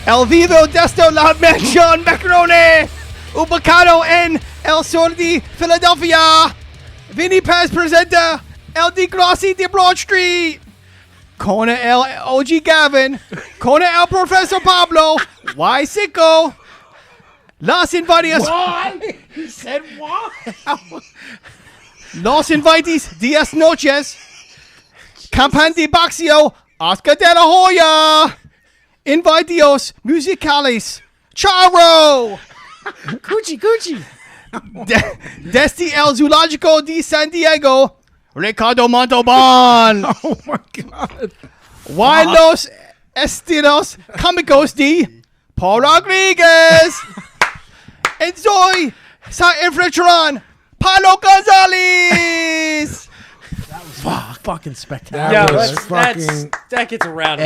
El Vivo Desto La Mention Macaroni Ubicado en El Sur de Philadelphia. Vinnie Paz presenta El de Grossi de Broad Street. Con el OG Gavin. Con el Professor Pablo. Why Sicko? Los invitees. Why? He said why? Los invitees 10 noches. Campan de Boxeo. Oscar de la Hoya. Invitios musicales. Charro. Coochie. Desde el Zoológico de San Diego. Ricardo Montalban. Oh my God. Why los estilos cómicos de Paul Rodriguez. Enjoy sa infiltron Pablo Gonzalez. Fucking spectacular. That gets around.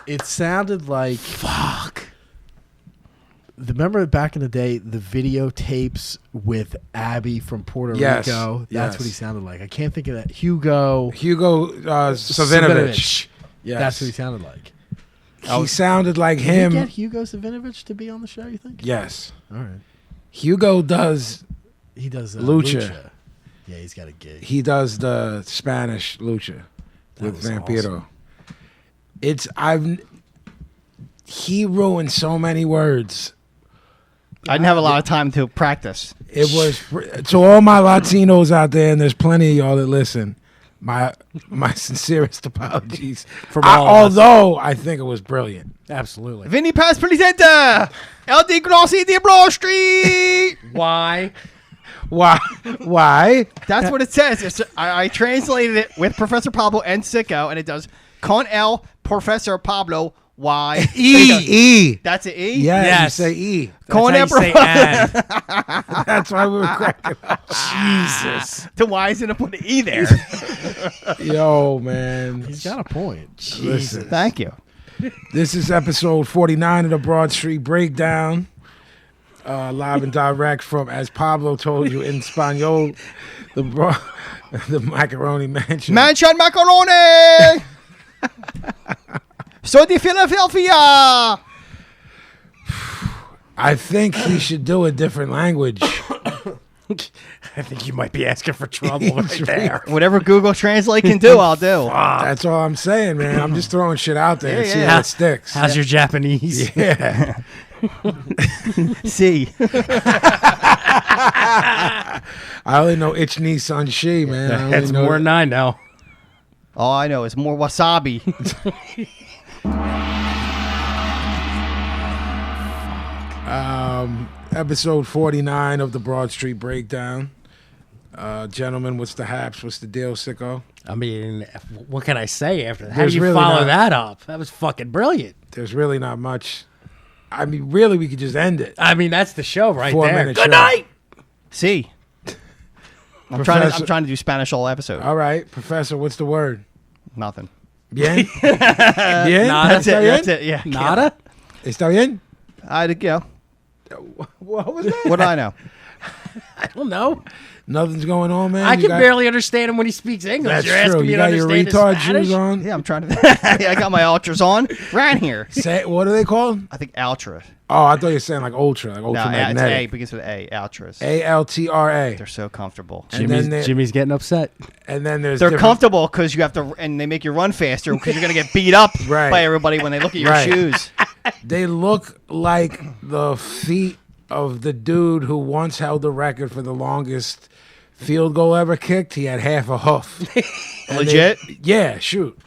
It sounded like fuck. Remember back in the day, the videotapes with Abby from Puerto Rico? That's what he sounded like. I can't think of that. Hugo Savinovich. Yes. That's what he sounded like. He sounded like Did him. you get Hugo Savinovich to be on the show, you think? Yes. All right. Hugo does. He does lucha. Yeah, he's got a gig. He does the Spanish lucha with Vampiro. Awesome. He ruined so many words. I didn't have a lot of time to practice. It was to all my Latinos out there, and there's plenty of y'all that listen. My sincerest apologies from all of us. Although I think it was brilliant. Absolutely. Vinnie Paz presenta El de Grossi de Broad Street. Why? That's what it says. I translated it with Professor Pablo and Sicko, and it does con el Professor Pablo. Why? E. That's an E? Yes. You say E. Con el say and. That's why we were cracking up. Jesus. Then why isn't it put an E there? Yo, man. He's got a point. Listen. Thank you. This is episode 49 of the Broad Street Breakdown. Live and direct from, as Pablo told you, in Espanol, the Macaroni Mansion. Mansion Macaroni! So de Philadelphia! I think he should do a different language. I think you might be asking for trouble right there. Whatever Google Translate can do, I'll do. That's all I'm saying, man. I'm just throwing shit out there and see Yeah. how it sticks. How's your Japanese? Yeah. See. I only know Ich ni san shi, man. That's more than I know. All I know is more wasabi. Episode 49 of the Broad Street Breakdown. Gentlemen, what's the haps? What's the deal, Sicko? I mean, what can I say after that? How There's do you really follow not. that up? That was fucking brilliant. There's really not much. I mean, really, we could just end it. I mean, that's the show right 4 there. minutes. Good night. See. I'm trying to do Spanish all episode. All right, Professor, what's the word? Nothing. Bien? Bien? Nada. That's it. That's it. Yeah. Nada? Está bien? What was that? What do I know? I don't know. Nothing's going on, man. I You can got- barely understand him when he speaks English. That's You're asking true. me You to got your understand his retard Spanish? shoes on. Yeah, I'm trying to. I got my ultras on. Right here. Say, what are they called? I think ultra. Oh, I thought you were saying like ultra, like No, it's A. ultramagnetic. Begins with A. Ultras. ALTRA. They're so comfortable. And then Jimmy's getting upset. and then there's They're different- comfortable because you have to, and they make you run faster because you're gonna get beat up Right. by everybody when they look at your Right. shoes. They look like the feet of the dude who once held the record for the longest field goal ever kicked. He had half a hoof. And Legit? yeah, shoot.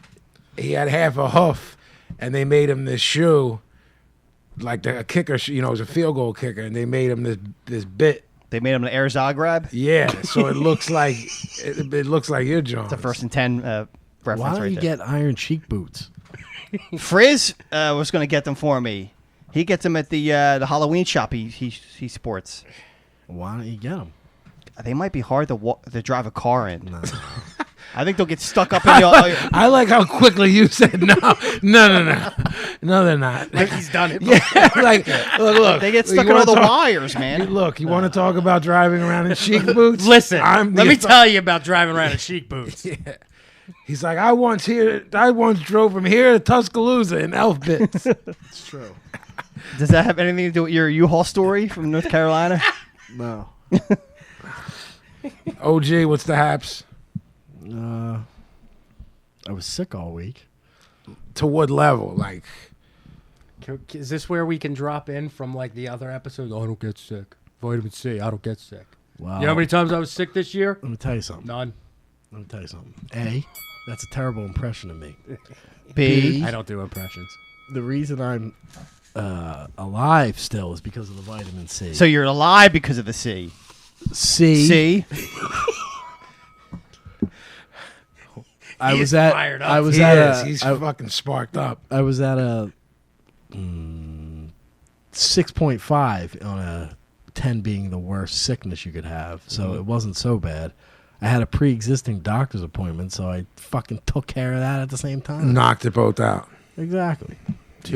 He had half a hoof, and they made him this shoe, like a kicker. It was a field goal kicker, and they made him this bit. They made him an air Zagreb. Yeah, so it looks like it looks like your John. The 1st and 10 reference Why don't right you there. get iron cheek boots? Frizz was going to get them for me. He gets them at the Halloween shop he sports. Why don't you get them? They might be hard to drive a car in. No. I think they'll get stuck up in your. I like how quickly you said no, they're not. Like he's done it. Yeah, like look. They get stuck you in all wanna the talk- wires, man. Look, you want to talk about driving around in chic boots? Listen, I'm let the me author- tell you about driving around in chic boots. He's like, I once drove from here to Tuscaloosa in elf bits. It's true. Does that have anything to do with your U-Haul story from North Carolina? No. OG, what's the haps? I was sick all week. To what level? Like, Is this where we can drop in from like the other episodes? Oh, I don't get sick. Vitamin C, I don't get sick. Wow. You know how many times I was sick this year? Let me tell you something. None. Let me tell you something. A, that's a terrible impression of me. B. I don't do impressions. The reason I'm alive still is because of the vitamin C. So you're alive because of the C. C. C. I was is at. fired up. I was he at. is. A, He's I, fucking sparked up. I was at a 6.5 on a 10 being the worst sickness you could have. So it wasn't so bad. I had a pre-existing doctor's appointment, so I fucking took care of that at the same time. Knocked it both out. Exactly.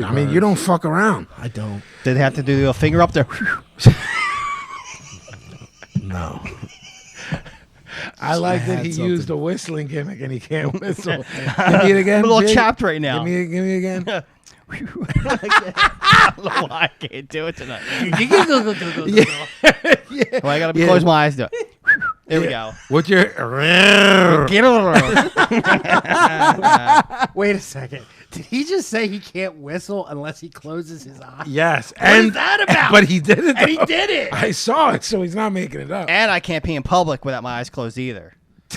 I mean, you don't fuck around. I don't. Did they have to do a finger up there? No. I like that had he something. used a whistling gimmick and he can't whistle. Give me it again. I'm a little Jake. chapped right now. Give me again. I don't know why I can't do it tonight. Well, I gotta close my eyes. There we go. What's your? Get around. Wait a second. Did he just say he can't whistle unless he closes his eyes? Yes. What is that about? But he did it. And he though. did it. I saw it, so he's not making it up. And I can't pee in public without my eyes closed either.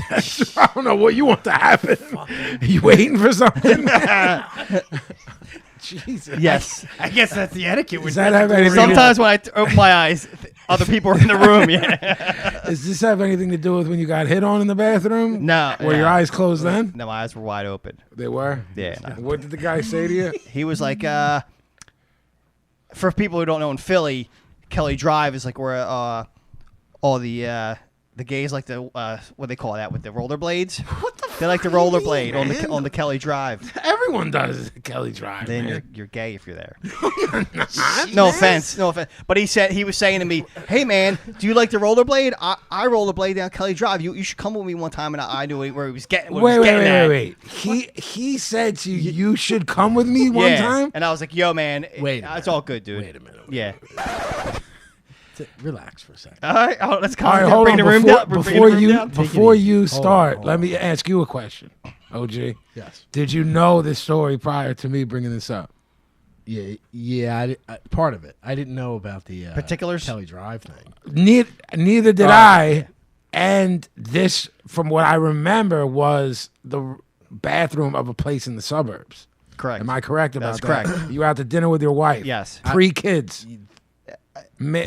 I don't know what you want to happen. Are you waiting for something? Jesus. Yes. I guess that's the etiquette. Does that have anything? Sometimes when I open my eyes, other people are in the room. Yeah. Does this have anything to do with when you got hit on in the bathroom? No. Were your eyes closed then? No, my eyes were wide open. They were. Yeah. No. What did the guy say to you? He was like, for people who don't know, in Philly, Kelly Drive is like where all the gays like to what they call that with the rollerblades. What the? They like to rollerblade on the Kelly Drive. Everyone does Kelly Drive. Then man. you're gay if you're there. No offense. But he was saying to me, "Hey man, do you like to rollerblade? I rollerblade down Kelly Drive. You should come with me one time." And I knew where he was getting. Wait. He said to you, "You should come with me one time." And I was like, "Yo man, Wait. it's all good, dude." Wait a minute. Yeah. Relax for a second. All right. Oh, let's All right, hold on. Before you start, hold let on. me ask you a question, OG. Yes. Did you know this story prior to me bringing this up? Yeah. Part of it. I didn't know about the Particulars? Kelly Drive thing. Neither did I. And this, from what I remember, was the bathroom of a place in the suburbs. Correct. Am I correct about That's that? correct. You were out to dinner with your wife. Yes. Pre-kids.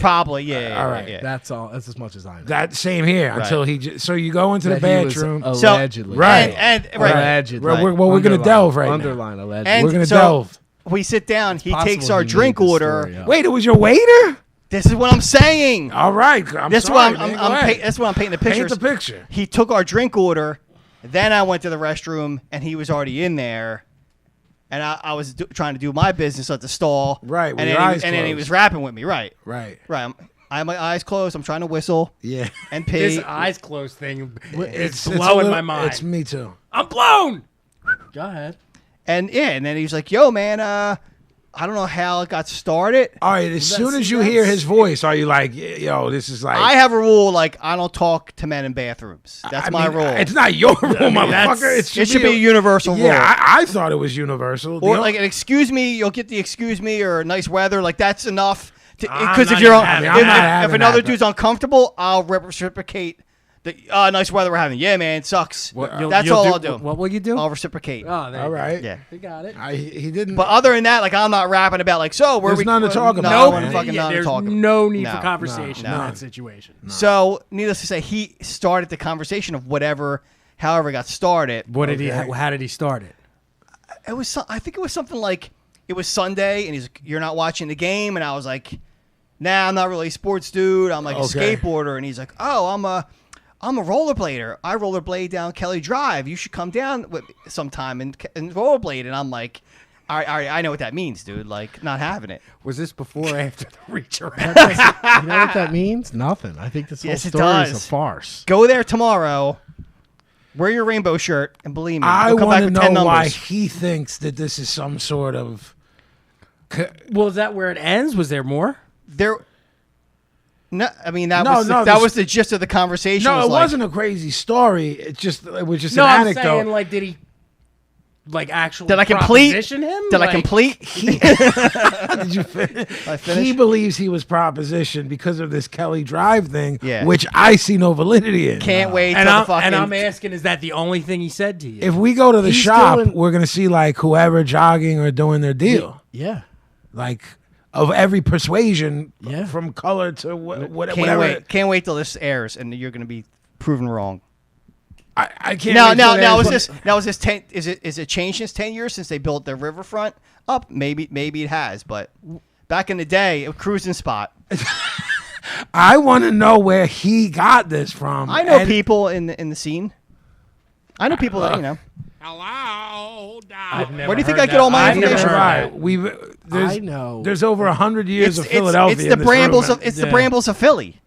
Probably. Yeah. All right. Yeah. That's all. That's as much as I know. That same here until so you go into the That he was bathroom. allegedly. Right. And right. Allegedly. We're going to delve right now. Underline allegedly. And We're going to so delve. we sit down. He Possible takes our he made drink this order. story up. Wait, it was your waiter? This is what I'm saying. All right. That's sorry, what man. Go ahead. that's what I'm painting the picture. Paint the picture. He took our drink order. Then I went to the restroom, and he was already in there. And I was trying to do my business at the stall. Right, with And your then, eyes and then he closed. was rapping with me. Right. Right. I have my eyes closed. I'm trying to whistle Yeah. and pee. This eyes closed thing It's is blowing a my mind. It's me too. I'm blown. Go ahead. And then he was like, "Yo, man, I don't know how it got started. All right. As soon as you hear his voice, are you like, yo, this is like. I have a rule like I don't talk to men in bathrooms. That's my rule. It's not your rule, motherfucker. It should be a universal rule. Yeah, I thought it was universal. Or like an excuse me, you'll get the excuse me or nice weather. Like that's enough. I'm Because not if you're even having if that. another dude's uncomfortable, I'll reciprocate. The nice weather we're having. Yeah, man, it sucks. That's all I'll do. What will you do? I'll reciprocate. Oh, there All you go. right. Yeah. You got it. He didn't. But other than that, like I'm not rapping about like so. Where There's we nothing to talk about, No, man. fucking nothing to There's talk about. no need No, for conversation no, in no. that situation. So, needless to say, he started the conversation of however it got started. What did he? How did he start it? It was, I think it was something like, it was Sunday, and he's like, "You're not watching the game," and I was like, "Nah, I'm not really a sports dude. I'm like a skateboarder," and he's like, "Oh, I'm a rollerblader. I rollerblade down Kelly Drive. You should come down with me sometime and rollerblade." And I'm like, all right, I know what that means, dude. Like, not having it. Was this before or after the reach around? You know what that means? Nothing. I think this whole Yes, it story is a does. farce. Go there tomorrow. Wear your rainbow shirt, and believe me, I we'll come back want to with 10 know why numbers. he thinks that this is some sort of. Well, is that where it ends? Was there more? No, I mean that No, was the gist of the conversation. No, was it like, wasn't a crazy story. It was just No, an I'm anecdote. saying, like, did he, like, actually Did I complete? proposition him? Did I Like, complete? Did you finish? I finished? He believes he was propositioned because of this Kelly Drive thing, Yeah. which I see no validity in. Can't wait And till the I'm, fucking. and I'm asking, is that the only thing he said to you? If we go to the He's shop, doing- we're gonna see like whoever jogging or doing their deal, Yeah. like of every persuasion, Yeah. from color to Can't whatever. wait! Can't wait till this airs, and you're going to be proven wrong. I can't. Now, wait till now, there's- is this 10? Is it changed since 10 years since they built the riverfront up? Maybe it has, but back in the day, a cruising spot. I want to know where he got this from. I know and- people in the scene. I know people that you know. Hello. I've never Where do you think heard I get that. all my I've never information heard from? that. I I know. There's over 100 years of Philadelphia. It's the in this Brambles room. of the Brambles of Philly.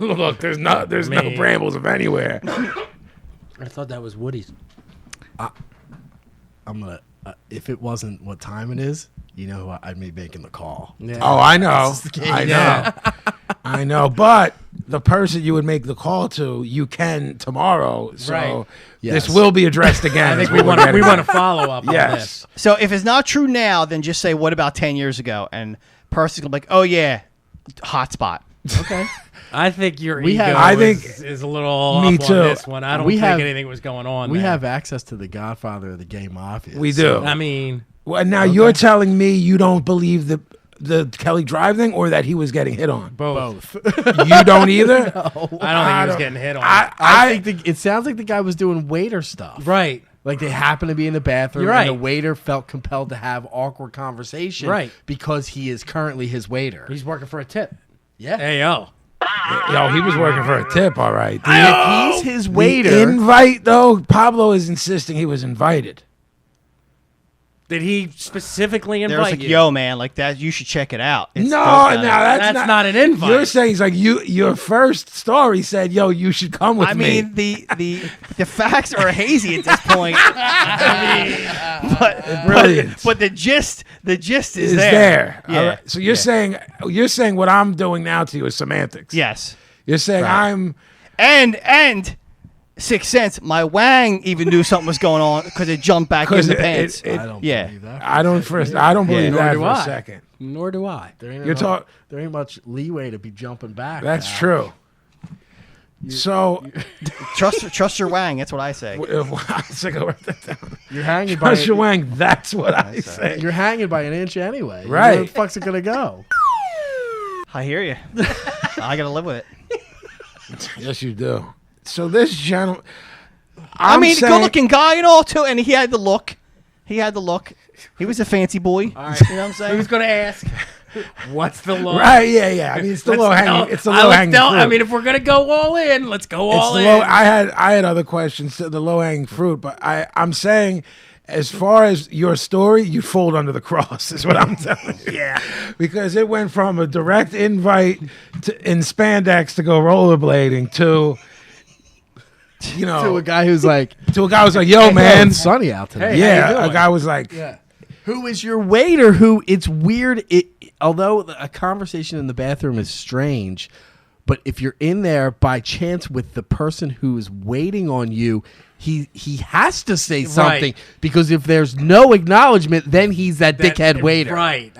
Look, there's no Man. Brambles of anywhere. I thought that was Woody's. I'm gonna. If it wasn't what time it is, I'd be making the call. Yeah. Oh, I know. This is the case. I know. Yeah. I know. But the person you would make the call to, you can tomorrow. So Right. Yes. this will be addressed again. I think is we what want we're to getting at. follow up on Yes. this. So if it's not true now, then just say, "What about 10 years ago?" And person's gonna be like, "Oh yeah, hotspot." Okay. I think your We ego have- I think- is a little Me up too. on this one. I don't We think have- anything was going on We there. have access to the Godfather of the gay mafia. We so- do. I mean, Well, now you're telling me you don't believe the Kelly Drive thing, or that he was getting hit on? both. You don't either. I don't think he was getting hit on. I think it sounds like the guy was doing waiter stuff. Right. Like they happened to be in the bathroom, You're and the right. waiter felt compelled to have awkward conversation, Right. Because he is currently his waiter. He's working for a tip. Yeah. Hey, yo. Yo, he was working for a tip, all right. If he's his waiter, The invite, though, Pablo is insisting he was invited. Did he specifically There's invite like, you? "Yo, man, like that. You should check it out." It's No, dope down now there. that's not an invite. You're saying it's like your first story said, "Yo, you should come with I me." mean, the facts are hazy at this point. I mean, Brilliant. but the gist is is there. there. Yeah. All right. So you're saying what I'm doing now to you is semantics. Yes. You're saying I'm And Sixth Sense, my Wang even knew something was going on because it jumped back in 'Cause the it- pants. I don't Yeah. believe that. I don't believe nor that do for I. a second. Nor do I. There ain't You're enough- talk- There ain't much leeway to be jumping back. That's pal. true. So Trust your Wang. That's what I say. so go write that down. You're hanging by. Trust your Wang. That's what I say. You're hanging by an inch anyway. Right. Where the fuck's it gonna go? I hear you. I gotta live with it. Yes, you do. So this gentleman, I mean, good-looking guy and all too, and he had the look. He was a fancy boy. You know what I'm saying? Who's going to ask? What's the low? Right? Yeah. I mean, it's the low hanging. It's the low hanging fruit. I mean, if we're going to go all in, let's go It's all the in. low. I had other questions to the low hanging fruit, but I'm saying, as far as your story, you fold under the cross. Is what I'm telling you. Yeah. Because it went from a direct invite in spandex to go rollerblading to, To a guy who's like, to a guy who's like, "Yo, man, it's sunny out today. Hey, how you yeah." doing? A guy was like, Yeah. Who is your waiter? Who it's weird. Although a conversation in the bathroom is strange, but if you're in there by chance with the person who is waiting on you, he has to say something because if there's no acknowledgement, then he's that dickhead waiter. Right.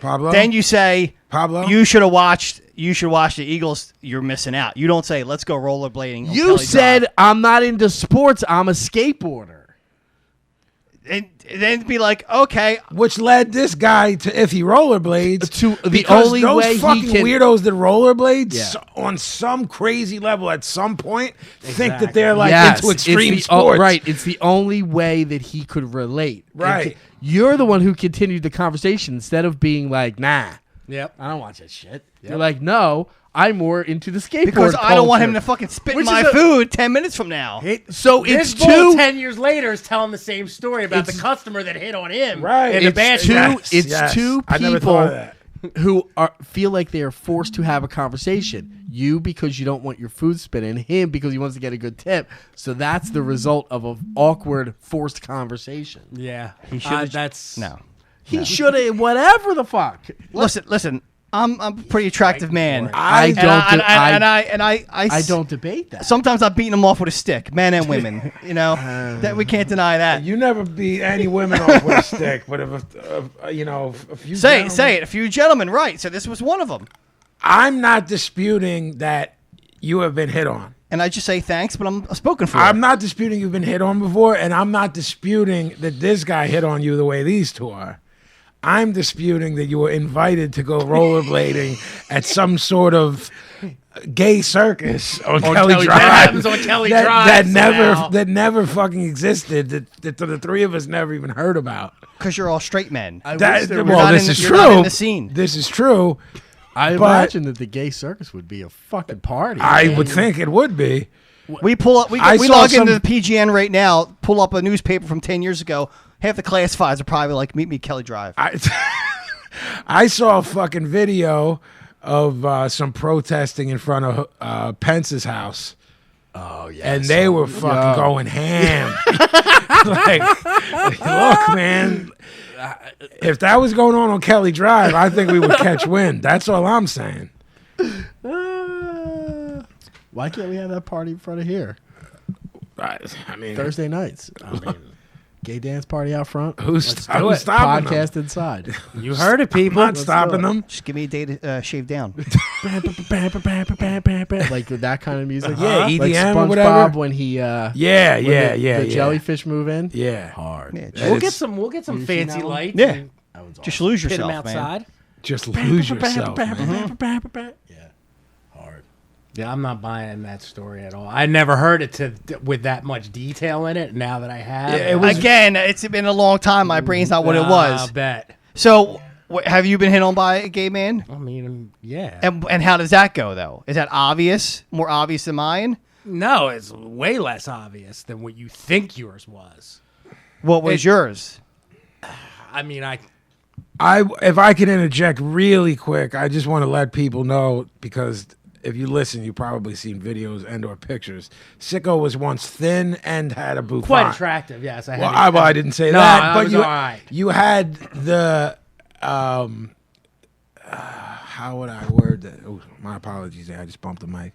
"Pablo." Then you say, Pablo? you should watch the Eagles. You're missing out. You don't say, let's go rollerblading. on You Kelly said Drive. I'm not into sports. I'm a skateboarder. And then be like, okay, Which led this guy to, if he rollerblades, To the because only those way he fucking can- weirdos that rollerblade Yeah. on some crazy level at some point think that they're like Yes, into extreme it's sports. right. It's the only way that he could relate. Right. And you're the one who continued the conversation instead of being like, nah, Yep. I don't watch that shit. You're like, no, I'm more into the skateboard because I don't want him to culture." fucking spit in Which my is a- food 10 minutes from now. So This it's fool two. 10 years later is telling the same story about the It's- customer that hit on him. Right. In the It's bad two- shots. it's two I never people- thought of that. who feel like they are forced to have a conversation. You because you don't want your food spit in. Him because he wants to get a good tip. So that's the result of an awkward, forced conversation. Yeah. He should. That's No. He should have whatever the fuck. Listen. I'm a pretty attractive man. I don't debate that. Sometimes I'm beating them off with a stick, men and women. That we can't deny that. You never beat any women off with a stick, but if a few. Say gentlemen- it. A few gentlemen, right? So this was one of them. I'm not disputing that you have been hit on. And I just say thanks, but I'm spoken for. I'm not disputing you've been hit on before, and I'm not disputing that this guy hit on you the way these two are. I'm disputing that you were invited to go rollerblading at some sort of gay circus on Kelly Drive. That happens on Kelly Drive. That never fucking existed. That the three of us never even heard about. Because you're all straight men. This is you're not true. in the scene. This is true. I imagine that the gay circus would be a fucking party. I would think it would be. We pull up. We I saw log into some- the PGN right now. Pull up a newspaper from 10 years ago. Half the classifieds are probably like, "Meet me at Kelly Drive." I saw a fucking video of some protesting in front of Pence's house. Oh yeah, And they were fucking going ham. Look, man. If that was going on Kelly Drive, I think we would catch wind. That's all I'm saying. Why can't we have that party in front of here? I mean, Thursday nights. I mean, gay dance party out front. who's do it. stopping Podcast them? inside. You heard it, people. I'm not stopping them. Just give me a day to shave down. Like that kind of music. Yeah, like EDM or SpongeBob whatever. when he Yeah. the jellyfish move in. Yeah. Hard. Yeah, We'll It's- get some You fancy seen that one? lights. Yeah. and That one's just lose Pit them yourself, man. outside. Just lose yourself, man. Yeah. Hard. Yeah, I'm not buying that story at all. I never heard it with that much detail in it. Now that I have, Yeah, it was- Again, it's been a long time. My brain's not what it I was. bet. So, have you been hit on by a gay man? I mean, yeah. And how does that go, though? Is that obvious? More obvious than mine? No, it's way less obvious than what you think yours was. What was yours? I mean, If I can interject really quick, I just want to let people know, because if you listen, you've probably seen videos and or pictures. Sicko was once thin and had a bouffant. quite attractive. Yes, I. Well, had I didn't say No, that, I but was you all right. you had the how would I word that? Oh, my apologies. I just bumped the mic.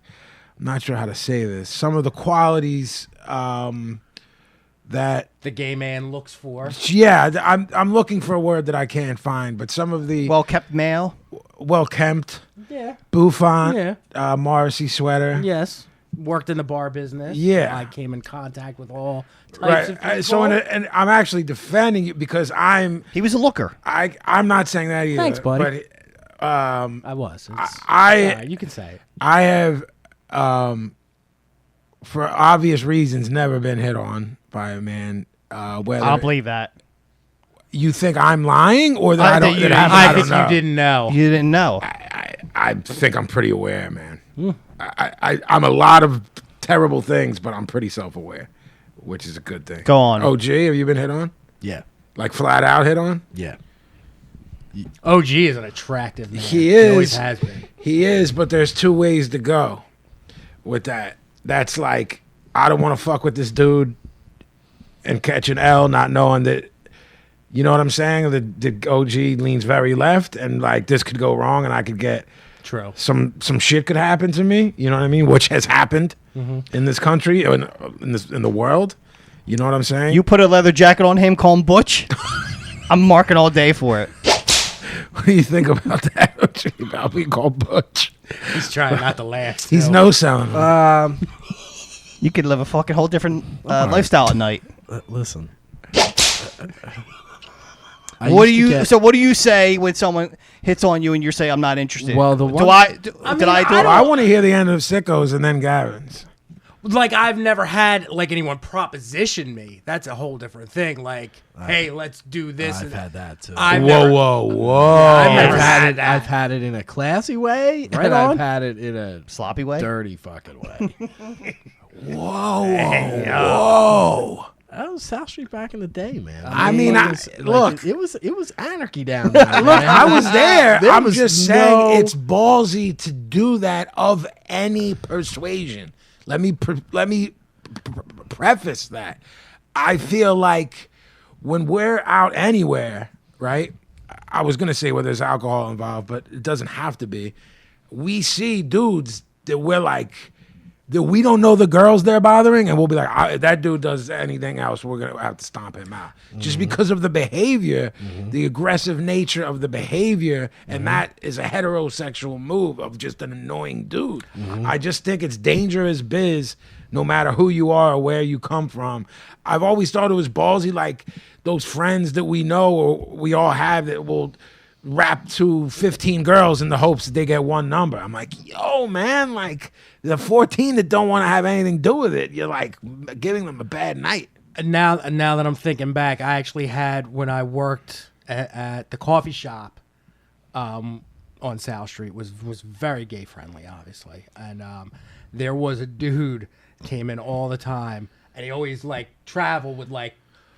I'm not sure how to say this. Some of the qualities that the gay man looks for. I'm looking for a word that I can't find, but some of the Well-kept male? well-kempt, Yeah. bouffant, Morrissey sweater. Yes. Worked in the bar business. Yeah. I came in contact with all types Right. of people. So, and I'm actually defending you because He was a looker. I'm not saying that either. Thanks, buddy. But I was. You can say it. I have, for obvious reasons, never been hit on by a man. Whether I'll believe that. you think I'm lying or that I don't. think That happened, I I don't think know. you didn't know. You didn't know. I think I'm pretty aware, man. I'm a lot of terrible things, but I'm pretty self-aware, which is a good thing. Go on. OG, have you been hit on? Yeah. Like flat out hit on? Yeah. OG is an attractive man. He He always is. has been. He is, but there's two ways to go with that. That's like, I don't want to fuck with this dude and catch an L not knowing that, you know what I'm saying? The OG leans very left and like this could go wrong and I could get True. some shit could happen to me, you know what I mean? Which has happened in this country, or in the world. You know what I'm saying? You put a leather jacket on him, call him Butch. I'm marking all day for it. What do you think about that? OG, about being called Butch? He's trying not to laugh. He's still. no selling. You could live a fucking whole different lifestyle at night. Listen. What do you say when someone hits on you and you say I'm not interested? Well, the do one- I I did mean, I do I it? don't- I want to hear the end of Sickos and then Gavin's. Like, I've never had like anyone proposition me. That's a whole different thing. Like, hey, let's do this. I've and had that too. I've never- whoa. I've never I've had had it. that. I've had it in a classy way, Right and on. I've had it in a Sloppy way. dirty fucking way. Whoa. That was South Street back in the day, man. Look, it was anarchy down there. Look, I was there. There I'm was just saying it's ballsy to do that of any persuasion. Let me preface that. I feel like when we're out anywhere, right? I was gonna say where there's alcohol involved, but it doesn't have to be. We see dudes that we're like, that we don't know the girls they're bothering, and we'll be like, if that dude does anything else, we're gonna have to stomp him out, just because of the behavior, the aggressive nature of the behavior, and that is a heterosexual move of just an annoying dude. I just think it's dangerous biz, no matter who you are or where you come from. I've always thought it was ballsy, like those friends that we know or we all have that will rap to 15 girls in the hopes that they get one number. I'm like, yo, man, like the 14 that don't want to have anything to do with it, you're like giving them a bad night. Now that I'm thinking back, I actually had, when I worked at the coffee shop on South Street, was very gay friendly, obviously, and there was a dude came in all the time, and he always like traveled with like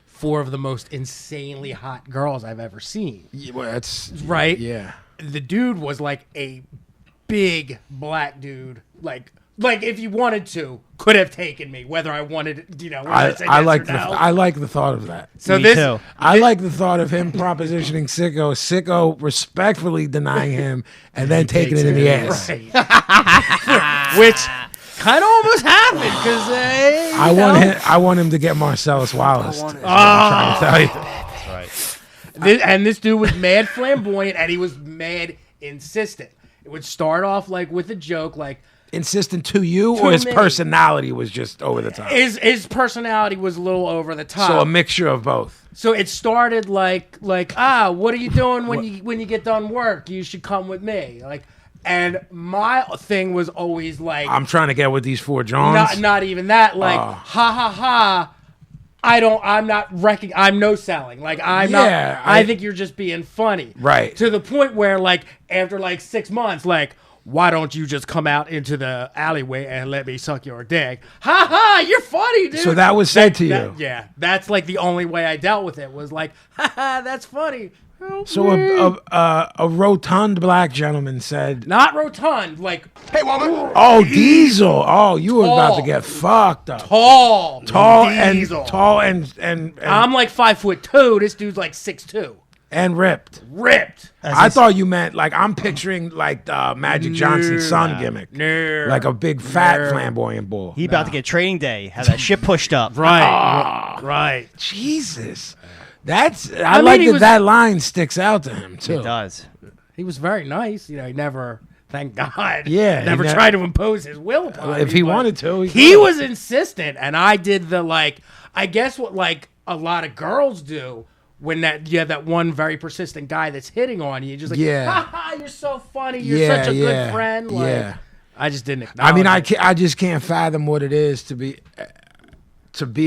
4 of the most insanely hot girls I've ever seen. Yeah, well, that's right. Yeah, the dude was like a big black dude, like if you wanted to, could have taken me, whether I wanted, I like the thought of that. So Me too. I like the thought of him propositioning Sicko respectfully denying him, and then taking it in the ass. Right. Which kind of almost happened because I want him to get Marcellus Wallace. I'm trying to tell you. That's right. And this dude was mad flamboyant, and he was mad insistent. It would start off like with a joke, like insistent to you, or his personality was just over the top. His personality was a little over the top. So a mixture of both. So it started like what are you doing when you get done work? You should come with me. Like, and my thing was always like, I'm trying to get with these 4 Johns. Not even that. Like, ha ha ha. I'm no selling. Like, I think you're just being funny. Right. To the point where, like, after like 6 months, like, why don't you just come out into the alleyway and let me suck your dick? Ha ha, you're funny, dude. So that was said to you. Yeah. That's like the only way I dealt with it, was like, ha ha, that's funny. So a rotund black gentleman said, not rotund, like, hey woman. Oh, Diesel. Oh, you were about to get fucked up. Tall and I'm like 5'2". This dude's like 6'2". And ripped. I thought you meant like, I'm picturing like Magic Johnson's son gimmick. Like a big fat flamboyant bull. He about to get training day. Had that shit pushed up. Right. Jesus. I like that line sticks out to him too. It does. He was very nice. He never, thank God. Yeah. Never tried to impose his will upon me. If he wanted to. He was insistent, and I did the I guess what like a lot of girls do when that one very persistent guy that's hitting on you, just like, ha ha, you're so funny. You're such a good friend. Like, I just didn't acknowledge I just can't fathom what it is to be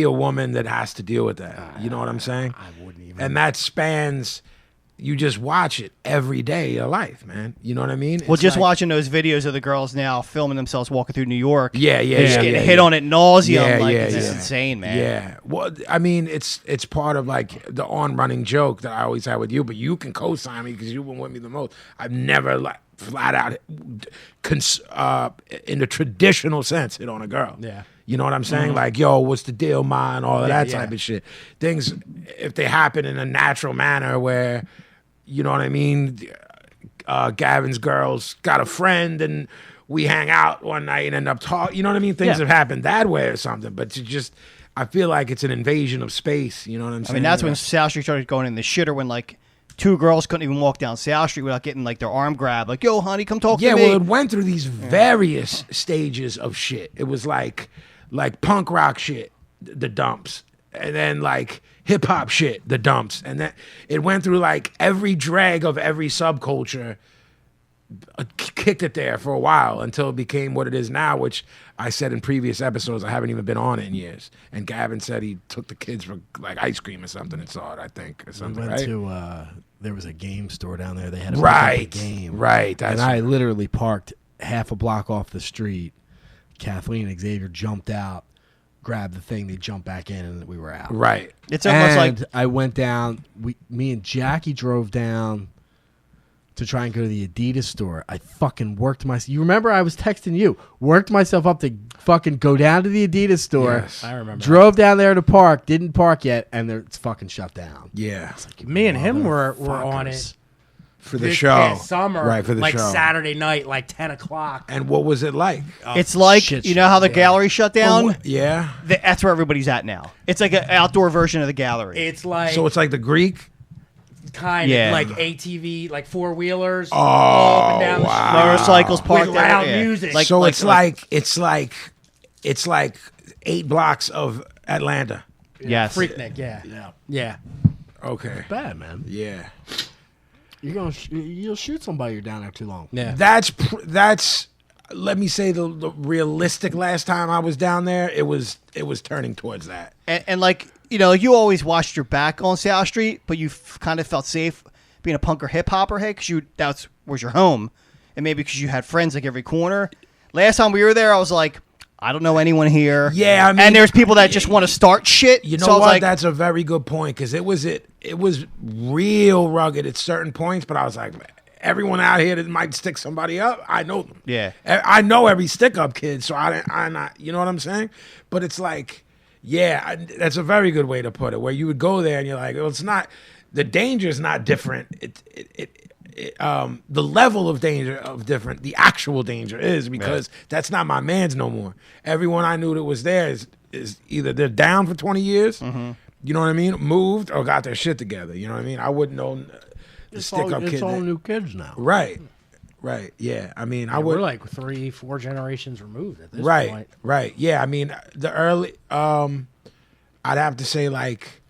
a woman that has to deal with that. You know what I'm saying? I wouldn't even. And that spans, you just watch it every day of your life, man. You know what I mean? Well, just watching those videos of the girls now filming themselves walking through New York. Just getting hit on at nauseum. It's insane, man. Yeah. Well, I mean, it's part of like the on-running joke that I always had with you, but you can co-sign me because you've been with me the most. I've never like flat out in the traditional sense hit on a girl. Yeah. You know what I'm saying? Like, yo, what's the deal, ma, and all of that type of shit. Things, if they happen in a natural manner where, you know what I mean, Gavin's girls got a friend and we hang out one night and end up talking, you know what I mean? Things have happened that way or something, but to just, I feel like it's an invasion of space, you know what I'm saying? I mean, that's when South Street started going in the shitter, when like 2 girls couldn't even walk down South Street without getting like their arm grabbed. Like, yo, honey, come talk to me. Yeah, well, it went through these various stages of shit. It was like punk rock shit, the dumps, and then like hip hop shit, the dumps, and then it went through like every drag of every subculture, kicked it there for a while until it became what it is now, which I said in previous episodes, I haven't even been on it in years. And Gavin said he took the kids for like ice cream or something and saw it, I think, or something. We went right? to there was a game store down there. They had a game, right? And I literally parked half a block off the street. Kathleen and Xavier jumped out, grab the thing, they jump back in, and we were out. Right. It's almost like I went down. Me and Jackie drove down to try and go to the Adidas store. I fucking worked myself. You remember I was texting you. Worked myself up to fucking go down to the Adidas store. Yes. I remember. Drove down there to park. Didn't park yet, and it's fucking shut down. Yeah. Me and him were on it For the this show. past summer, Right, for the like show. Saturday night, like 10 o'clock. And what was it like? it's like shit you know how the show. gallery shut down. Yeah. That's where everybody's at now. It's like an outdoor version of the gallery. It's like So it's like the Greek? kind Yeah. of like ATV, like four-wheelers all up and down the street. Motorcycles parked With loud there. Yeah. music. Like, So like, it's like 8 blocks of Atlanta. yes. Freaknik, yeah. Okay. Bad, man. Yeah. You'll shoot somebody. You're down there too long. Yeah. That's let me say the realistic last time I was down there, it was turning towards that. And like you always watched your back on South Street, but you kind of felt safe being a punk or hip hopper, hey, because that was your home, and maybe because you had friends like every corner. Last time we were there, I was like, I don't know anyone here. Yeah, I mean, and there's people that just want to start shit. You know so I was what? like, That's a very good point because it was real rugged at certain points, but I was like, everyone out here that might stick somebody up, I know them. Yeah. I know every stick up kid, so I'm not, you know what I'm saying? But it's like, yeah, that's a very good way to put it. Where you would go there and you're like, well, it's not, the danger is not different. The level of danger of different. The actual danger is because that's not my man's no more. Everyone I knew that was there is either they're down for 20 years, you know what I mean, moved or got their shit together. You know what I mean? I wouldn't know the stick up kid. It's all that- new kids now. Right. Yeah. I mean, I would. We're like 3-4 generations removed at this Right. point. Right. Yeah. I mean, the early. I'd have to say like.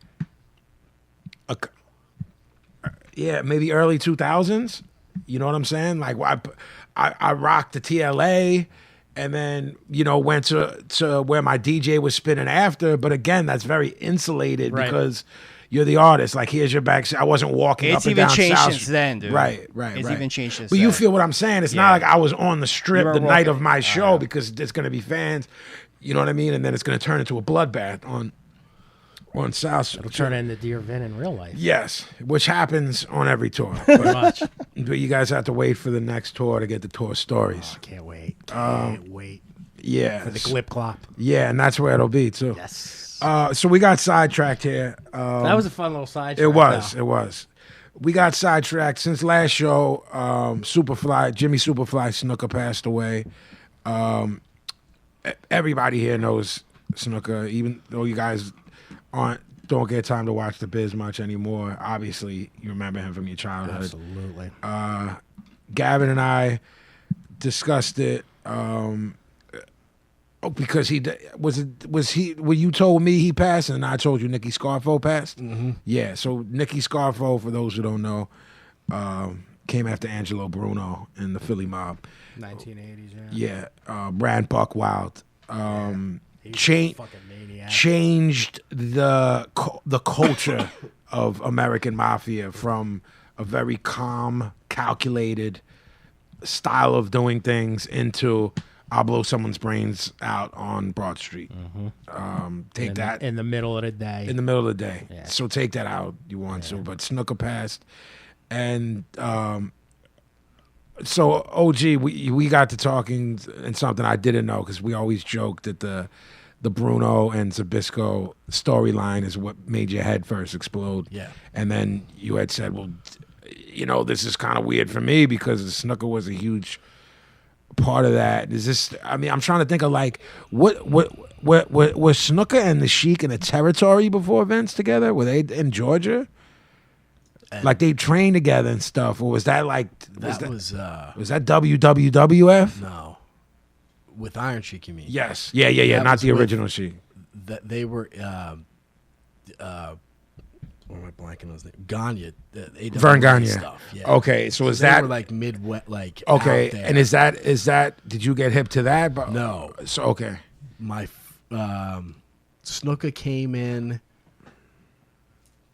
Maybe early 2000s. You know what I'm saying? Like I rocked the TLA, and then went to where my DJ was spinning after. But again, that's very insulated Right. because you're the artist. Like here's your back. I wasn't walking It's up and even down changed South since Street. then, dude. Right. It's even changed since But you then. feel what I'm saying? It's Yeah. not like I was on the strip You were the night walking. of my show because there's gonna be fans. You know what I mean? And then it's gonna turn into a bloodbath on South Street. It'll turn into Dear Vin in real life. Yes, which happens on every tour. Pretty much. But you guys have to wait for the next tour to get the tour stories. Can't wait. Can't wait. Yeah. For the glip clop. Yeah, and that's where it'll be too. Yes. So we got sidetracked here. That was a fun little side It was. though. It was. We got sidetracked since last show. Jimmy Superfly Snuka passed away. Everybody here knows Snuka, even though you guys don't get time to watch the biz much anymore. Obviously, you remember him from your childhood. Absolutely. Gavin and I discussed it because when you told me he passed and I told you Nicky Scarfo passed. Mm-hmm. Yeah, so Nicky Scarfo, for those who don't know, came after Angelo Bruno in the Philly mob. 1980s, Yeah, ran buck wild. Fucking maniac. Changed the culture of American mafia from a very calm, calculated style of doing things into I'll blow someone's brains out on Broad Street. Take that in the middle of the day. in the middle of the day. Yeah. So take that out you want to. But Snuka passed, and so OG, we got to talking, and something I didn't know because we always joked that the Bruno and Zabisco storyline is what made your head first explode. Yeah. And then you had said, well, this is kind of weird for me because Snuka was a huge part of that. Is this? I mean, I'm trying to think of like what was Snuka and the Sheik in a territory before Vince together? Were they in Georgia? Like they trained together and stuff, or was that like was that WWF? No, with Iron Sheik, you mean? Yes. Yeah. That Not was the with- original Sheik. That they were. What am I blanking on his name? Gagne. Vern Gagne. Stuff. Yeah. Okay, so is They that were like Midwest? Like okay? out there. And is that? Did you get hip to that? But, No. So okay. My Snuka came in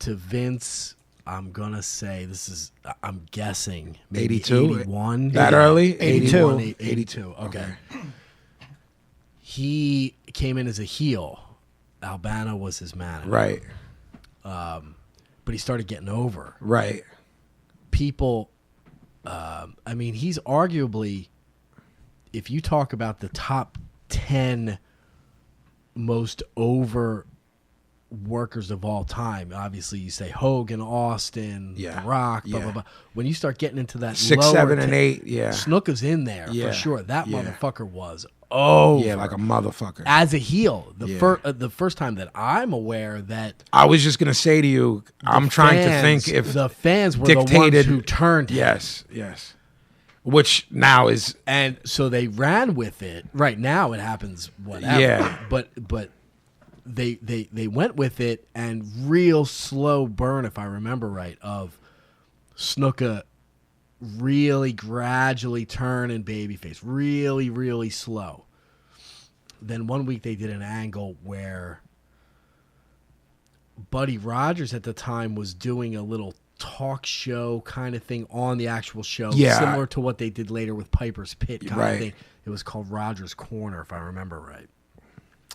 to Vince. I'm gonna say I'm guessing maybe 82? 81. That early? 82. 82. Okay. He came in as a heel Albano was his manager. Right. But he started getting over. Right. People, I mean, he's arguably, if you talk about the top 10 most over workers of all time, obviously you say Hogan, Austin, The Rock, blah, blah, blah. When you start getting into that 6, 7, and 8, Snuka's in there for sure. That motherfucker was over. Yeah, like a motherfucker. As a heel, the first time that I'm aware that I was just gonna say to you, I'm trying to think if the fans were dictated, the ones who turned him. Yes. Which now is, and so they ran with it. Right now it happens whatever. Yeah. But they went with it, and real slow burn, if I remember right, of Snuka really gradually turning babyface, really, really slow. Then one week they did an angle where Buddy Rogers at the time was doing a little talk show kind of thing on the actual show, similar to what they did later with Piper's Pit kind of thing. It was called Rogers Corner, if I remember right.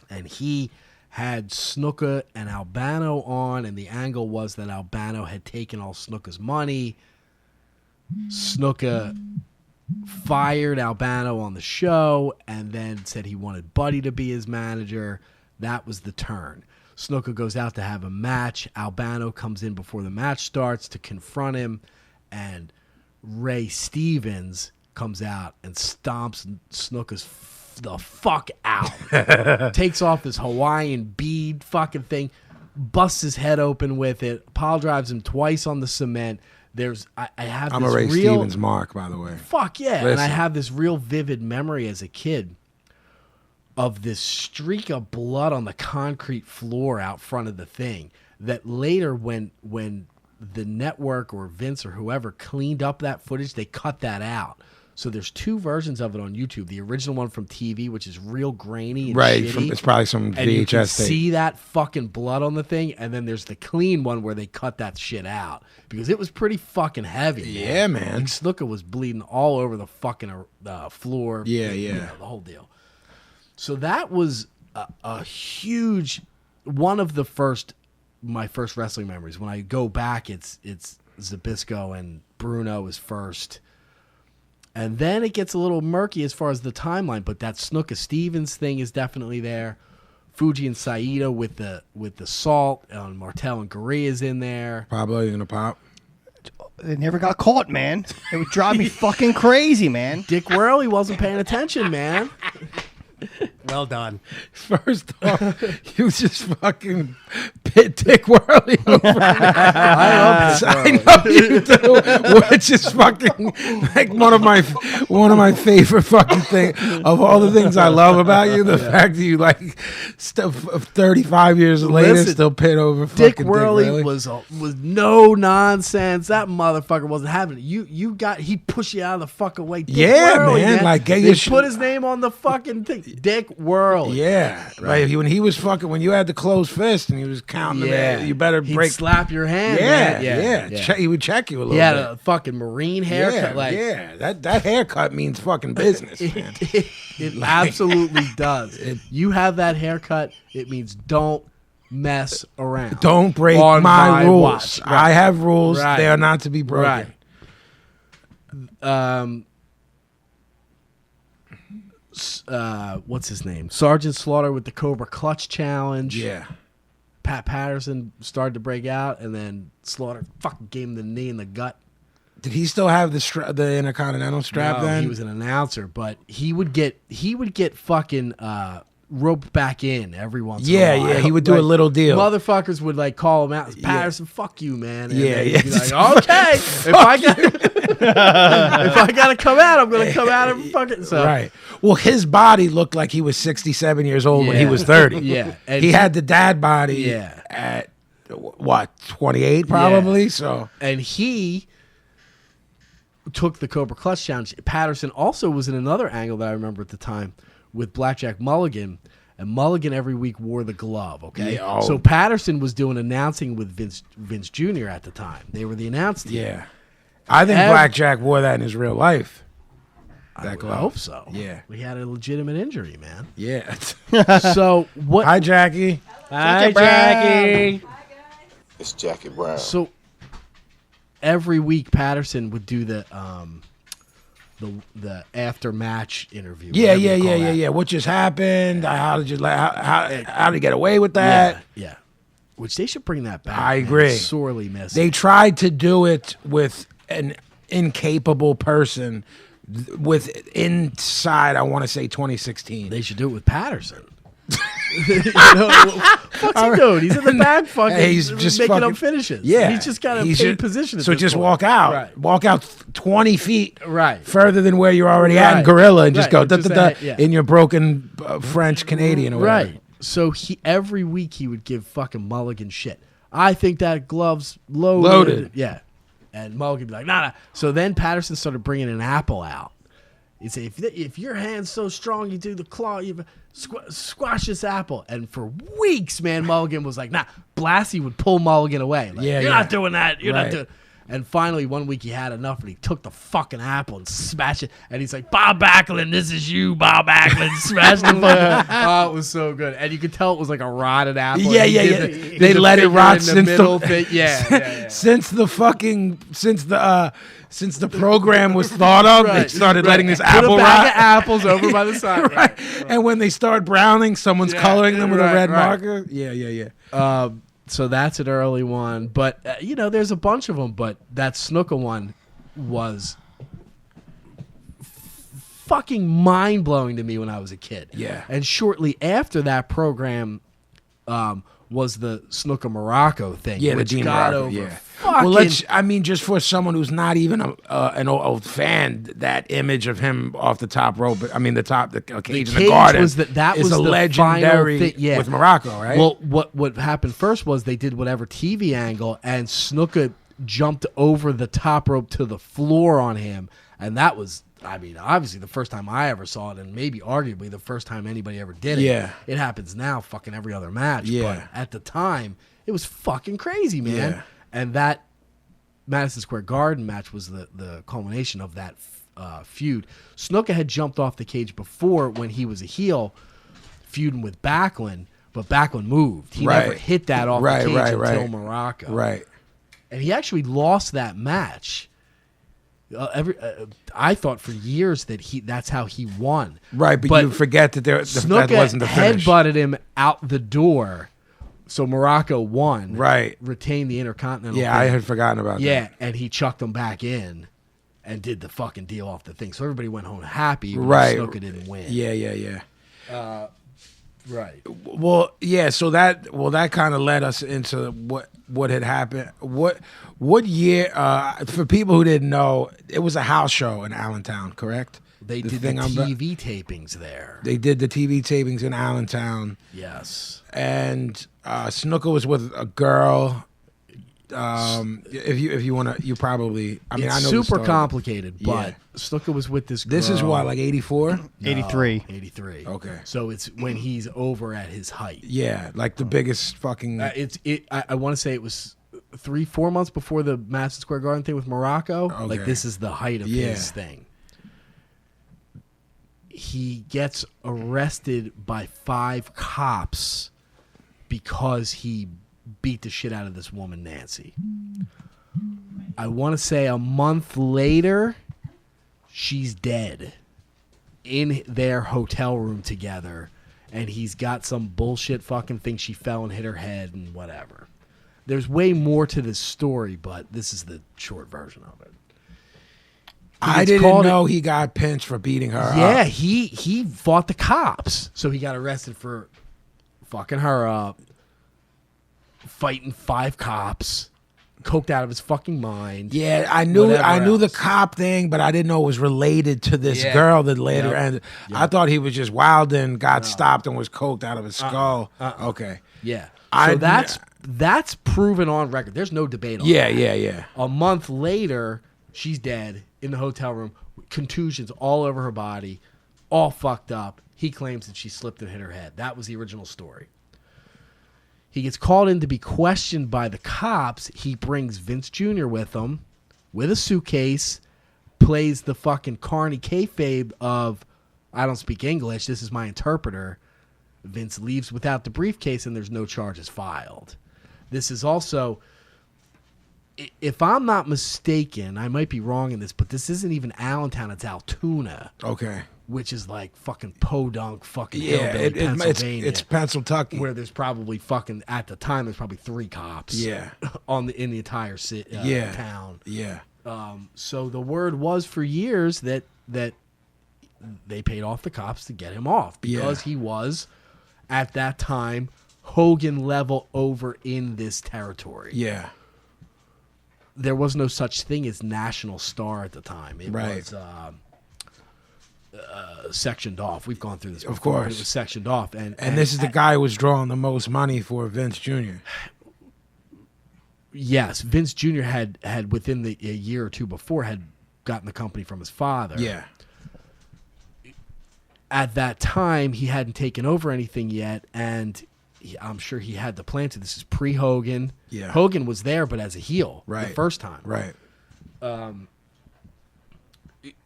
And he had Snuka and Albano on, and the angle was that Albano had taken all Snuka's money. Snuka fired Albano on the show and then said he wanted Buddy to be his manager. That was the turn. Snuka goes out to have a match. Albano comes in before the match starts to confront him, and Ray Stevens comes out and stomps Snuka's the fuck out. Takes off his Hawaiian bead fucking thing, busts his head open with it, pile drives him twice on the cement. I'm a Ray Stevens mark, by the way. Fuck yeah. Listen. And I have this real vivid memory as a kid of this streak of blood on the concrete floor out front of the thing that later when the network or Vince or whoever cleaned up that footage, they cut that out. So there's two versions of it on YouTube. The original one from TV, which is real grainy and shitty. It's probably some VHS and you can tape. See that fucking blood on the thing, and then there's the clean one where they cut that shit out because it was pretty fucking heavy. Yeah, man. Like Snuka was bleeding all over the fucking floor. Yeah. You know, the whole deal. So that was a huge one of my first wrestling memories. When I go back, it's Zbyszko and Bruno is first. And then it gets a little murky as far as the timeline, but that Snuka Stevens thing is definitely there. Fuji and Saito with the salt, and Martel and Gurria is in there. Pablo, you gonna pop? They never got caught, man. It would drive me fucking crazy, man. Dick Worley wasn't paying attention, man. Well done. First off, you just fucking pit Dick Worley over. I know you do, which is fucking like one of my favorite fucking things of all the things I love about you. The fact that you like 35 years later still pit over fucking Dick Worley was no nonsense. That motherfucker wasn't having it. He'd push you out of the fucking way. Dick Worley, man. Like they put his name on the fucking thing. Dick Worley. Yeah, right. When he was fucking, when you had the closed fist and he was counting, you better He'd slap your hand. Yeah. He would check you a little bit. He had a fucking Marine haircut. That haircut means fucking business, man. It absolutely does. You have that haircut, it means don't mess around. Don't break my rules. Watch. Right. I have rules. Right. They are not to be broken. Right. What's his name? Sergeant Slaughter with the Cobra Clutch Challenge. Yeah. Pat Patterson started to break out, and then Slaughter fucking gave him the knee in the gut. Did he still have the Intercontinental strap then? He was an announcer, but he would get fucking roped back in every once in a while. Yeah, he would do a little deal. Motherfuckers would like call him out. Patterson, fuck you, man. And he'd be like, okay, if I gotta come out, I'm gonna come out and fucking Right. Well, his body looked like he was 67 years old when he was 30. Yeah. And he had the dad body at what, 28 probably? Yeah. So and he took the Cobra Clutch Challenge. Patterson also was in another angle that I remember at the time with Blackjack Mulligan, and Mulligan every week wore the glove, okay? Yeah, So Patterson was doing announcing with Vince Jr. at the time. They were the announce team. Yeah. I think Blackjack wore that in his real life. I would glove. hope so. Yeah. We had a legitimate injury, man. Yeah. So what? Hi, Jackie. Hi, Jackie. It's Jackie Brown. So every week Patterson would do the after match interview. Yeah. What just happened? How did you how did you get away with that? Yeah. Which they should bring that back. I man. agree. Sorely miss. They tried to do it with an incapable person with inside, I want to say 2016. They should do it with Patterson. What's he doing? He's in the back fucking He's just making fucking, up finishes. Yeah. He's just got a paid position. So just walk out. Right. Walk out 20 feet further than where you're already at in Right. Gorilla and just Right. go Just in your broken French Canadian or whatever. Right. So every week he would give fucking Mulligan shit. I think that glove's loaded. Yeah. And Mulligan would be like, nah. So then Patterson started bringing an apple out. He'd say, if your hand's so strong, you do the claw, you squash this apple. And for weeks, man, Mulligan was like, nah. Blassie would pull Mulligan away. Like, you're not doing that. You're not doing. And finally, one week he had enough, and he took the fucking apple and smashed it. And he's like, Bob Backlund, this is you, Bob Backlund. Smashed the fucking. Oh, it was so good. And you could tell it was like a rotted apple. Yeah. They let it rot since since the program was thought of. They started letting this apple rot. rot. Of apples over by the side. Right. And when they start browning, someone's coloring them with a red marker. Yeah. So that's an early one. But, there's a bunch of them. But that Snuka one was fucking mind-blowing to me when I was a kid. Yeah. And shortly after that program was the Snuka Morocco thing. Yeah, which the Dean got Morocco, over yeah. fucking... just for someone who's not even an old fan, that image of him off the top rope, the cage in the garden was that is was a the legendary final thing. Yeah. with Morocco, right? Well, what happened first was they did whatever TV angle, and Snuka jumped over the top rope to the floor on him, and that was, obviously the first time I ever saw it, and maybe arguably the first time anybody ever did it. Yeah. It happens now fucking every other match, Yeah. but at the time, it was fucking crazy, man. Yeah. And that Madison Square Garden match was the culmination of that feud. Snuka had jumped off the cage before when he was a heel, feuding with Backlund, but Backlund moved. He never hit that off the cage until Morocco. Right. And he actually lost that match. I thought for years that's how he won. Right, but you forget that that wasn't the finish. Headbutted him out the door, so Morocco won. Right. Retained the Intercontinental. Yeah, thing. I had forgotten about that. Yeah, and he chucked him back in and did the fucking deal off the thing. So everybody went home happy. Even though Snuka didn't win. Yeah. Right. Well, yeah. So that kind of led us into what had happened. What year? For people who didn't know, it was a house show in Allentown, correct? They did the TV tapings there. They did the TV tapings in Allentown. Yes. And Snuka was with a girl. If you want to, you probably. I know super complicated, but Snuka was with this girl. This is what, like 84? 83. 83. Okay. So it's when he's over at his height. Yeah, like the biggest fucking. I want to say it was 3-4 months before the Madison Square Garden thing with Morocco. Okay. Like this is the height of his thing. He gets arrested by 5 cops because he beat the shit out of this woman, Nancy. I want to say a month later, she's dead in their hotel room together, and he's got some bullshit fucking thing. She fell and hit her head and whatever. There's way more to this story, but this is the short version of it. I didn't know he got pinched for beating her up. Yeah, he fought the cops. So he got arrested for fucking her up, fighting 5 cops, coked out of his fucking mind. Yeah, I knew the cop thing, but I didn't know it was related to this girl that later ended. Yep. I thought he was just wilding, got stopped, and was coked out of his skull. Okay. Yeah. So that's proven on record. There's no debate on that. Yeah. A month later, she's dead in the hotel room, contusions all over her body, all fucked up. He claims that she slipped and hit her head. That was the original story. He gets called in to be questioned by the cops. He brings Vince Jr. with him, with a suitcase, plays the fucking carny kayfabe of, I don't speak English, this is my interpreter. Vince leaves without the briefcase and there's no charges filed. This is also, if I'm not mistaken, I might be wrong in this, but this isn't even Allentown, it's Altoona. Okay. Which is like fucking podunk fucking Yeah, hillbilly Pennsylvania. it's Pennsylvania. Where there's probably fucking, at the time, there's probably 3 cops. Yeah. In the entire city, town. Yeah. So the word was for years that they paid off the cops to get him off because he was, at that time, Hogan level over in this territory. Yeah. There was no such thing as national star at the time. It was sectioned off. We've gone through this before. Of course. It was sectioned off. And this is the guy who was drawing the most money for Vince Jr. Yes, Vince Jr. had within a year or two before had gotten the company from his father. Yeah. At that time, he hadn't taken over anything yet, and I'm sure he had the plan to. This is pre-Hogan. Yeah. Hogan was there, but as a heel the first time. Right.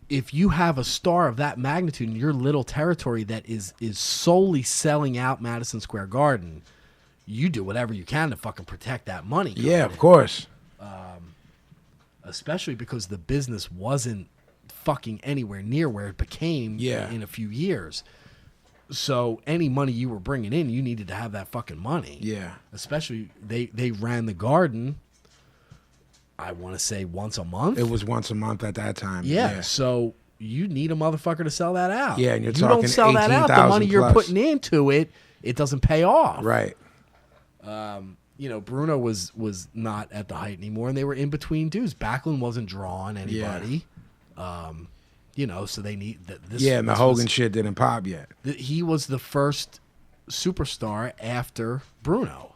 If you have a star of that magnitude in your little territory that is solely selling out Madison Square Garden, you do whatever you can to fucking protect that money. Yeah, of course. Especially because the business wasn't fucking anywhere near where it became in a few years. So any money you were bringing in, you needed to have that fucking money. Yeah. Especially they ran the Garden, I want to say once a month. It was once a month at that time. Yeah. So you need a motherfucker to sell that out. Yeah, and you're you talking don't sell that out, the money you're plus. putting into it doesn't pay off. Right. Bruno was not at the height anymore, and they were in between dudes. Backlund wasn't drawing anybody. So they need this. Yeah, and the Hogan shit didn't pop yet. He was the first superstar after Bruno.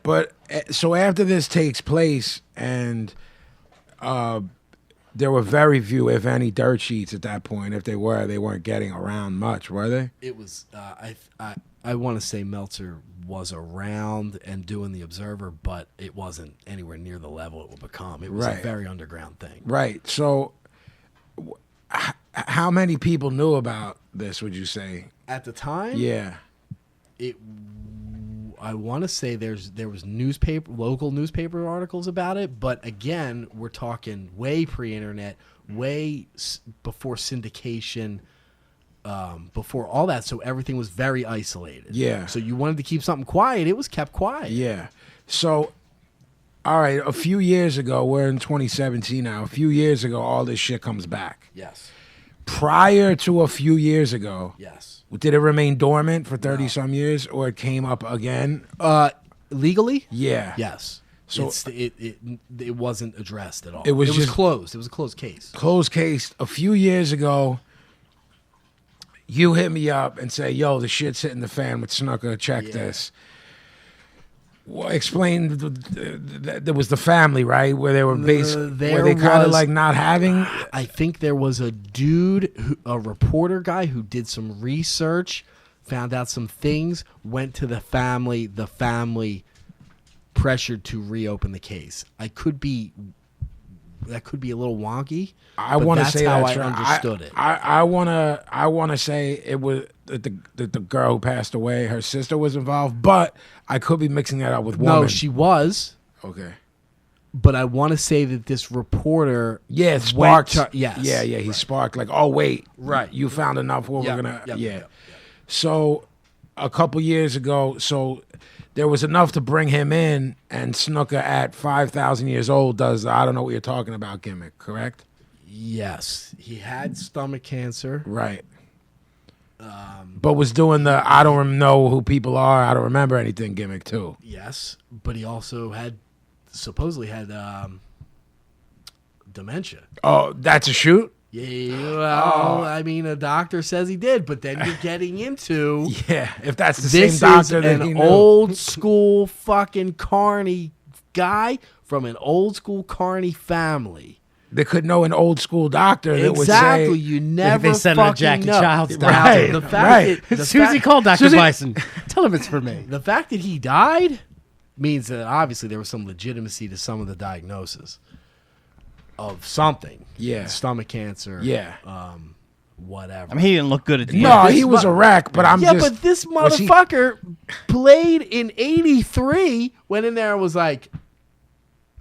But so after this takes place, and there were very few, if any, dirt sheets at that point. If they were, they weren't getting around much, were they? It was. I want to say Meltzer was around and doing the Observer, but it wasn't anywhere near the level it would become. It was a very underground thing. Right. So, how many people knew about this? Would you say at the time? Yeah. I want to say there was local newspaper articles about it, but again, we're talking way pre-internet, way before syndication, before all that. So everything was very isolated. Yeah. So you wanted to keep something quiet, it was kept quiet. Yeah. So, all right, a few years ago, we're in 2017 now. A few years ago, all this shit comes back. Yes. Prior to a few years ago. Yes. Did it remain dormant for 30-some years, or it came up again? Legally? Yeah. Yes. So it wasn't addressed at all. It was just closed. It was a closed case. Closed case. A few years ago, you hit me up and say, "Yo, the shit's hitting the fan with Snuka. Check this." Well, explain. There was the family, right, where they were based. Were they kind of like not having? I think there was a dude, a reporter guy, who did some research, found out some things, went to the family. The family pressured to reopen the case. That could be a little wonky. I want to say how that's I right. understood it. I want to say it was the girl who passed away. Her sister was involved, but I could be mixing that up with woman. No, she was. Okay. But I want to say that this reporter, sparked. Yes. Yeah, he sparked. Like, oh wait, right? You found enough. We're gonna. Yep. So, a couple years ago, there was enough to bring him in, and Snuka at 5,000 years old does I don't know what you're talking about gimmick, correct? Yes, he had stomach cancer. Right. But was doing I don't know who people are, I don't remember anything gimmick too. Yes, but he also supposedly had dementia. Oh, that's a shoot? Yeah, well, I mean, a doctor says he did, but then you're getting into if that's the this same doctor that is he an knew. old school fucking carny guy from an old school carny family. They could know an old school doctor that would say... Exactly, you never they send a fucking Jackie know. Child's Right, doctor. The fact that, Susie, call Dr. Bison. Tell him it's for me. The fact that he died means that obviously there was some legitimacy to some of the diagnosis. of something. Yeah. Stomach cancer. Yeah. Whatever. I mean, he didn't look good at the No, end. he was a wreck, but I'm yeah, just... but this was he- motherfucker played in '83. Went in there and was like,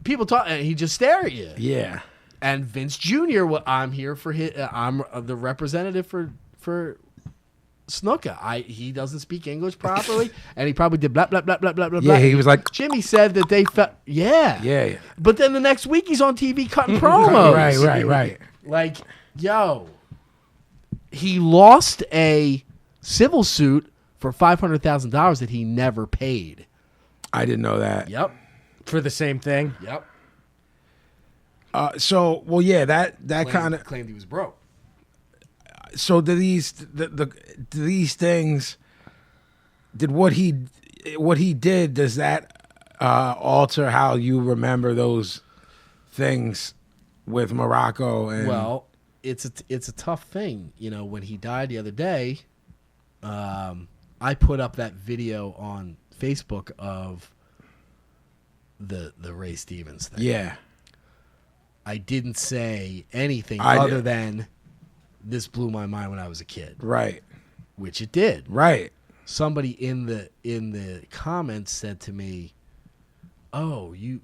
people talk, and he just stare at you. Yeah. And Vince Jr. I'm here for his. I'm the representative for Snuka. He doesn't speak English properly, and he probably did blah blah blah blah blah blah. Yeah, he was like... Jimmy said that they felt. Yeah. Yeah. But then the next week he's on TV cutting promos. Right. Like, yo, he lost a civil suit for $500,000 that he never paid. I didn't know that. Yep. For the same thing. Yep. So, well, yeah, that kind of... claimed he was broke. So do these things? Did what he did? Does that alter how you remember those things with Morocco? And Well, it's a tough thing. You know, when he died the other day, I put up that video on Facebook of the Ray Stevens thing. yeah, I didn't say anything I other did. than this blew my mind when I was a kid, right, which it did. right, Somebody in the comments said to me, "Oh, you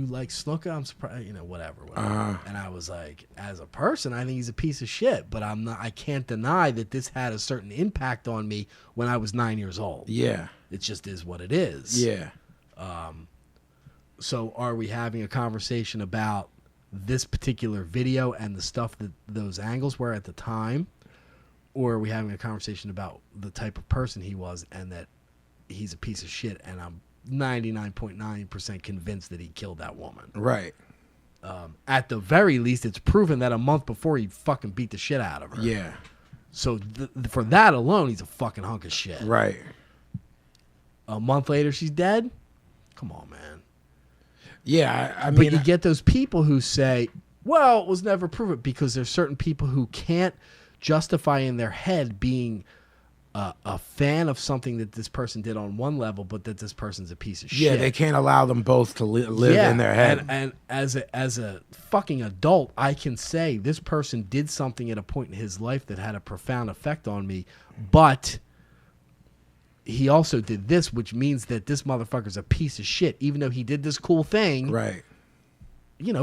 like Snuka? I'm surprised, whatever." And I was like, as a person, I think he's a piece of shit, but I can't deny that this had a certain impact on me when I was 9 years old. yeah, It just is what it is. yeah. So are we having a conversation about this particular video and the stuff that those angles were at the time? Or are we having a conversation about the type of person he was and that he's a piece of shit and I'm 99.9% convinced that he killed that woman? Right. At the very least, it's proven that a month before he fucking beat the shit out of her. Yeah. So for that alone, he's a fucking hunk of shit. Right. A month later, she's dead? Come on, man. Yeah. I But mean, you get those people who say, well, it was never proven, because there's certain people who can't justify in their head being a fan of something that this person did on one level, but that this person's a piece of shit. yeah, they can't allow them both to live in their head. And as a fucking adult, I can say this person did something at a point in his life that had a profound effect on me, but he also did this, which means that this motherfucker's a piece of shit. Even though he did this cool thing, Right.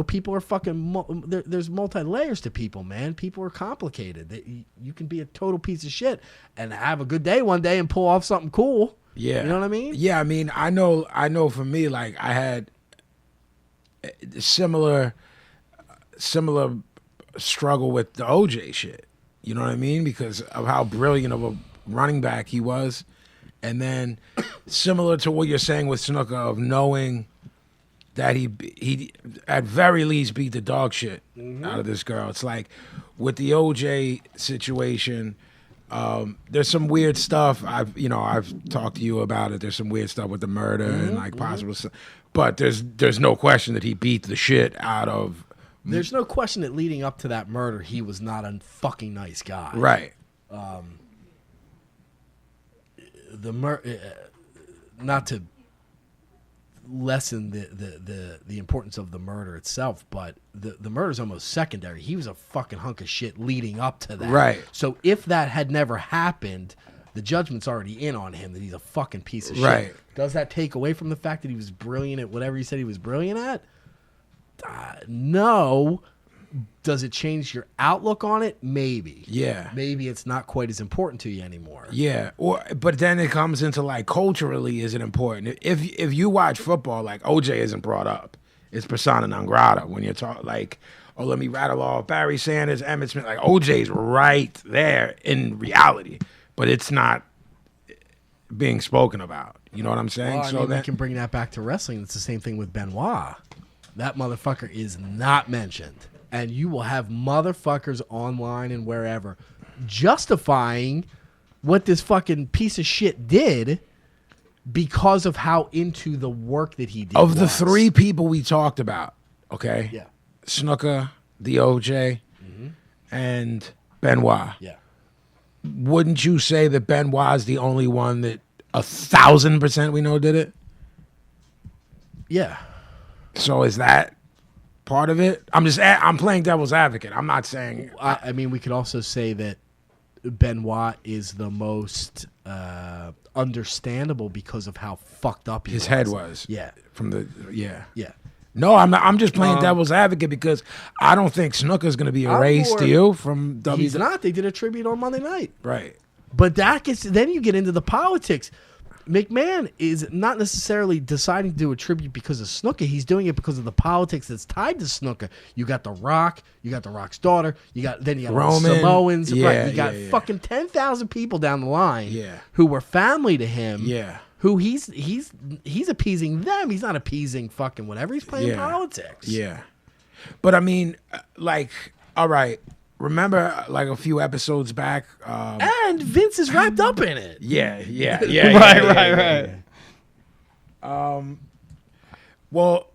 People are fucking. There's multi layers to people, man. People are complicated. You can be a total piece of shit and have a good day one day and pull off something cool. Yeah. You know what I mean? Yeah, I mean, I know for me, like, I had similar struggle with the OJ shit. You know what I mean? Because of how brilliant of a running back he was. And then similar to what you're saying with Snuka, of knowing that he at very least beat the dog shit out of this girl. It's like with the OJ situation, there's some weird stuff. I've talked to you about it. There's some weird stuff with the murder and like possible stuff. But there's no question that he beat the shit out of. There's no question that leading up to that murder, he was not a fucking nice guy. Right. Not to lessen the importance of the murder itself, but the murder's almost secondary. He was a fucking hunk of shit leading up to that. Right. So if that had never happened, the judgment's already in on him that he's a fucking piece of shit. Right. Does that take away from the fact that he was brilliant at whatever he said he was brilliant at? No. Does it change your outlook on it? Maybe. Yeah. Maybe it's not quite as important to you anymore. Yeah, but then it comes into like culturally, is it important? If you watch football, like OJ isn't brought up, it's persona non grata when you're talking like, oh, let me rattle off Barry Sanders, Emmitt Smith, like OJ's right there in reality, but it's not being spoken about. You know what I'm saying? Well, we can bring that back to wrestling. It's the same thing with Benoit. That motherfucker is not mentioned. And you will have motherfuckers online and wherever justifying what this fucking piece of shit did because of how into the work that he did. Of the three people we talked about, okay? Yeah. Snuka, the OJ, and Benoit. Yeah. Wouldn't you say that Benoit's the only one that 1,000% we know did it? Yeah. So is that part of it. I'm playing devil's advocate. I'm not saying. I mean, we could also say that Benoit is the most understandable because of how fucked up his head was. Yeah. Yeah. Yeah. No, I'm just playing devil's advocate because I don't think Snuka's going to be erased. Do you from WWE? He's not. They did a tribute on Monday night. Right. But then you get into the politics. McMahon is not necessarily deciding to do a tribute because of Snuka. He's doing it because of the politics that's tied to Snuka. You got The Rock, you got The Rock's daughter, you got Roman, the Samoans, yeah, right? You got yeah. fucking 10,000 people down the line, Yeah. who were family to him, Yeah. who he's appeasing them. He's not appeasing fucking whatever. He's playing politics. Yeah. But I mean, like, all right. Remember, like a few episodes back. And Vince is wrapped up in it. Yeah. Right. Well,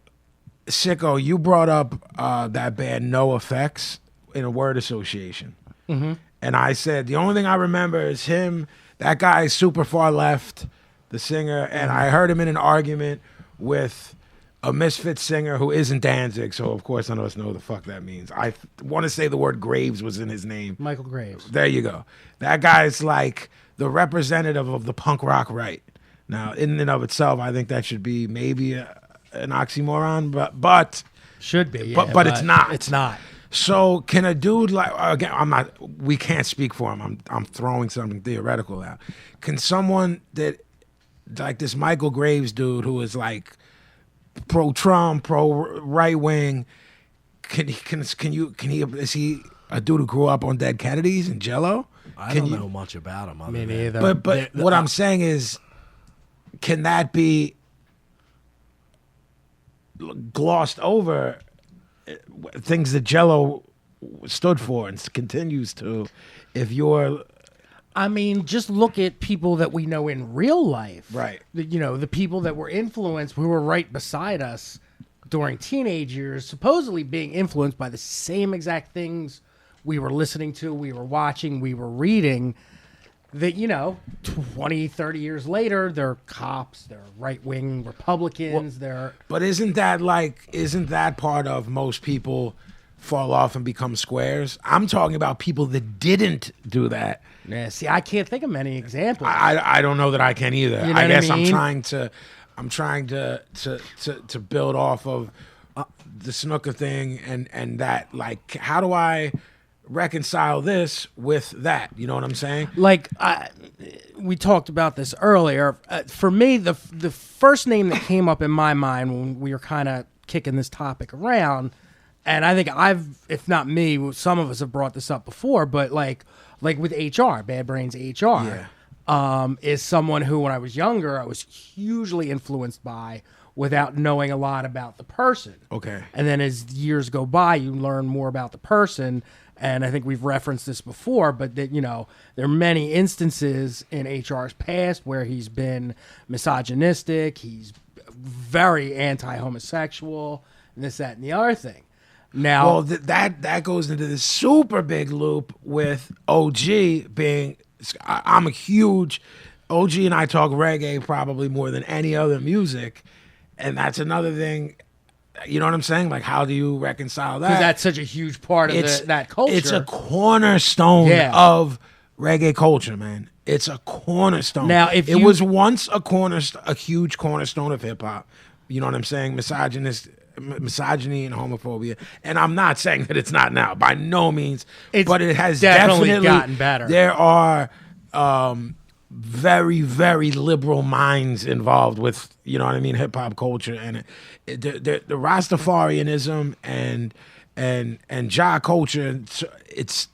Sicko, you brought up that band No Effects in a word association. Mm-hmm. And I said, the only thing I remember is him, that guy is super far left, the singer, and I heard him in an argument with a misfit singer who isn't Danzig, so of course none of us know what the fuck that means. I want to say the word Graves was in his name. Michael Graves. There you go. That guy's like the representative of the punk rock right. Now, in and of itself, I think that should be maybe an oxymoron, but Should be, yeah, but it's not. It's not. So can a dude like, again, we can't speak for him. I'm throwing something theoretical out. Can someone that like this Michael Graves dude who is like pro-Trump, pro-right-wing, is he a dude who grew up on Dead Kennedys and Jello? I don't know much about him. Me neither. But what I'm saying is, can that be glossed over? Things that Jello stood for and continues to. If you're, I mean, just look at people that we know in real life. Right. The people that were influenced, who were right beside us during teenage years, supposedly being influenced by the same exact things we were listening to, we were watching, we were reading, that, 20, 30 years later, they're cops, they're right-wing Republicans, But isn't that part of most people fall off and become squares? I'm talking about people that didn't do that. Yeah, see, I can't think of many examples. I don't know that I can either. You know I guess what I mean? I'm trying to build off of the Snuka thing and that, like, how do I reconcile this with that? You know what I'm saying? Like, we talked about this earlier. For me, the first name that came up in my mind when we were kind of kicking this topic around, and I think if not me, some of us have brought this up before, but like with HR, Bad Brains HR, is someone who, when I was younger, I was hugely influenced by without knowing a lot about the person. Okay. And then as years go by, you learn more about the person. And I think we've referenced this before, but that, there are many instances in HR's past where he's been misogynistic, he's very anti-homosexual, and this, that, and the other thing. Now, well, that goes into this super big loop with OG being. I'm a huge OG, and I talk reggae probably more than any other music, and that's another thing. You know what I'm saying? Like, how do you reconcile that? Because that's such a huge part of that culture. It's a cornerstone of reggae culture, man. It's a cornerstone. Now, if it was once a huge cornerstone of hip hop. You know what I'm saying? Misogyny and homophobia. And I'm not saying that it's not now, by no means. But it has definitely gotten better. There are very, very liberal minds involved with, you know what I mean, hip hop culture, and the Rastafarianism and Ja culture. It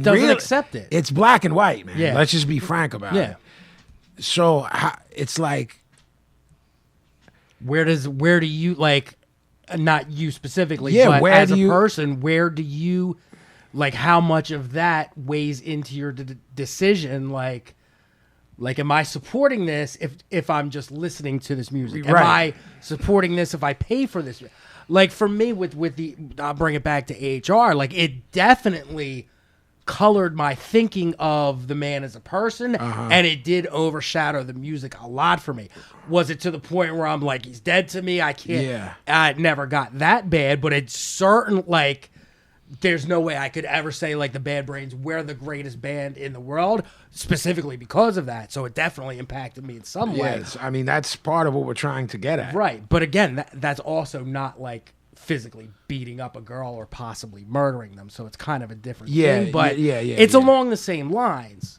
doesn't accept it. It's black and white, man. Yeah. Let's just be frank about it. So it's like, where do you, like, not you specifically, Yeah, but where as do a you- person, where do you, like, how much of that weighs into your decision? Like, am I supporting this if I'm just listening to this music? Am Right. I supporting this if I pay for this? Like, for me, with the, I'll bring it back to HR. Like, it definitely colored my thinking of the man as a person, and it did overshadow the music a lot for me. Was it to the point where I'm like, he's dead to me? I can't. Yeah. I never got that bad, but it's certain, like, there's no way I could ever say, like, the Bad Brains were the greatest band in the world, specifically because of that. So it definitely impacted me in some way. Yes, I mean, that's part of what we're trying to get at. Right. But again, that's also not, like, physically beating up a girl or possibly murdering them. So it's kind of a different thing. But it's along the same lines.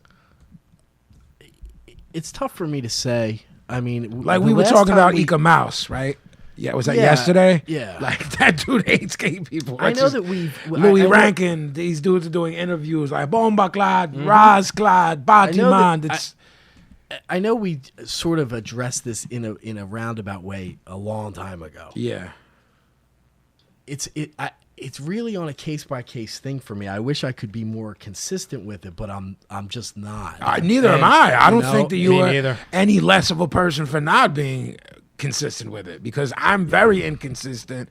It's tough for me to say. I mean, like we were talking about Ika Mouse, right? Yeah, was that yesterday? Yeah. Like, that dude hates gay people. I know that we've... Louis Rankin, these dudes are doing interviews like Bomba Clad, Raz Clad, Batiman. I know we sort of addressed this in a roundabout way a long time ago. Yeah. It's really on a case-by-case thing for me. I wish I could be more consistent with it, but I'm just not. Neither am I. I don't think that you are neither. any less of a person for not being consistent with it, because I'm very inconsistent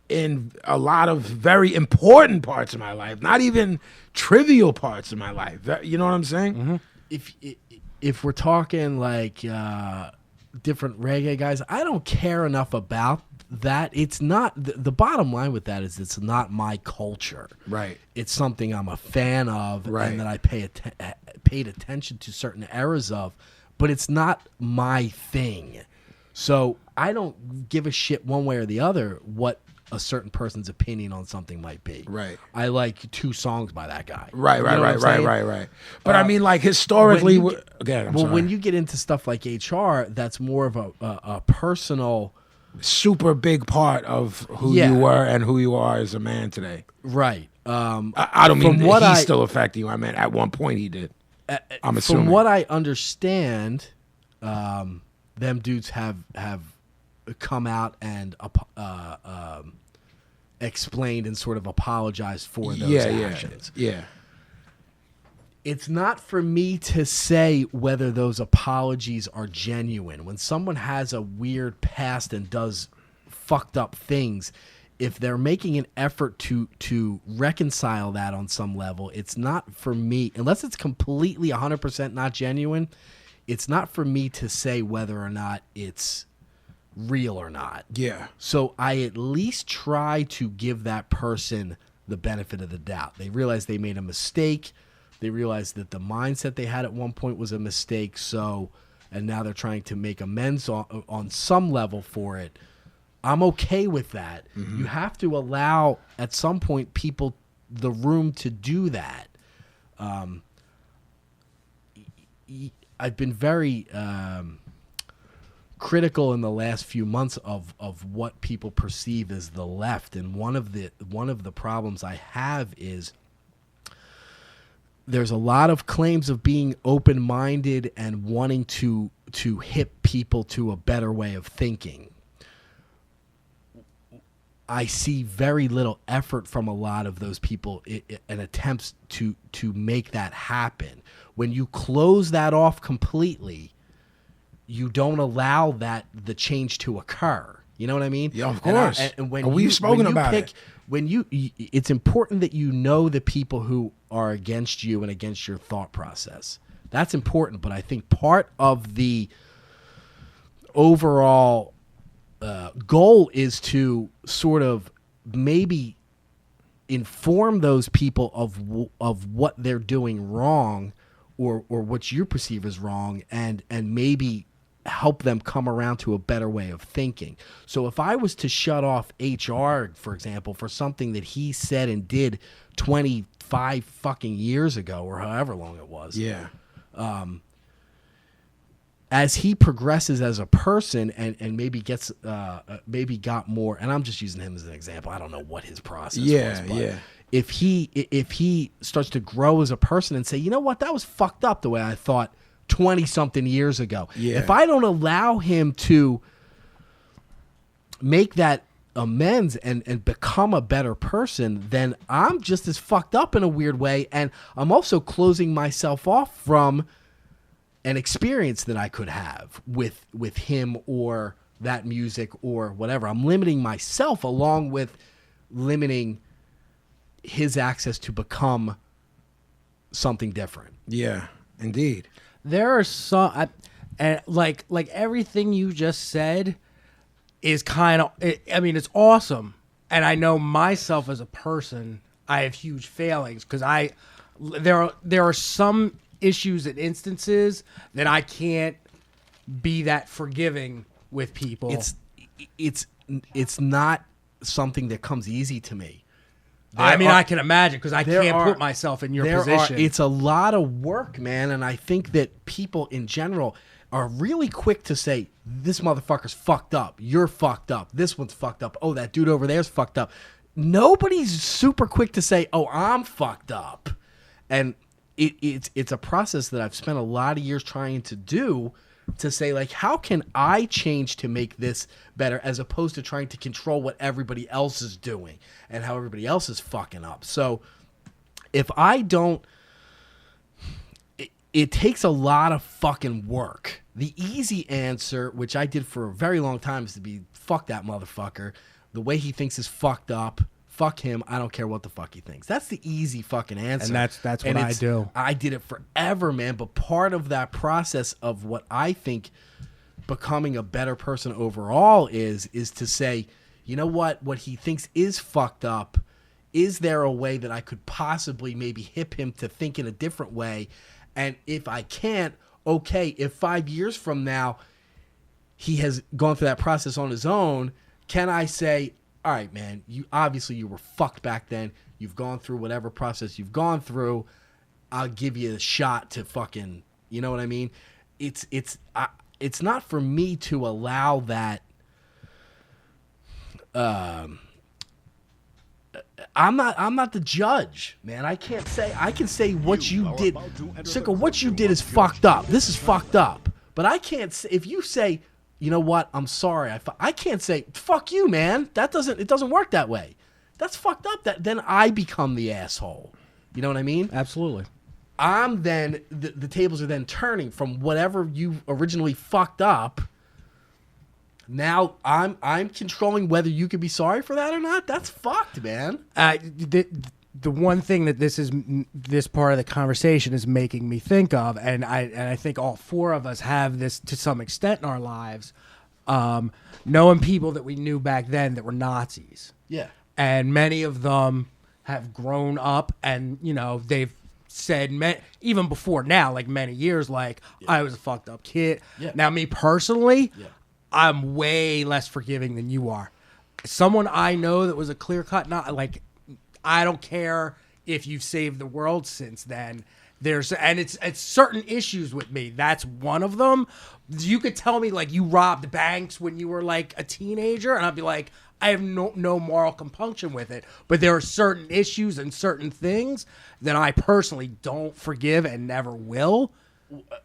in a lot of very important parts of my life, not even trivial parts of my life. You know what I'm saying? If we're talking like different reggae guys, I don't care enough about that. It's not the bottom line with that is it's not my culture. Right. It's something I'm a fan of, right, and that I paid attention to certain eras of, but it's not my thing. So I don't give a shit one way or the other what a certain person's opinion on something might be. Right. I like 2 songs by that guy. Right. You know what I'm saying? Right. But I mean, like, historically, when you get into stuff like HR, that's more of a personal, super big part of who you were and who you are as a man today. Right. I don't mean that he's still affecting you. I mean, at one point he did. I'm assuming. From what I understand, them dudes have come out and explained and sort of apologized for those actions. Yeah. It's not for me to say whether those apologies are genuine. When someone has a weird past and does fucked up things, if they're making an effort to reconcile that on some level, it's not for me, unless it's completely 100% not genuine, it's not for me to say whether or not it's real or not. Yeah. So I at least try to give that person the benefit of the doubt. They realize they made a mistake. They realize that the mindset they had at one point was a mistake. And now they're trying to make amends on some level for it. I'm okay with that. Mm-hmm. You have to allow, at some point, people the room to do that. I've been very critical in the last few months of what people perceive as the left, and one of the problems I have is there's a lot of claims of being open-minded and wanting to hip people to a better way of thinking. I see very little effort from a lot of those people in attempts to make that happen. When you close that off completely, you don't allow the change to occur. You know what I mean? Yeah, of course. And when we've spoken about it. It's important that you know the people who are against you and against your thought process. That's important, but I think part of the overall goal is to sort of maybe inform those people of what they're doing wrong or what you perceive as wrong, and maybe help them come around to a better way of thinking. So if I was to shut off HR, for example, for something that he said and did 25 fucking years ago or however long it was. Yeah. As he progresses as a person and maybe gets maybe got more, and I'm just using him as an example. I don't know what his process was, but if he starts to grow as a person and say, you know what, that was fucked up the way I thought 20-something years ago. Yeah. If I don't allow him to make that amends and become a better person, then I'm just as fucked up in a weird way, and I'm also closing myself off from an experience that I could have with him or that music or whatever. I'm limiting myself along with limiting his access to become something different. Yeah, indeed. There are some, and like everything you just said is kind of. I mean, it's awesome, and I know myself as a person, I have huge failings because there are some issues and instances that I can't be that forgiving with people. It's not something that comes easy to me. I can imagine because I can't put myself in your position. It's a lot of work, man, and I think that people in general are really quick to say, this motherfucker's fucked up. You're fucked up. This one's fucked up. Oh, that dude over there's fucked up. Nobody's super quick to say, oh, I'm fucked up. And it's a process that I've spent a lot of years trying to do, to say, like, how can I change to make this better, as opposed to trying to control what everybody else is doing and how everybody else is fucking up. So if I don't, it takes a lot of fucking work. The easy answer, which I did for a very long time, is to be, fuck that motherfucker. The way he thinks is fucked up. Fuck him. I don't care what the fuck he thinks. That's the easy fucking answer. And that's what I do. I did it forever, man. But part of that process of what I think becoming a better person overall is to say, you know what he thinks is fucked up. Is there a way that I could possibly maybe hip him to think in a different way? And if I can't, okay, if 5 years from now he has gone through that process on his own, can I say, all right, man, you were fucked back then. You've gone through whatever process you've gone through. I'll give you a shot to fucking, you know what I mean? It's not for me to allow that. I'm not the judge, man. I can say what you did. Snuka, what you did is fucked up. This is fucked up. But I can't say, if you say, you know what, I'm sorry, I can't say, fuck you, man. It doesn't work that way. That's fucked up. Then I become the asshole. You know what I mean? Absolutely. I'm then, the tables are then turning from whatever you originally fucked up. Now I'm controlling whether you can be sorry for that or not. That's fucked, man. The one thing that this part of the conversation is making me think of, and I think all four of us have this to some extent in our lives, knowing people that we knew back then that were Nazis. Yeah. And many of them have grown up, and they've said even before now, like many years, like, yeah, I was a fucked up kid. Yeah. Now, me personally, yeah, I'm way less forgiving than you are. Someone I know that was a clear-cut, not like, I don't care if you've saved the world since then. It's certain issues with me. That's one of them. You could tell me, like, you robbed banks when you were like a teenager, and I'd be like, I have no moral compunction with it. But there are certain issues and certain things that I personally don't forgive and never will.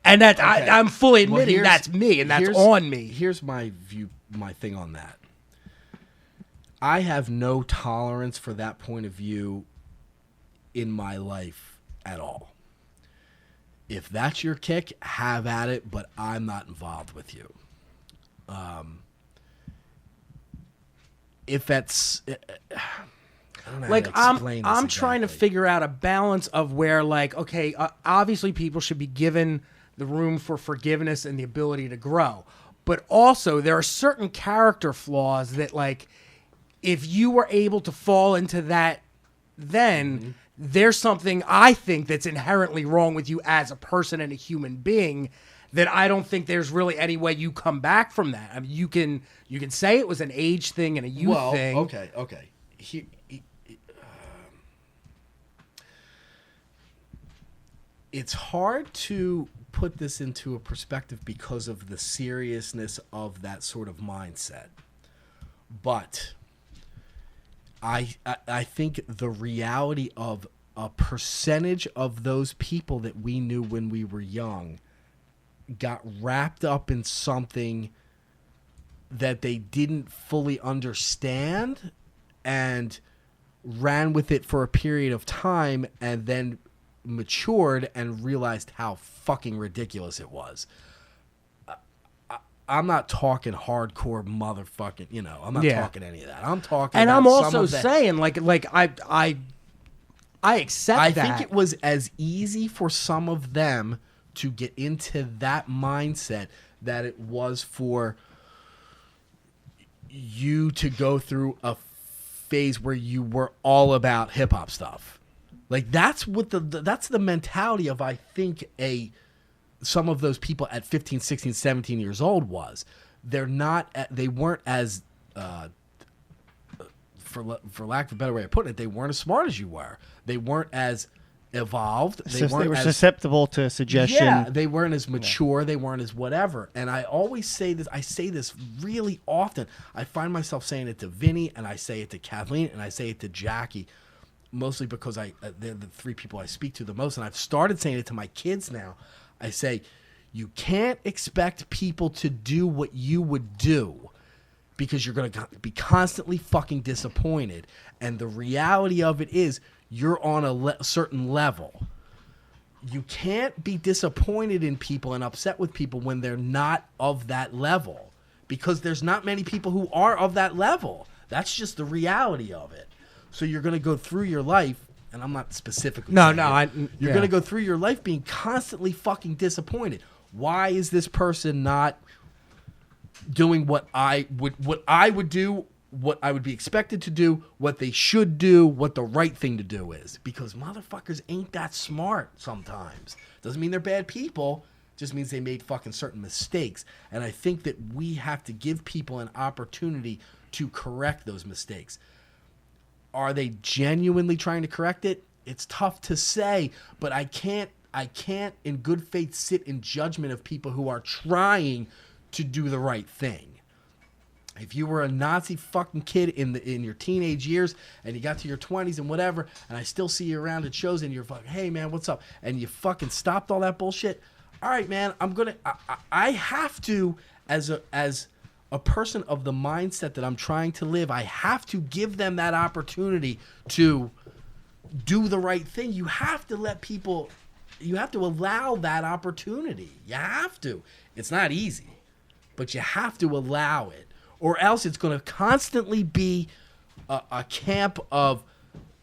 And that, okay, I'm fully admitting that's me, and that's on me. Here's my view, my thing on that. I have no tolerance for that point of view in my life at all. If that's your kick, have at it, but I'm not involved with you. If that's... I don't know, like, I'm trying to figure out a balance of where, like, okay, obviously people should be given the room for forgiveness and the ability to grow. But also, there are certain character flaws that, like, if you were able to fall into that, then... Mm-hmm. There's something I think that's inherently wrong with you as a person and a human being that I don't think there's really any way you come back from that. I mean, you can say it was an age thing and a youth thing. Okay. It's hard to put this into a perspective because of the seriousness of that sort of mindset. But I think the reality of a percentage of those people that we knew when we were young got wrapped up in something that they didn't fully understand and ran with it for a period of time and then matured and realized how fucking ridiculous it was. I'm not talking hardcore motherfucking, I'm not talking any of that. I'm talking and about I'm also some of that. saying, like I accept that. I think it was as easy for some of them to get into that mindset that it was for you to go through a phase where you were all about hip hop stuff. Like that's what that's the mentality of, I think, some of those people at 15, 16, 17 years old was. They weren't as for lack of a better way of putting it, they weren't as smart as you were. They weren't as evolved. They were susceptible to suggestion. Yeah, they weren't as mature. They weren't as whatever. And I always say this. I say this really often. I find myself saying it to Vinnie, and I say it to Kathleen, and I say it to Jackie, mostly because they're the three people I speak to the most. And I've started saying it to my kids now. I say, you can't expect people to do what you would do, because you're going to be constantly fucking disappointed. And the reality of it is, you're on a certain level. You can't be disappointed in people and upset with people when they're not of that level, because there's not many people who are of that level. That's just the reality of it. So you're going to go through your life, and I'm not specifically saying you're going to go through your life being constantly fucking disappointed. Why is this person not doing what I would do, what I would be expected to do, what they should do, what the right thing to do is? Because motherfuckers ain't that smart sometimes. Doesn't mean they're bad people. Just means they made fucking certain mistakes. And I think that we have to give people an opportunity to correct those mistakes. Are they genuinely trying to correct it? It's tough to say, but I can't in good faith sit in judgment of people who are trying to do the right thing. If you were a Nazi fucking kid in your teenage years and you got to your 20s and whatever, and I still see you around at shows and you're fucking, hey man, what's up? And you fucking stopped all that bullshit. All right, man, I have to, as a person of the mindset that I'm trying to live, I have to give them that opportunity to do the right thing. You have to let people, you have to allow that opportunity. You have to. It's not easy, but you have to allow it. Or else it's going to constantly be a camp of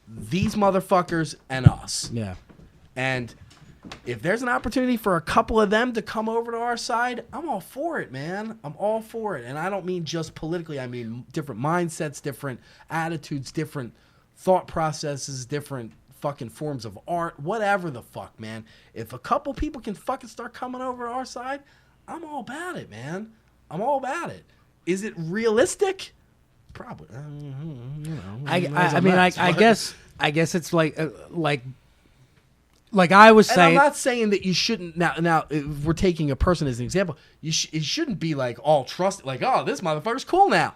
these motherfuckers and us. Yeah. And if there's an opportunity for a couple of them to come over to our side, I'm all for it, man. I'm all for it. And I don't mean just politically. I mean different mindsets, different attitudes, different thought processes, different fucking forms of art, whatever the fuck, man. If a couple people can fucking start coming over to our side, I'm all about it, man. I'm all about it. Is it realistic? Probably. I guess it's like I was saying. And I'm not saying that you shouldn't. Now, if we're taking a person as an example. It shouldn't be like all trust. Like, oh, this motherfucker's cool now.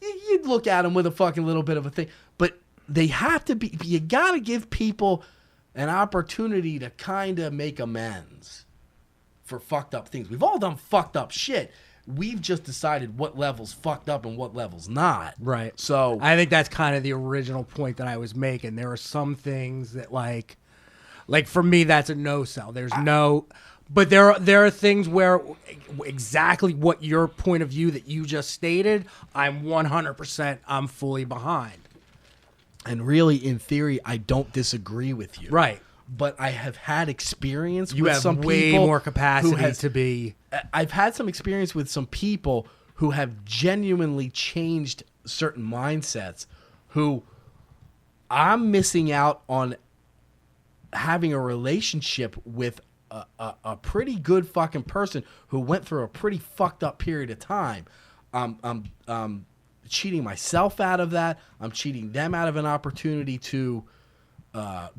You'd look at him with a fucking little bit of a thing. But they have to be. You got to give people an opportunity to kind of make amends for fucked up things. We've all done fucked up shit. We've just decided what level's fucked up and what level's not. Right. So I think that's kind of the original point that I was making. There are some things that like for me, that's a no sell. There's but there are things where exactly what your point of view that you just stated, I'm 100%, I'm fully behind. And really, in theory, I don't disagree with you. Right. But I have had experience you with have some way people more capacity to be. I've had some experience with some people who have genuinely changed certain mindsets, who I'm missing out on having a relationship with a pretty good fucking person who went through a pretty fucked up period of time. I'm cheating myself out of that. I'm cheating them out of an opportunity to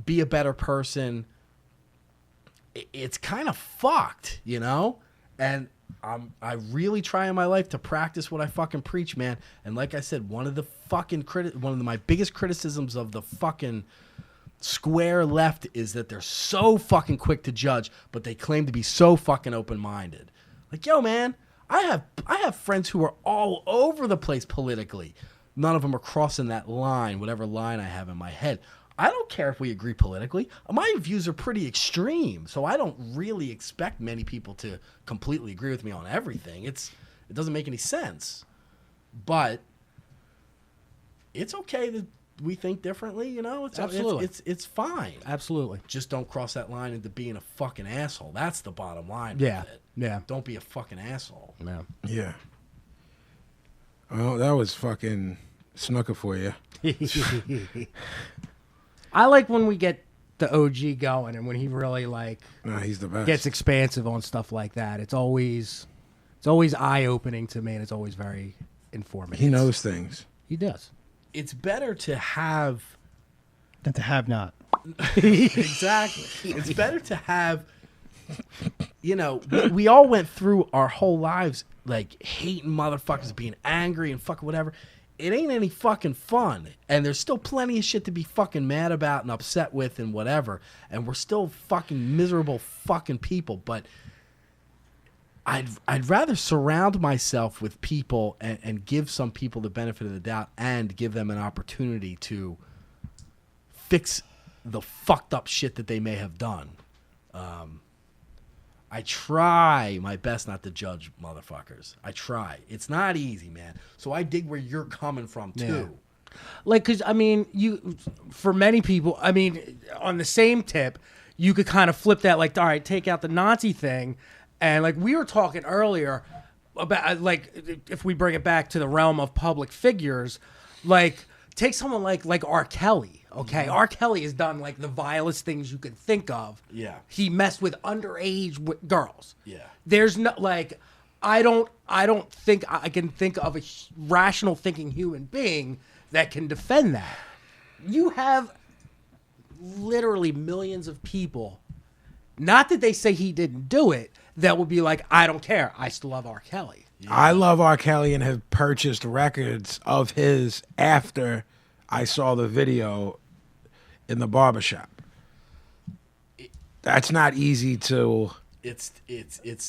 be a better person. It's kind of fucked, you know? And I really try in my life to practice what I fucking preach, man. And like I said, one of my biggest criticisms of the fucking square left is that they're so fucking quick to judge, but they claim to be so fucking open-minded. Like, yo, man, I have friends who are all over the place politically. None of them are crossing that line, whatever line I have in my head. I don't care if we agree politically. My views are pretty extreme, so I don't really expect many people to completely agree with me on everything. It doesn't make any sense. But it's okay to we think differently, you know, Absolutely. it's fine. Absolutely. Just don't cross that line into being a fucking asshole. That's the bottom line. Yeah. With it. Yeah. Don't be a fucking asshole. Yeah. Yeah. Well, that was fucking Snuka for you. I like when we get the OG going and when he really like Nah, he's the best. gets expansive on stuff like that. It's always eye opening to me, and it's always very informative. He knows things. He does. It's better to have Than to have not. exactly. It's better to have. You know, we all went through our whole lives like hating motherfuckers, being angry and fucking whatever. It ain't any fucking fun. And there's still plenty of shit to be fucking mad about and upset with and whatever. And we're still fucking miserable fucking people. But I'd rather surround myself with people and give some people the benefit of the doubt and give them an opportunity to fix the fucked up shit that they may have done. I try my best not to judge motherfuckers. I try. It's not easy, man. So I dig where you're coming from, too. Yeah. Like, because, I mean, for many people, I mean, on the same tip, you could kind of flip that, like, all right, take out the Nazi thing. And, like, we were talking earlier about, like, if we bring it back to the realm of public figures, like, take someone like R. Kelly. Okay, Mm-hmm. R. Kelly has done like the vilest things you could think of. Yeah. He messed with underage girls. Yeah. There's no like, I don't think I can think of a rational thinking human being that can defend that. You have literally millions of people. Not that they say he didn't do it. That would be like, I don't care. I still love R. Kelly. Yeah. I love R. Kelly and have purchased records of his after I saw the video in the barbershop. That's not easy to. It's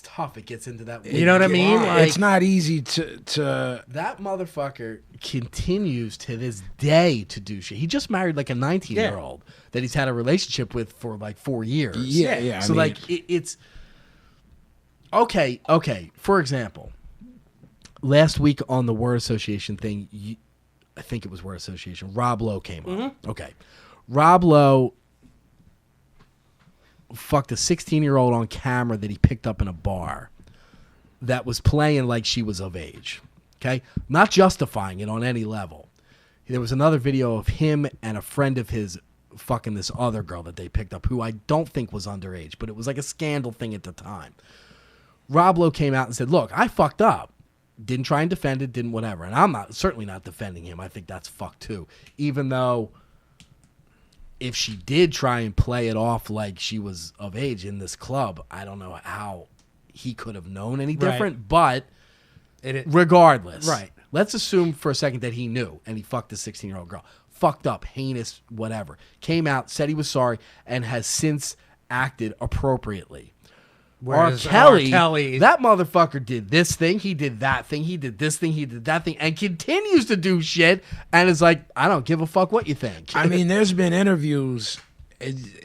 tough. It gets into that. You know what I mean? Like, it's not easy to. That motherfucker continues to this day to do shit. He just married like a 19-year-old that he's had a relationship with for like 4 years. Yeah. So like it's okay. For example, last week on the word association thing, I think it was word association. Rob Lowe came on. Okay, Rob Lowe fucked a 16-year-old on camera that he picked up in a bar that was playing like she was of age. Okay, not justifying it on any level. There was another video of him and a friend of his fucking this other girl that they picked up, who I don't think was underage, but it was like a scandal thing at the time. Rob Lowe came out and said, "Look, I fucked up. Didn't try and defend it, didn't whatever." And I'm certainly not defending him. I think that's fucked too. Even though if she did try and play it off like she was of age in this club, I don't know how he could have known any different. But regardless, let's assume for a second that he knew and he fucked a 16-year-old girl. Fucked up, heinous, whatever. Came out, said he was sorry, and has since acted appropriately. R. Kelly, that motherfucker did this thing, he did that thing, he did this thing, he did that thing, and continues to do shit, and is like, I don't give a fuck what you think. I mean, there's been interviews.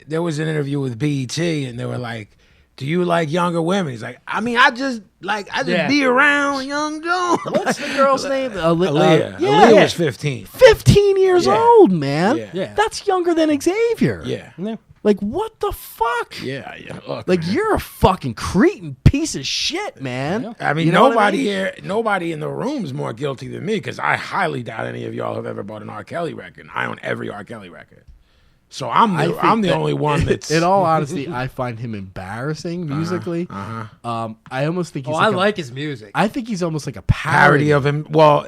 There was an interview with BET, and they were like, "Do you like younger women?" He's like, "I mean, I just be around young girls." What's the girl's name? Aaliyah. Aaliyah was 15. 15 years old, man. Yeah. That's younger than Xavier. Yeah. Like, what the fuck? Yeah. Look, like, man, you're a fucking cretin piece of shit, man. I mean, You know nobody what I mean? here, nobody in the room is more guilty than me, because I highly doubt any of y'all have ever bought an R. Kelly record. I own every R. Kelly record. So I'm the only one that's... In all honesty, I find him embarrassing musically. I almost think he's I like his music. I think he's almost like a parody of him. Well,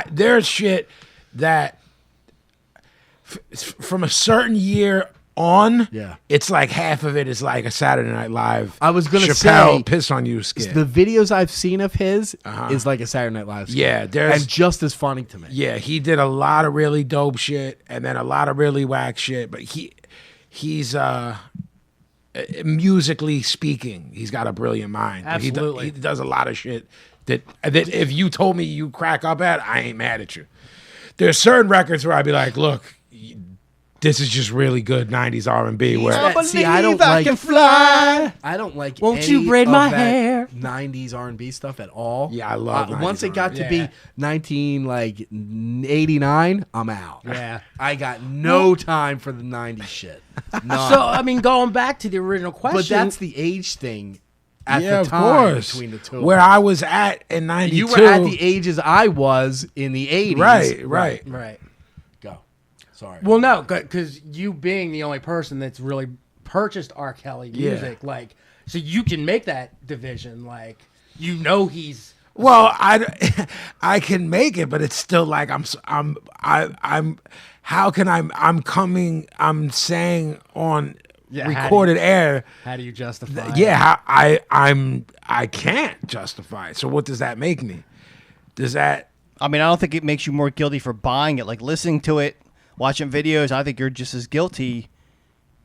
there's shit that from a certain year on, it's like half of it is like a Saturday Night Live. I was gonna Chappelle say, piss on you skit. The videos I've seen of his is like a Saturday Night Live skit. Yeah, and just as funny to me. Yeah, he did a lot of really dope shit and then a lot of really whack shit. But he's musically speaking, he's got a brilliant mind. Absolutely, he does a lot of shit that if you told me you crack up at, I ain't mad at you. There's certain records where I'd be like, look, this is just really good 90s R&B. Where I don't I like can fly. I don't like. Won't any you braid of my that hair? 90s R&B stuff at all. Yeah, I love 90s once it got R&B. to be 1989, I'm out. Yeah. I got no time for the 90s shit. None. So I mean, going back to the original question, but that's the age thing. At yeah, the time, of course. between the two, where I was at in '92, you were at the ages I was in the 80s. Right. right. Go. Sorry. Well, no, because you being the only person that's really purchased R. Kelly music, like, so you can make that division. Like, he's. Well, I can make it, but it's still like I'm saying on recorded air. How do you justify? Yeah, I can't justify it. So what does that make me? Does that? I mean, I don't think it makes you more guilty for buying it. Like listening to it, watching videos, I think you're just as guilty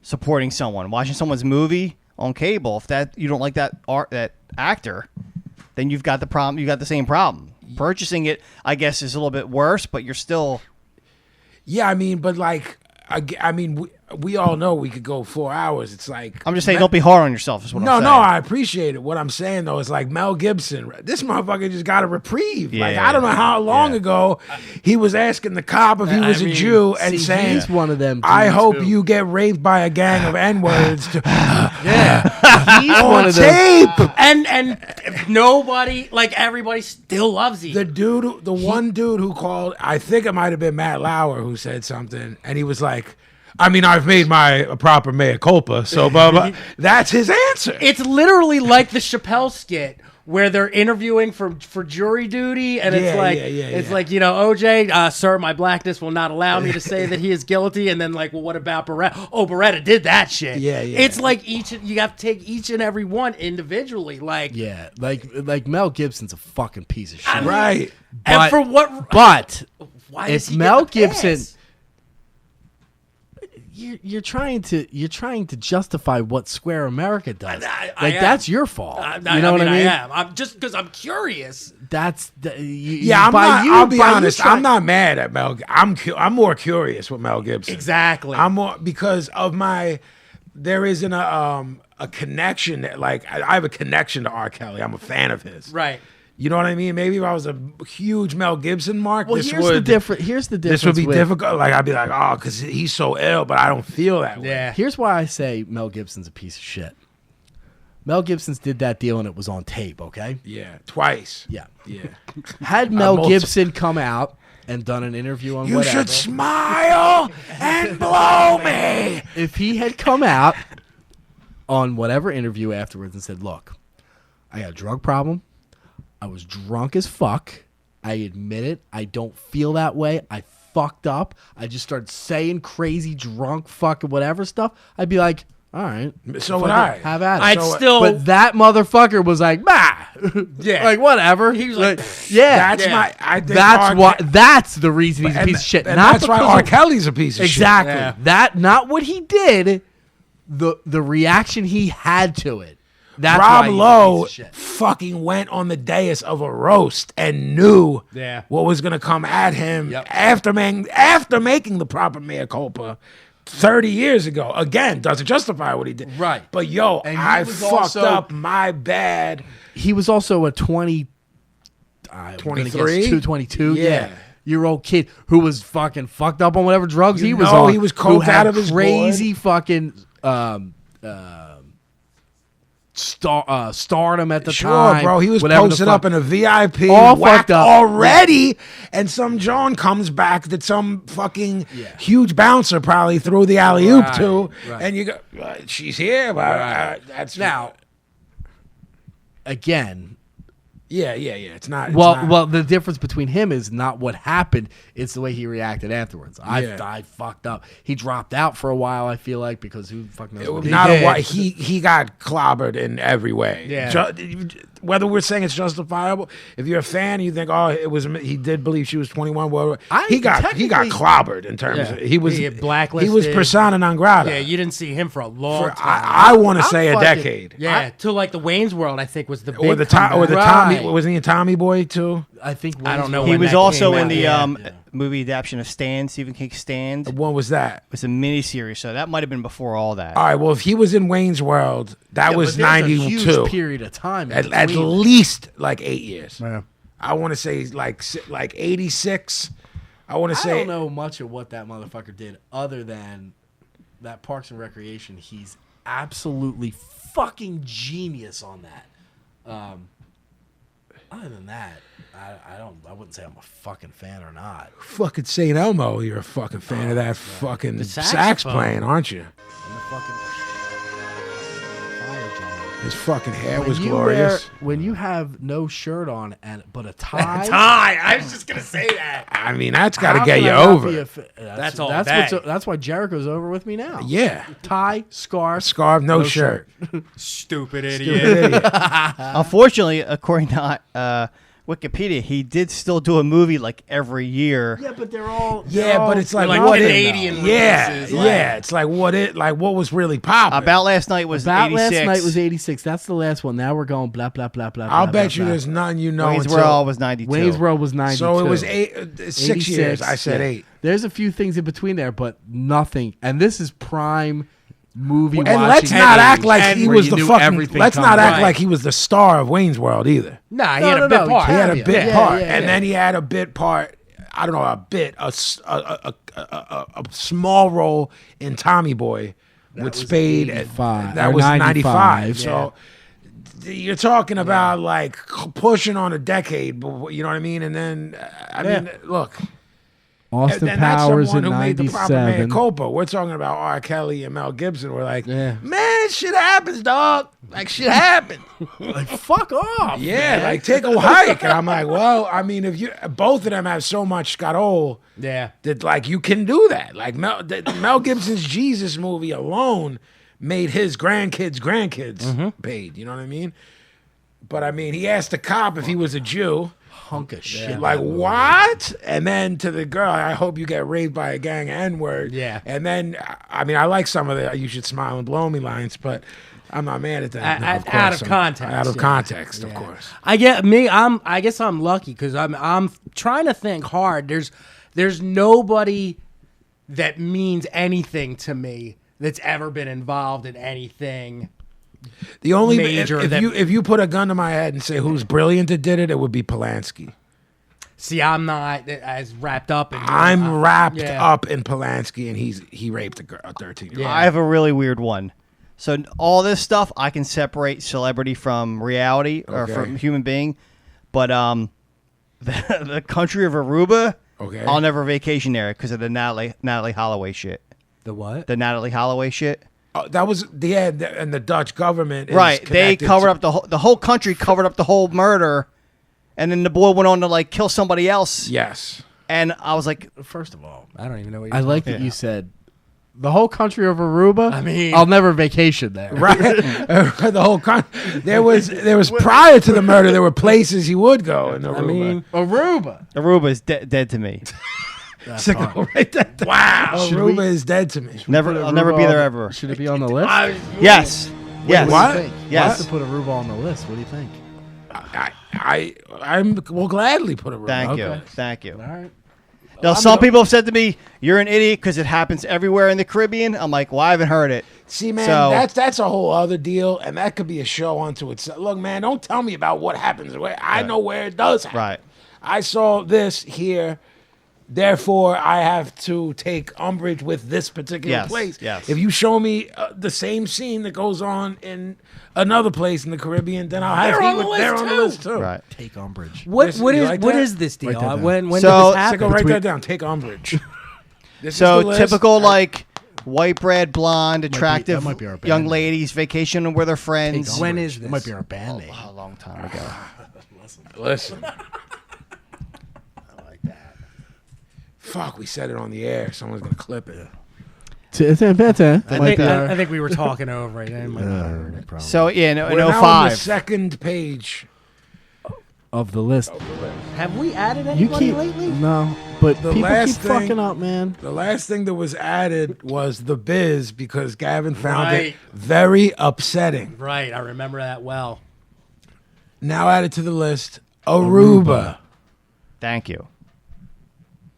supporting someone. Watching someone's movie on cable, if that you don't like that actor, then you've got the problem. You got the same problem. Purchasing it, I guess, is a little bit worse, but you're still. Yeah, I mean, but like, I mean, we all know we could go 4 hours. It's like I'm just saying, don't be hard on yourself. Is what I'm saying. No, I appreciate it. What I'm saying though is like Mel Gibson. This motherfucker just got a reprieve. Yeah, like I don't know how long ago he was asking the cop if he was a Jew and saying, he's one of them. "I dudes hope who- you get raped by a gang of N-words." He's one of them. Tape. And nobody, like everybody, still loves you. The one dude who called, I think it might have been Matt Lauer who said something, and he was like, I mean, I've made my proper mea culpa, so blah, blah. That's his answer. It's literally like the Chappelle skit where they're interviewing for jury duty, and it's like like, OJ, sir, my blackness will not allow me to say that he is guilty, and then like, well, what about Beretta? Oh, Beretta did that shit. Yeah. It's like you have to take each and every one individually, like like Mel Gibson's a fucking piece of shit. Right. and for what? But Why does if he Mel get the Gibson, pass? you're trying to justify what Square America does. I like am. that's your fault. I know what I mean? I am. I'm just because I'm curious. That's I'll be honest. I'm not mad at Mel. I'm more curious with Mel Gibson. Exactly. I'm more because of there isn't a connection that like I have a connection to R. Kelly. I'm a fan of his. Right. You know what I mean? Maybe if I was a huge Mel Gibson mark, Well, here's the difference. This would be difficult. Like I'd be like, oh, because he's so ill, but I don't feel that way. Yeah. Here's why I say Mel Gibson's a piece of shit. Mel Gibson's did that deal and it was on tape. Okay. Yeah, twice. Yeah. Yeah. Had Mel Gibson come out and done an interview on You whatever, should smile and blow me. if he had come out on whatever interview afterwards and said, "Look, I got a drug problem. I was drunk as fuck. I admit it. I don't feel that way. I fucked up. I just started saying crazy drunk fucking whatever stuff." I'd be like, all right. So would I. Have at it. I'd still. But that motherfucker was like, bah. Yeah. Like, whatever. He was like, yeah. That's my. I think That's why. That's the reason he's a and- piece of shit. And Not that's why because R. of- Kelly's a piece of Exactly. shit. Yeah. That, not what he did, the reaction he had to it. That's why Rob he's a Lowe piece of shit. fucking went on the dais of a roast and knew Yeah. what was going to come at him Yep. after making the proper mea culpa 30 years ago. Again, doesn't justify what he did. Right. But yo, And he I was fucked also- up. My bad. He was also a 23? 22 Yeah. year old kid who was fucking fucked up on whatever drugs he was know on. he was who coked had out of his crazy fucking stardom at the Sure, time. bro. He was whatever the posted fuck. up in a VIP, All whacked fucked up. already, and some John comes back that some fucking huge bouncer probably threw the alley oop Right, to, right. and you go, she's here. But, that's Now, again, yeah. It's not. It's well, not- the difference between him is not what happened; it's the way he reacted afterwards. Yeah. I fucked up. He dropped out for a while. I feel like because who the fuck knows what he not did. a why he got clobbered in every way. Yeah. Whether we're saying it's justifiable, if you're a fan, you think, oh, it was he did believe she was 21. Well, he got technically- clobbered in terms of he was He get blacklisted. He was persona non grata. Yeah, you didn't see him for a long for, time. I want to say a fucking- decade. yeah, to like the Wayne's World, I think was the big Or the Tommy Right. was he a Tommy boy too? I think I don't know He when was that also came in out, the yeah. movie adaptation of Stand, Stephen King's Stand. When was that? It was a miniseries, so that might have been before all that. All right. Well, if he was in Wayne's World, that was But there's a 92. huge period of time. in At between. least like 8 years. Yeah. I want to say like 86. I want to I say. don't know much of what that motherfucker did other than that Parks and Recreation. He's absolutely fucking genius on that. Other than that, I wouldn't say I'm a fucking fan or not. Fucking St. Elmo, you're a fucking fan of that fucking sax playing, aren't you? I'm a fucking fire giant. His fucking hair was you glorious. when you have no shirt on but a tie. I was just gonna say that. I mean, that's got to how get can you I not over. be it. That's all That's day. that's why Jericho's over with me now. Yeah. Tie, scarf, Scarf, no shirt. Stupid idiot. Stupid idiot. Unfortunately, according to Wikipedia, he did still do a movie like every year. Yeah, but they're all. Yeah, but it's like, like what Canadian it, yeah, releases, yeah. It's like what was really popular. About Last Night was About 86. last night was 86. That's the last one. Now we're going blah blah blah blah. I'll blah, bet blah, you blah. there's nothing you know Wayne's until. World was 92. Wayne's World was 92. So it was 6 years. I said 8. There's a few things in between there, but nothing. And this is prime movie. And watching let's not age, act like he where was you the knew fucking. everything Let's coming. not act Right. like he was the star of Wayne's World either. Nah, he No, had no, a bit no, part. He had a Yeah, bit yeah, part, yeah, and yeah. then he had a bit part. I don't know, a small role in Tommy Boy with Spade. 85, That or was 95, 95. So you're talking about like pushing on a decade, but you know what I mean? And then I mean, look. Austin And that's Powers someone in who made the proper man 97. culpa. We're talking about R. Kelly and Mel Gibson. We're like, Yeah. man, shit happens, dog. Like shit happens. Like, fuck off. Yeah, like take a hike. And I'm like, well, I mean, if you both of them have so much Scarol Yeah. that like you can do that. Like Mel Gibson's Jesus movie alone made his grandkids paid. You know what I mean? But I mean, he asked the cop if he was a Jew. Hunk of shit. Like, what? And then to the girl, I hope you get raped by a gang N-word. Yeah. And then, I mean, I like some of the you should smile and blow me lines, but I'm not mad at that. Out of context. Out of Yeah. context, of course. I guess I'm lucky because I'm trying to think hard. There's nobody that means anything to me that's ever been involved in anything. The only Major if you put a gun to my head and say who's brilliant that did it, it would be Polanski. See, I'm not as wrapped up in. I'm wrapped yeah. up in Polanski, and he raped a 13-year-old. Yeah. I have a really weird one. So all this stuff, I can separate celebrity from reality or Okay. from human being, but the country of Aruba, Okay. I'll never vacation there because of the Natalie Holloway shit. The what? The Natalie Holloway shit. That was and the Dutch government is Right, they connected covered to- up the whole country covered up the whole murder, and then the boy went on to like kill somebody else. Yes. And I was like, First of all, I don't even know what you're I like that you said the whole country of Aruba. I mean- I'll never vacation there. Right, the whole country. There was prior to the murder. There were places he would go in Aruba. I mean, Aruba. Aruba is dead to me. So go write that down. Wow, Aruba is dead to me. I'll never be there ever. Should it be on the list? Yes. Yes. what? What? Yes. To put Aruba on the list. What do you think? I will gladly put Aruba. Thank Okay. you. Thank you. All right. Now, some people have said to me, "You're an idiot because it happens everywhere in the Caribbean." I'm like, "Well, I haven't heard it." See, man, So- that's a whole other deal, and that could be a show unto itself. Look, man, don't tell me about what happens. I know where it does happen. Right. I saw this here. Therefore, I have to take umbrage with this particular Yes, place. yes. If you show me the same scene that goes on in another place in the Caribbean, then I'll have They're on the they're list on the too. list too. Right. Take umbrage. what Listen, what you is like what that? is this deal? Write that down. When So- did this So happen? go write that down. Take umbrage. This is So the list. typical like white bread, blonde, attractive might be our band young name. ladies vacation with their friends. When is this? It might be our band name. A long time ago. Listen. Fuck, we said it on the air. Someone's gonna clip it. I think we were talking over it. I might not have heard it. So yeah, in We're now on the 05. second page. Of the list. Have we added You anybody keep lately? no, but The people keep last thing- fucking up, man. The last thing that was added was the biz because Gavin found it Right. very upsetting. Right, I remember that well. Now added to the list, Aruba. Thank you.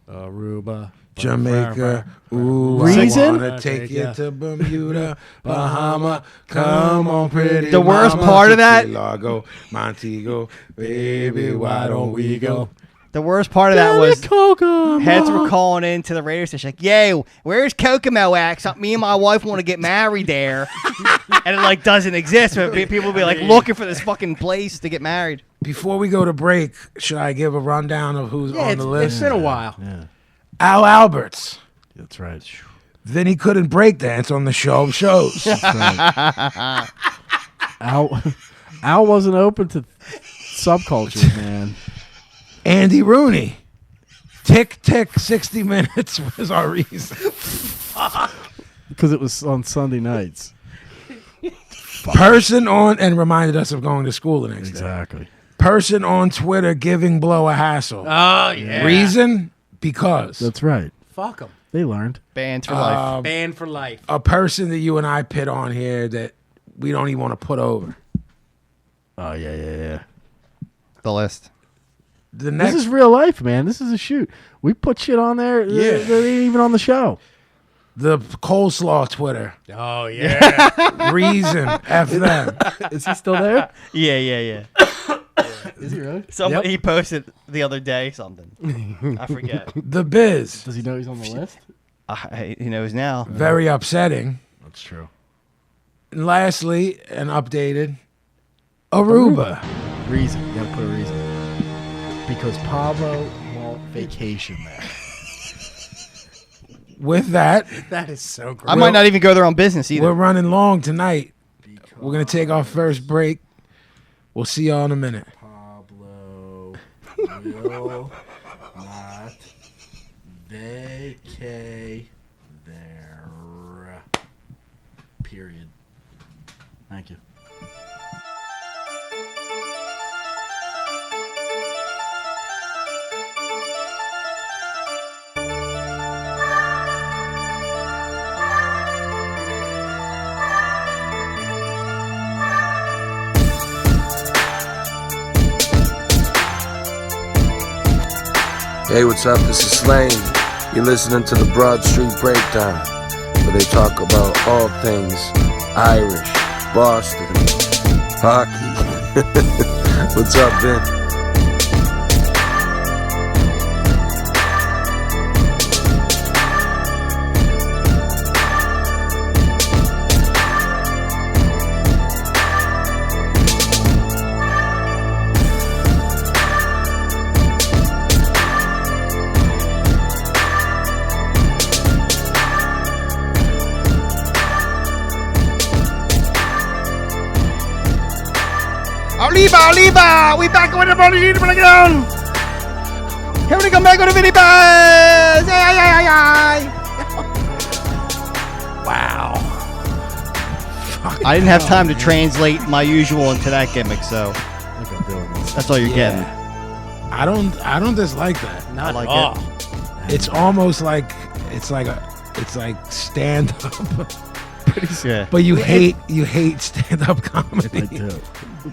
Aruba. Jamaica, ooh, Reason? I wanna take you to Bermuda, Bahama, come on, pretty The worst mama, part of to that- Key Largo, Montego, baby, why don't we go? The worst part of that was Kokomo. heads were calling into the radio station like, "Yo, where's Kokomo at? Me and my wife want to get married there," and it like doesn't exist. But people will be like looking for this fucking place to get married. Before we go to break, should I give a rundown of who's on the list? It's been a while. Yeah, Al Alberts. that's right. Vinny couldn't break dance on the show of shows. Al wasn't open to subcultures, man. Andy Rooney. Tick, tick, 60 minutes was our reason. Because it was on Sunday nights. Person on, and reminded us of going to school the next day. Exactly. Person on Twitter giving Blow a hassle. Oh, yeah. Reason? Because. That's right. Fuck them. They learned. Banned for life. Banned for life. A person that you and I pit on here that we don't even want to put over. Oh, yeah. The list. The next, This is real life, man. This is a shoot. We put shit on there that ain't even on the show. the coleslaw Twitter. Oh, yeah. Reason. F them. Is he still there? Yeah. Is he really? Somebody he posted the other day something. I forget. The Biz. Does he know he's on the list? He knows now. Very upsetting. That's true. And lastly, an updated Aruba. Reason. You gotta put a reason. Because Pablo won't vacation there. With that, That is so great. I might not even go there on business either. we're running long tonight. We're going to take our first break. We'll see y'all in a minute. Pablo will not vacay there. Period. Thank you. Hey, what's up? This is Slane. You're listening to the Broad Street Breakdown, where they talk about all things Irish, Boston, hockey. What's up, Vin? Oliva! We back with the Broad Street Breakdown! Here we come back with the Vinnie Paz! Wow. I didn't have time to translate my usual into that gimmick, so I think I'm doing this. that's all you're getting. I don't dislike that. Not like at all. It's almost like it's like stand up. Yeah. But you hate stand up comedy. I do.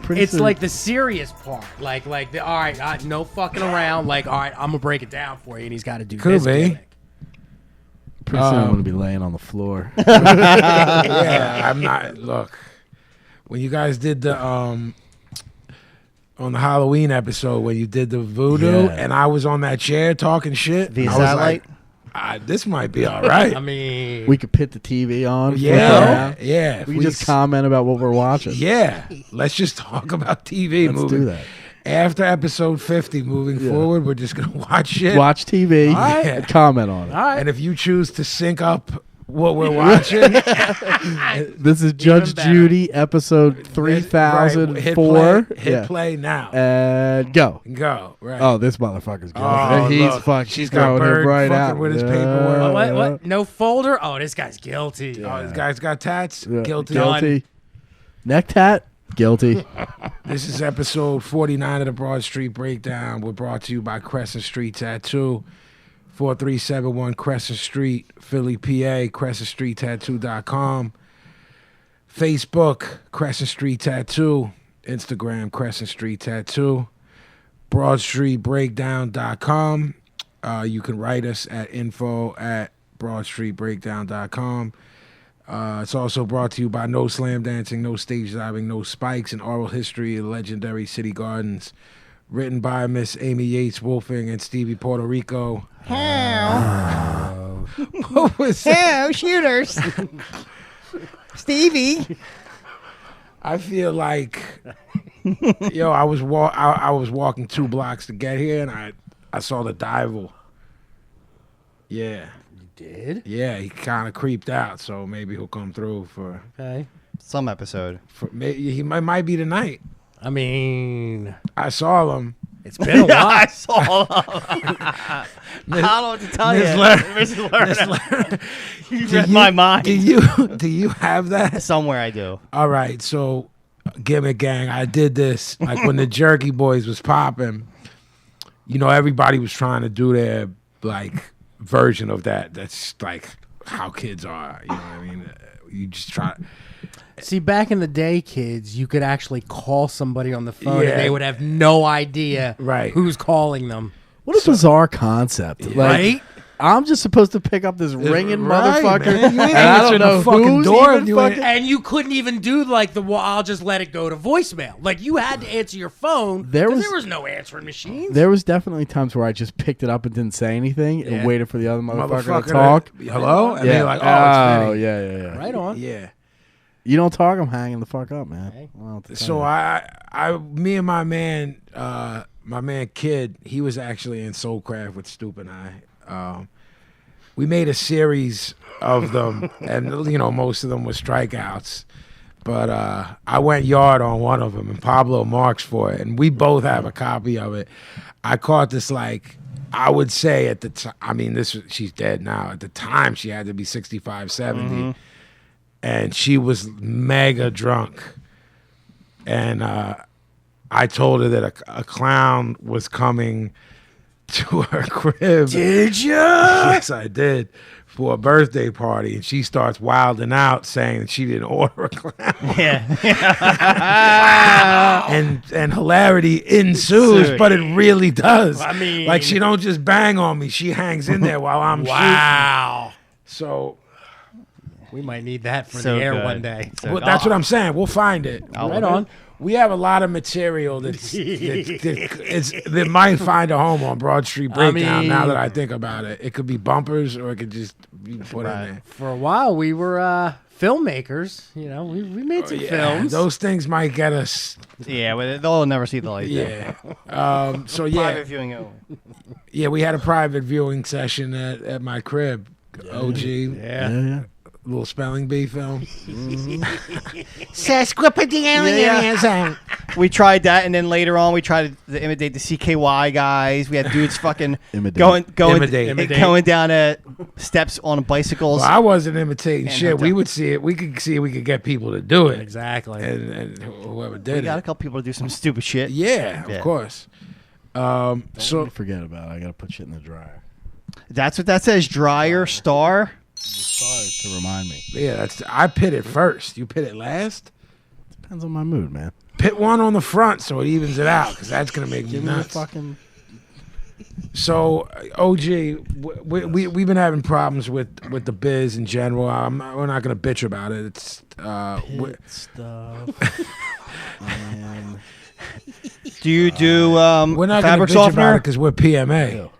Pretty It's soon- like the serious part. Like the, all right, no fucking around. Like, all right, I'm going to break it down for you. And he's got to do Could this be. gimmick. pretty soon I'm going to be laying on the floor. Yeah, I'm not. Look, when you guys did the on the Halloween episode when you did the voodoo, Yeah. and I was on that chair talking shit, Via I was satellite? like, this might be all right. I mean, We could put the TV on. flip it yeah, on. yeah. We can just comment about what we're watching. Yeah, let's just talk about TV. Let's moving. do that. After episode 50, moving forward, we're just gonna watch shit. Watch TV right. and comment on it. all right. And if you choose to sync up what we're watching, This is Judge better. Judy, episode right, 3004. hit play now. And go. Go right. Oh, this motherfucker's going. Oh, He's look, fucking she's got throwing Bird him right fucking out. with his paperwork. What? No folder? Oh, this guy's guilty. Oh, this guy's got tats. Yeah. Guilty. Guilty. Neck tat. Guilty. This is episode 49 of the Broad Street Breakdown. We're brought to you by Crescent Street Tattoo, 4371 Crescent Street, Philly, PA, CrescentStreetTattoo.com. Facebook, Crescent Street Tattoo. Instagram, Crescent Street Tattoo. BroadStreetBreakdown.com. You can write us at info@broadstreetbreakdown.com. It's also brought to you by No Slam Dancing, No Stage Diving, No Spikes, and Oral History of Legendary City Gardens. Written by Miss Amy Yates Wolfing and Stevie Puerto Rico. What was that? Shooters. Stevie. I feel like, I was walking 2 blocks to get here, and I saw the devil. Yeah. You did? Yeah, he kind of creeped out, so maybe he'll come through for Some episode. He might be tonight. I mean, I saw him. it's been a while. I saw them. I don't know what to tell you. Miss Lerner. You read my mind. Do you have that? Somewhere I do. All right, so Gimmick Gang, I did this like when the Jerky Boys was popping. Everybody was trying to do their like version of that. That's like how kids are. You know what I mean? You just try. See, back in the day, kids, you could actually call somebody on the phone Yeah. and they would have no idea Right. who's calling them. What a bizarre concept. Like, Right? I'm just supposed to pick up this ringing right, motherfucker. man. You ain't and I answering don't know the fucking who's door even if you fucking... ain't- And you couldn't even do like I'll just let it go to voicemail. Like you had to answer your phone. There 'cause was- there was no answering machines. There was definitely times where I just picked it up and didn't say anything Yeah. and waited for the other motherfucker to talk. Hello? And Yeah. they're like, oh, it's Vinny. yeah. Right on. Yeah. You don't talk, I'm hanging the fuck up, man. Okay. Well, to tell So you. me and my man Kid, he was actually in Soulcraft with Stoop and I. We made a series of them, and most of them were strikeouts. But I went yard on one of them, and Pablo marks for it, and we both have a copy of it. I caught this like I would say at the time. I mean, she's dead now. At the time, she had to be 65, 70. And she was mega drunk. And I told her that a clown was coming to her crib. Did you? Yes, I did. For a birthday party. And she starts wilding out saying that she didn't order a clown. And hilarity ensues, but it really does. I mean... Like, she don't just bang on me. She hangs in there while I'm Wow. shooting. So... We might need that for So the air good. one day. So Well, that's what I'm saying. We'll find it. Right on. We have a lot of material that might find a home on Broad Street Breakdown. Now that I think about it, it could be bumpers or it could just be put in there. For a while, we were filmmakers. We made some films. Those things might get us. Yeah, but they'll never see the light. Yeah. So Private viewing only. yeah, we had a private viewing session at my crib. OG, Yeah. little spelling bee film. We tried that, and then later on, we tried to imitate the CKY guys. We had dudes fucking Imitate. going down steps on bicycles. Well, I wasn't imitating And shit. hotel. We would see it. We could see if we could get people to do it. Exactly. And whoever We did got a it. couple people to do some stupid shit. Yeah, Yeah. of course. So forget about it. I gotta put shit in the dryer. That's what that says. Dryer, Starr. Sorry to remind me. yeah, I pit it first. You pit it last. Depends on my mood, man. Pit one on the front so it evens it out, because that's gonna make me Give me a nuts. fucking. So OG, we've been having problems with the biz in general. We're not gonna bitch about it. It's Stuff. And Do you do we're not gonna fabric bitch about it softener? because we're PMA. Ew.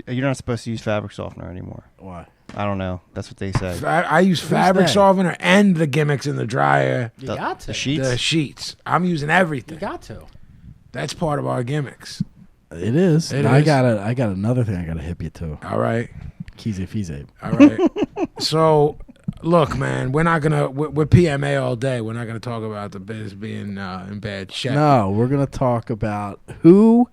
You're not supposed to use fabric softener anymore. Why? I don't know. That's what they say. I use fabric that? softener and the gimmicks in the dryer. You got to. The sheets. The sheets. I'm using You everything. got to. That's part of our gimmicks. It is. It I is. got another thing I gotta hip you to. All right. Kize Fize. All right. So, look, man, we're PMA all day. We're not gonna talk about the biz being in bad shape. No, we're gonna talk about who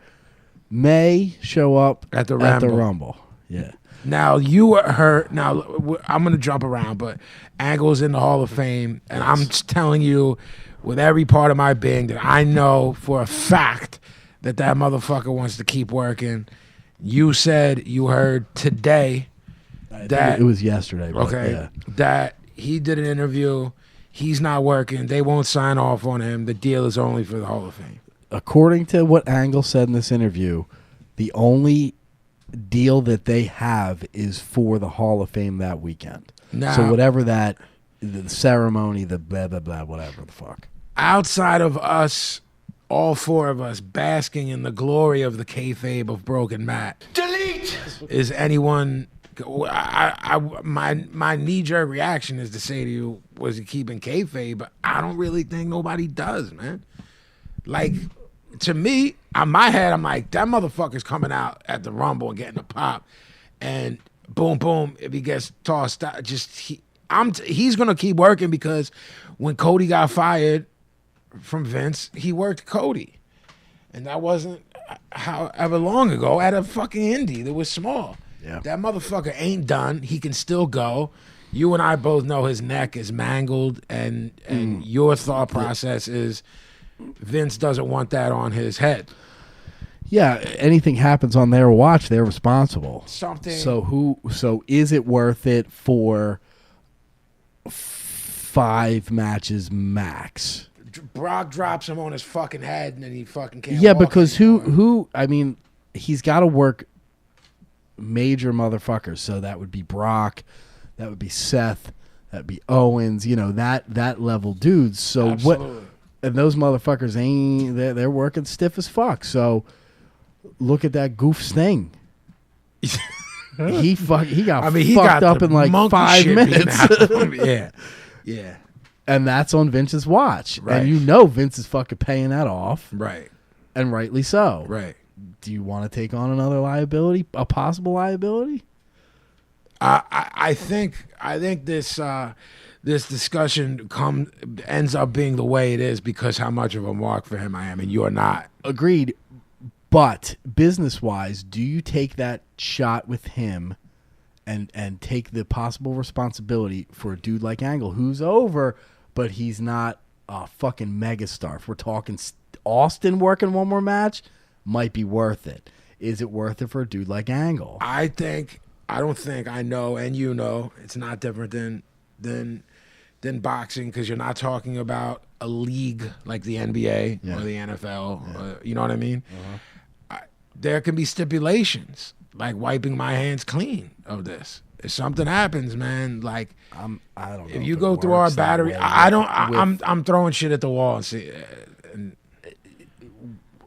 may show up At the At the Rumble. Rumble. Yeah. Now you heard. Now I'm gonna jump around, but Angle's in the Hall of Fame, and I'm just telling you, with every part of my being, that I know for a fact that motherfucker wants to keep working. You said you heard today that It was yesterday. But okay Yeah. that he did an interview. He's not working. They won't sign off on him. The deal is only for the Hall of Fame. According to what Angle said in this interview, the only deal that they have is for the Hall of Fame that weekend. Now, so whatever that, the ceremony, the blah, blah, blah, whatever the fuck. Outside of us, all four of us basking in the glory of the kayfabe of Broken Matt. Delete! Is anyone... my knee-jerk reaction is to say to you, was he keeping kayfabe? But I don't really think nobody does, man. Like, to me, on my head, I'm like, that motherfucker's coming out at the Rumble and getting a pop, and boom, boom, if he gets tossed out, he's gonna keep working, because when Cody got fired from Vince, he worked Cody, and that wasn't however long ago at a fucking indie that was small. Yeah. That motherfucker ain't done. He can still go. You and I both know his neck is mangled, and your thought process is Vince doesn't want that on his head. Yeah, anything happens on their watch, they're responsible. Something. So is it worth it for 5 matches max? Brock drops him on his fucking head, and then he fucking can't. Yeah, walk because anymore. who? I mean, he's got to work major motherfuckers. So that would be Brock, that would be Seth, that would be Owens. You know, that level dudes. So Absolutely. what? And those motherfuckers ain't. They're working stiff as fuck. So look at that goof Sting. he got fucked up the in like monkey 5 shit beaten minutes. out of him. Yeah. And that's on Vince's watch. Right. And you know Vince is fucking paying that off. Right. And rightly so. Right. Do you want to take on another liability? A possible liability? I think this discussion ends up being the way it is because how much of a mark for him I am, and you're not. Agreed. But business-wise, do you take that shot with him and take the possible responsibility for a dude like Angle, who's over, but he's not a fucking megastar? If we're talking Austin working one more match, might be worth it. Is it worth it for a dude like Angle? I don't think I know, and you know, it's not different than boxing, because you're not talking about a league like the NBA or the NFL. You know what I mean? There can be stipulations, like wiping my hands clean of this. If something happens, man, like I don't know if you go through our battery, I'm throwing shit at the wall and see.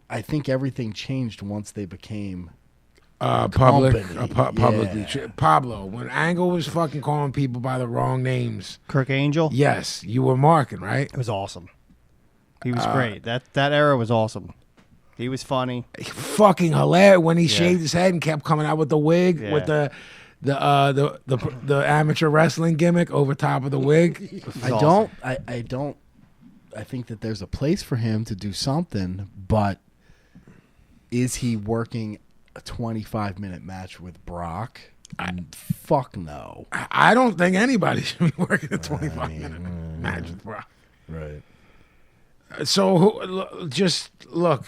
I think everything changed once they became publicly. Yeah. Pablo, when Angle was fucking calling people by the wrong names. Kirk Angel? Yes, you were marking, right? It was awesome. He was great. That era was awesome. He was funny. Fucking hilarious when he shaved his head and kept coming out with the wig with the amateur wrestling gimmick over top of the wig. I think that there's a place for him to do something, but is he working a 25-minute match with Brock? Fuck no. I don't think anybody should be working a 25-minute match with Brock. Right. So just look,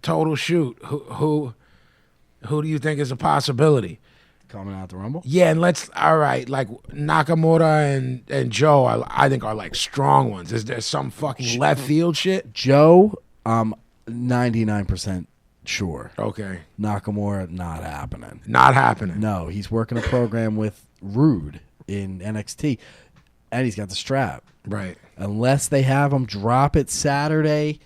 total shoot. Who do you think is a possibility? Coming out the Rumble? Yeah, and all right, like Nakamura and Joe, I think are like strong ones. Is there some fucking left field shit? Joe, 99% sure. Okay. Nakamura, not happening. Not happening. No, he's working a program with Rude in NXT, and he's got the strap. Right. Unless they have him drop it Saturday.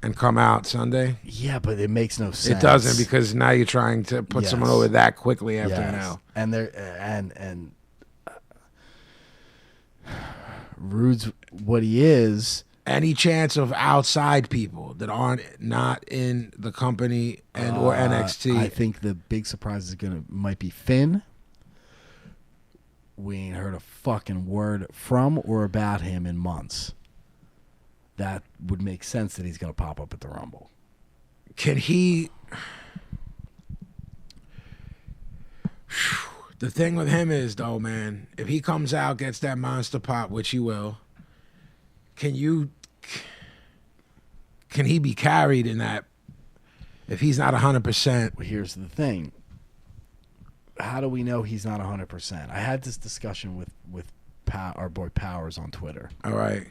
And come out Sunday? Yeah, but it makes no sense. It doesn't, because now you're trying to put someone over that quickly after an L. And and Rude's what he is. Any chance of outside people that aren't not in the company and or NXT? I think the big surprise might be Finn. We ain't heard a fucking word from or about him in months. That would make sense that he's going to pop up at the Rumble. Can he... The thing with him is, though, man, if he comes out, gets that monster pop, which he will, can he be carried in that if he's not 100%? Well, here's the thing. How do we know he's not 100%? I had this discussion with our boy Powers on Twitter. All right.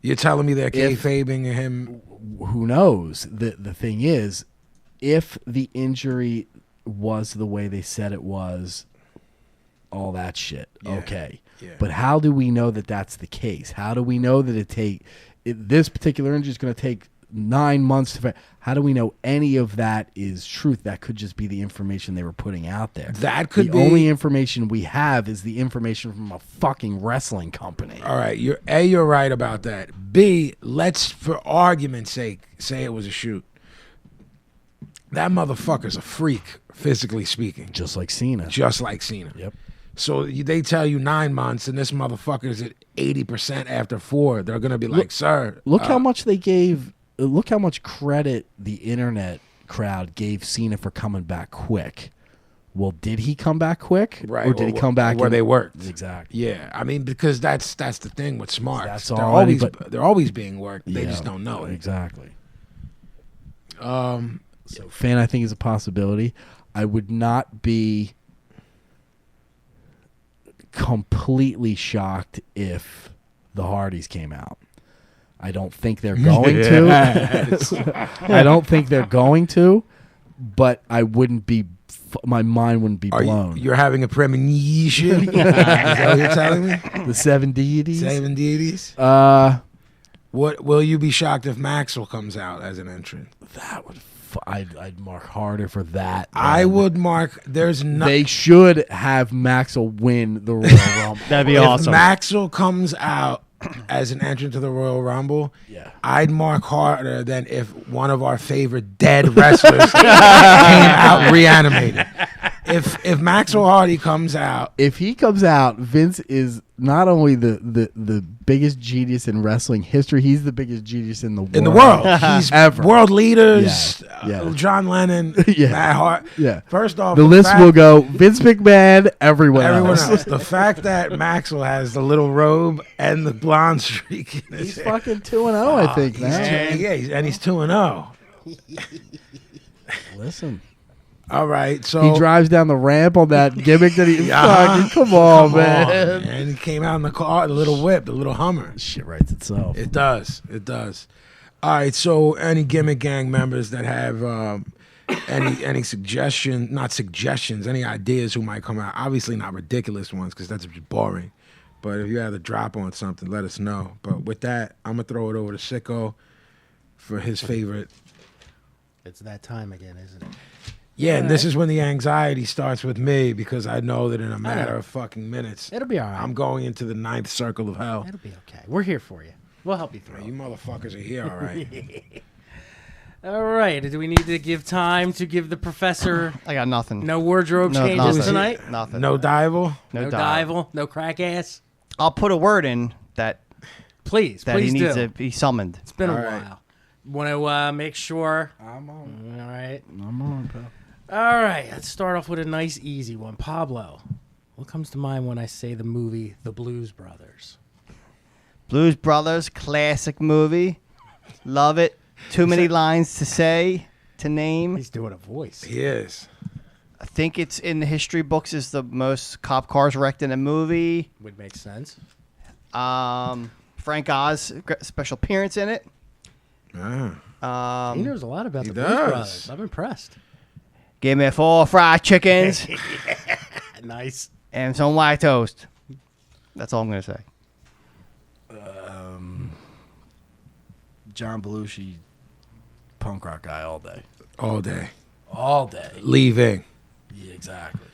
You're telling me they're kayfabing him? Who knows? The thing is, if the injury was the way they said it was, all that shit. Yeah. Okay. Yeah. But how do we know that that's the case? How do we know that this particular injury is going to take 9 months to... How do we know any of that is truth? That could just be the information they were putting out there. That could be... The only information we have is the information from a fucking wrestling company. All right, you're right about that. B, let's, for argument's sake, say it was a shoot. That motherfucker's a freak, physically speaking. Just like Cena. Just like Cena. Yep. So they tell you 9 months, and this motherfucker's at 80% after 4. They're gonna be like, "Sir, look how much they gave. Look how much credit the internet crowd gave Cena for coming back quick." Well, did he come back quick, right? Or did he come back where they worked? Exactly. Yeah, I mean, because that's the thing with smarts. That's already, they're always being worked. They Yeah, just don't know it. Exactly. So Fan, I think, is a possibility. I would not be completely shocked if the Hardys came out. I don't think they're going to. I don't think they're going to, but I wouldn't be. My mind wouldn't be blown. You're having a premonition? Is that what you're telling me? The 7 deities. 7 deities. What will you be shocked if Maxwell comes out as an entrant? That would. I'd mark harder for that. I would mark. There's no. They should have Maxwell win the Royal Rumble. That'd be if awesome. Maxwell comes out as an entrant to the Royal Rumble, Yeah. I'd mark harder than if one of our favorite dead wrestlers came out reanimated. If Maxwell Hardy comes out, If he comes out, Vince is not only the biggest genius in wrestling history, he's the biggest genius in the world. He's Ever. world leaders. Yeah. John Lennon, Yeah. Matt Hart. Yeah. First off, The list will go Vince McMahon, everyone Everyone else. else. The fact that Maxwell has the little robe and the blonde streak in his He's hair. fucking 2-0, I think. Now. And he's 2-0. Listen, All right, so he drives down the ramp on that gimmick that he fucking. Come on, man. And he came out in the car, the little whip, the little Hummer. Shit writes itself. It does. It does. All right, so any Gimmick Gang members that have any suggestion, not suggestions, any ideas who might come out, obviously not ridiculous ones because that's just boring. But if you have to drop on something, let us know. But with that, I'm going to throw it over to Sicko for his favorite. It's that time again, isn't it? Yeah, and this is when the anxiety starts with me because I know that in a matter of fucking minutes, It'll be all right. I'm going into the 9th circle of hell. It'll be okay. We're here for you. We'll help you through. You motherfuckers are here, all right. All right. Do we need to give time to give the professor I got nothing. no wardrobe No, changes nothing. tonight? Nothing. No dival? No dive. dival? No crack ass? I'll put a word in that Please, he please needs do. to be summoned. It's been a All right. while. Want to make sure. I'm on. All right. I'm on, pal. All right. Let's start off with a nice, easy one. Pablo, what comes to mind when I say the movie The Blues Brothers? Blues Brothers, classic movie. Love it. Too many lines to say, to name. He's doing a voice. He is. I think it's in the history books is the most cop cars wrecked in a movie. Would make sense. Frank Oz, special appearance in it. Ah. He knows a lot about he the Blues does. Brothers. I'm impressed. Give me 4 fried chickens Nice. and some white toast. That's all I'm going to say. John Belushi, punk rock guy all day. All day. All day. Leaving. Yeah, exactly.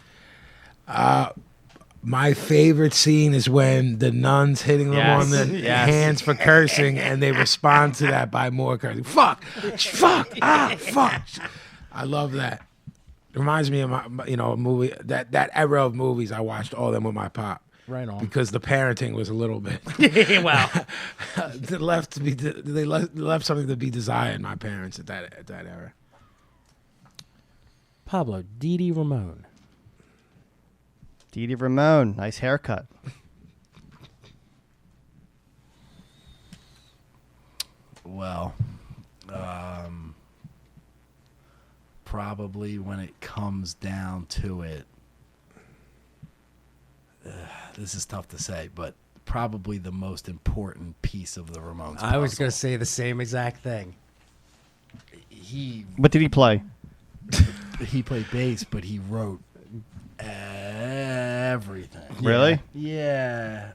My favorite scene is when the nuns hitting them Yes. on the Yes. hands for cursing, and they respond to that by more cursing. Fuck, fuck, fuck. I love that. Reminds me of my, a movie that era of movies. I watched all of them with my pop. Right on. Because the parenting was a little bit Wow. they left something to be desired. My parents at that era. Pablo, Dee Dee Ramone. Dee Dee Ramone, nice haircut. Well, probably when it comes down to it, this is tough to say, but probably the most important piece of the Ramones. I was puzzle. going to say the same exact thing. He What did he play? he played bass, but he wrote everything. Really? Yeah.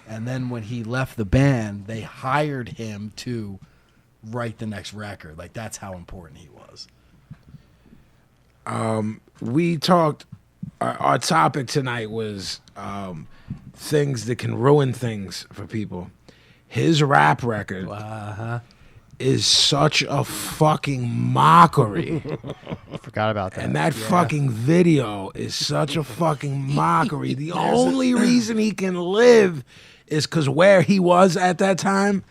And then when he left the band, they hired him to write the next record. Like, that's how important he was. We talked. Our topic tonight was things that can ruin things for people. His rap record is such a fucking mockery. Forgot about that. And that fucking video is such a fucking mockery. The only reason he can live is because where he was at that time,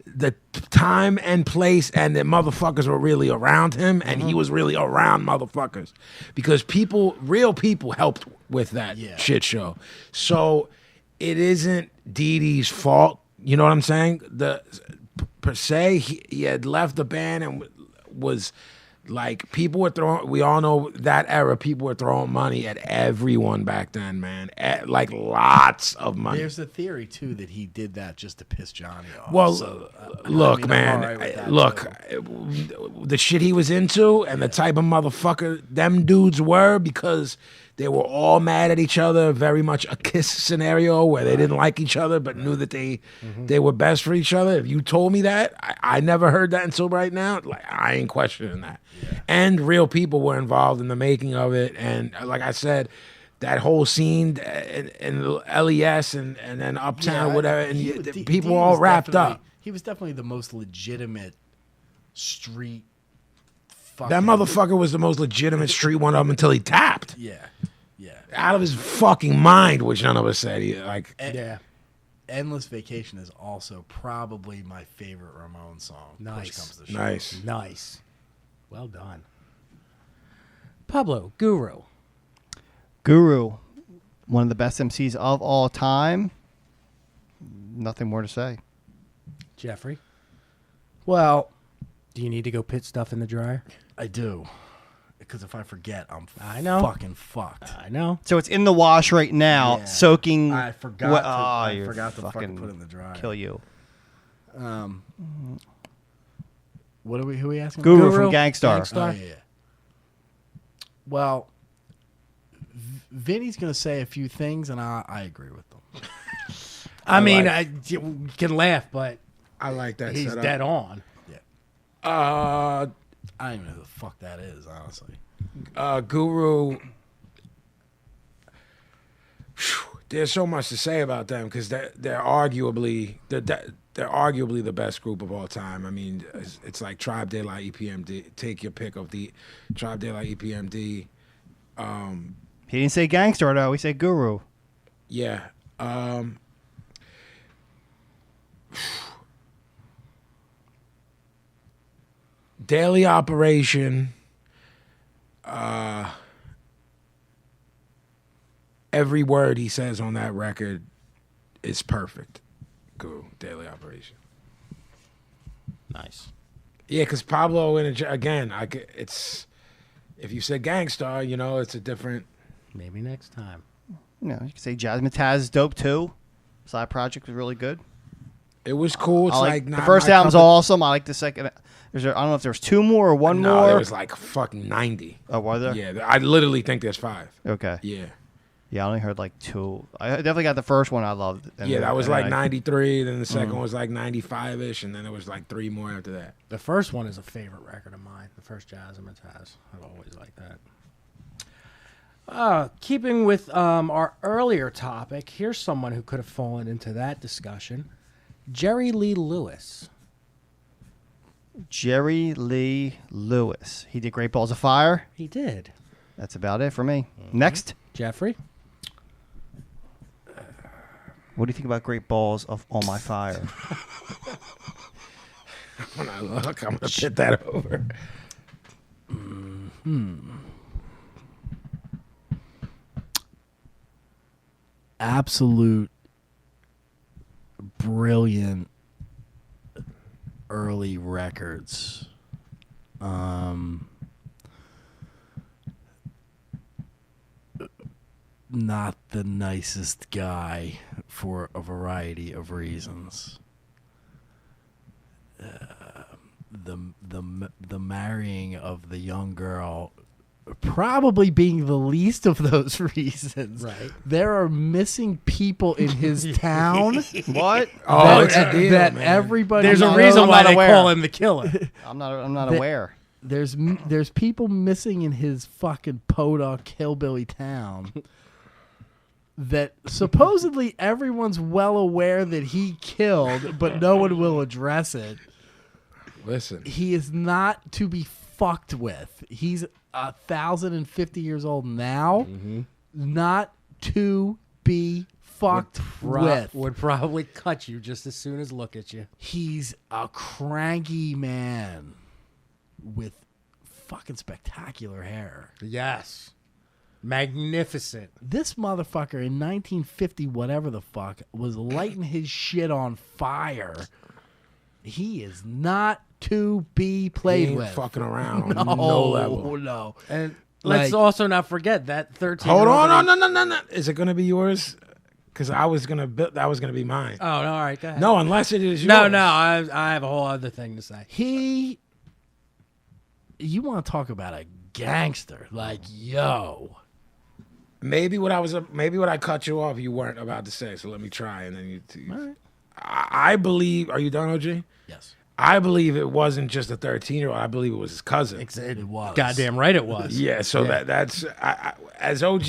the time and place, and the motherfuckers were really around him, and he was really around motherfuckers. Because real people helped with that shit show. So it isn't Dee Dee's fault. You know what I'm saying? Per se, he had left the band and was like, people were throwing, we all know that era, people were throwing money at everyone back then, man. Like lots of money. There's a theory, too, that he did that just to piss Johnny off. Well, So, look, I'm man, all right with that, look, the shit he was into and the type of motherfucker them dudes were, because they were all mad at each other, very much a Kiss scenario where they didn't like each other but knew that they were best for each other. If you told me that, I never heard that until right now. Like, I ain't questioning that. Yeah. And real people were involved in the making of it. And like I said, that whole scene in LES and then Uptown, whatever, and people were all wrapped up. He was definitely the most legitimate street. That motherfucker was the most legitimate street one of them until he tapped. Yeah. Out of his fucking mind, which none of us said. Endless Vacation is also probably my favorite Ramones song. Nice. Nice. Well done. Pablo, Guru. Guru, one of the best MCs of all time. Nothing more to say. Jeffrey, Well, do you need to go put stuff in the dryer? I do. Because if I forget, I know. fucking fucked. I know. So it's in the wash right now, Yeah. soaking. I forgot to, I forgot to fucking put it in the dryer. Kill you. Who are we asking? Guru from Gangstar. Oh, yeah. Well, Vinny's going to say a few things, and I agree with them. You can laugh, but I like that he's setup. dead on. I don't even know who the fuck that is, honestly. Guru. There's so much to say about them because they're arguably the best group of all time. I mean, it's like Tribe, Daylight, EPMD. Take your pick of the Tribe, Daylight, EPMD. He didn't say Gangstar though. He said Guru. Yeah. Daily Operation. Every word he says on that record is perfect. Guru, Daily Operation. Nice. Yeah, because Pablo, again, it's if you said Gangstar, it's a different. Maybe next time. You can say Jasmine Taz is dope too. Side project was really good. It was cool. It's like the first album's awesome. I like the second. I don't know if there's two more or one more. No, there was like fucking 90. Oh, were there? Yeah, I literally think there's 5. Okay. Yeah. Yeah, I only heard like 2. I definitely got the first one I loved. That was like 93. Then the second one was like 95-ish. And then there was like 3 more after that. The first one is a favorite record of mine. The first Jasmine Taz. I've always liked that. Keeping with our earlier topic, here's someone who could have fallen into that discussion. Jerry Lee Lewis. Jerry Lee Lewis. He did Great Balls of Fire. He did. That's about it for me. Next. Jeffrey. What do you think about Great Balls of All My Fire? When I look, I'm going to pit that over. Absolute brilliant early records. Not the nicest guy for a variety of reasons. the marrying of the young girl probably being the least of those reasons. Right. There are missing people in his town. What? Oh, it's a deal, that man. everybody. There's a knows. reason I'm why not they aware. call him the killer. I'm not That- aware. There's people missing in his fucking podunk hillbilly town that supposedly everyone's well aware that he killed, but no one will address it. Listen, He is not to be fucked with. He's 1,050 years old now. Not to be fucked with. Would probably cut you just as soon as look at you. He's a cranky man with fucking spectacular hair. Yes. Magnificent. This motherfucker in 1950, whatever the fuck, was lighting his shit on fire. He is not to be he played ain't with. fucking around. No level. No. And let's Like- also not forget that 13. Hold on, no. Is it gonna be yours? Because I was gonna that was gonna be mine. Oh, no, all right, go ahead. No, unless it is yours. No, I have a whole other thing to say. You want to talk about a gangster? Like, yo. Maybe what I cut you off, you weren't about to say. So let me try, and then you. All right. I believe. Are you done, OG? Yes. I believe it wasn't just a 13-year-old. I believe it was his cousin. It was. Goddamn right it was. Yeah. So that's as OG.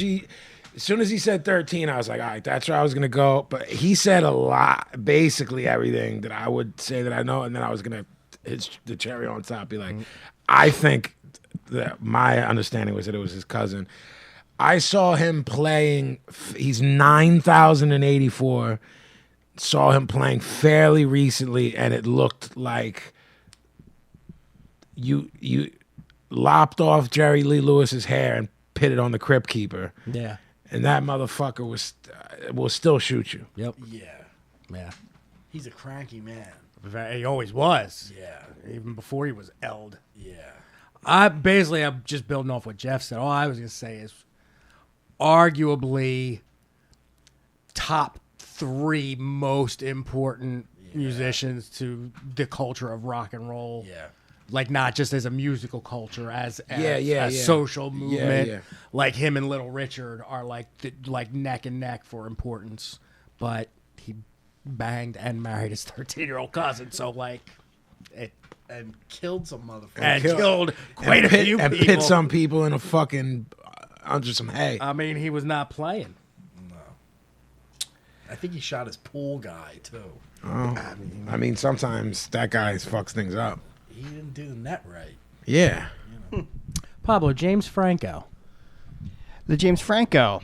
As soon as he said 13, I was like, all right, that's where I was gonna go. But he said a lot, basically everything that I would say that I know, and then I was gonna hit the cherry on top. Be like, I think that my understanding was that it was his cousin. I saw him playing. He's 9,084. Saw him playing fairly recently, and it looked like you lopped off Jerry Lee Lewis's hair and put it on the Crypt Keeper, Yeah. and that motherfucker will still shoot you. Yep. Yeah. Yeah. He's a cranky man. He always was. Yeah. Even before he was eld. Yeah. I'm just building off what Jeff said. All I was going to say is arguably top 3 most important musicians to the culture of rock and roll. Yeah. Like not just as a musical culture, as Yeah. social movement. yeah. Like him and Little Richard are like neck and neck for importance. But he banged and married his 13-year-old cousin, so like it And killed some motherfuckers. and killed quite a few and people. pit some people in a fucking under some hay. I mean, he was not playing. I think he shot his pool guy, too. I mean, sometimes that guy fucks things up. He didn't do the net right. Yeah. Pablo, James Franco. The James Franco.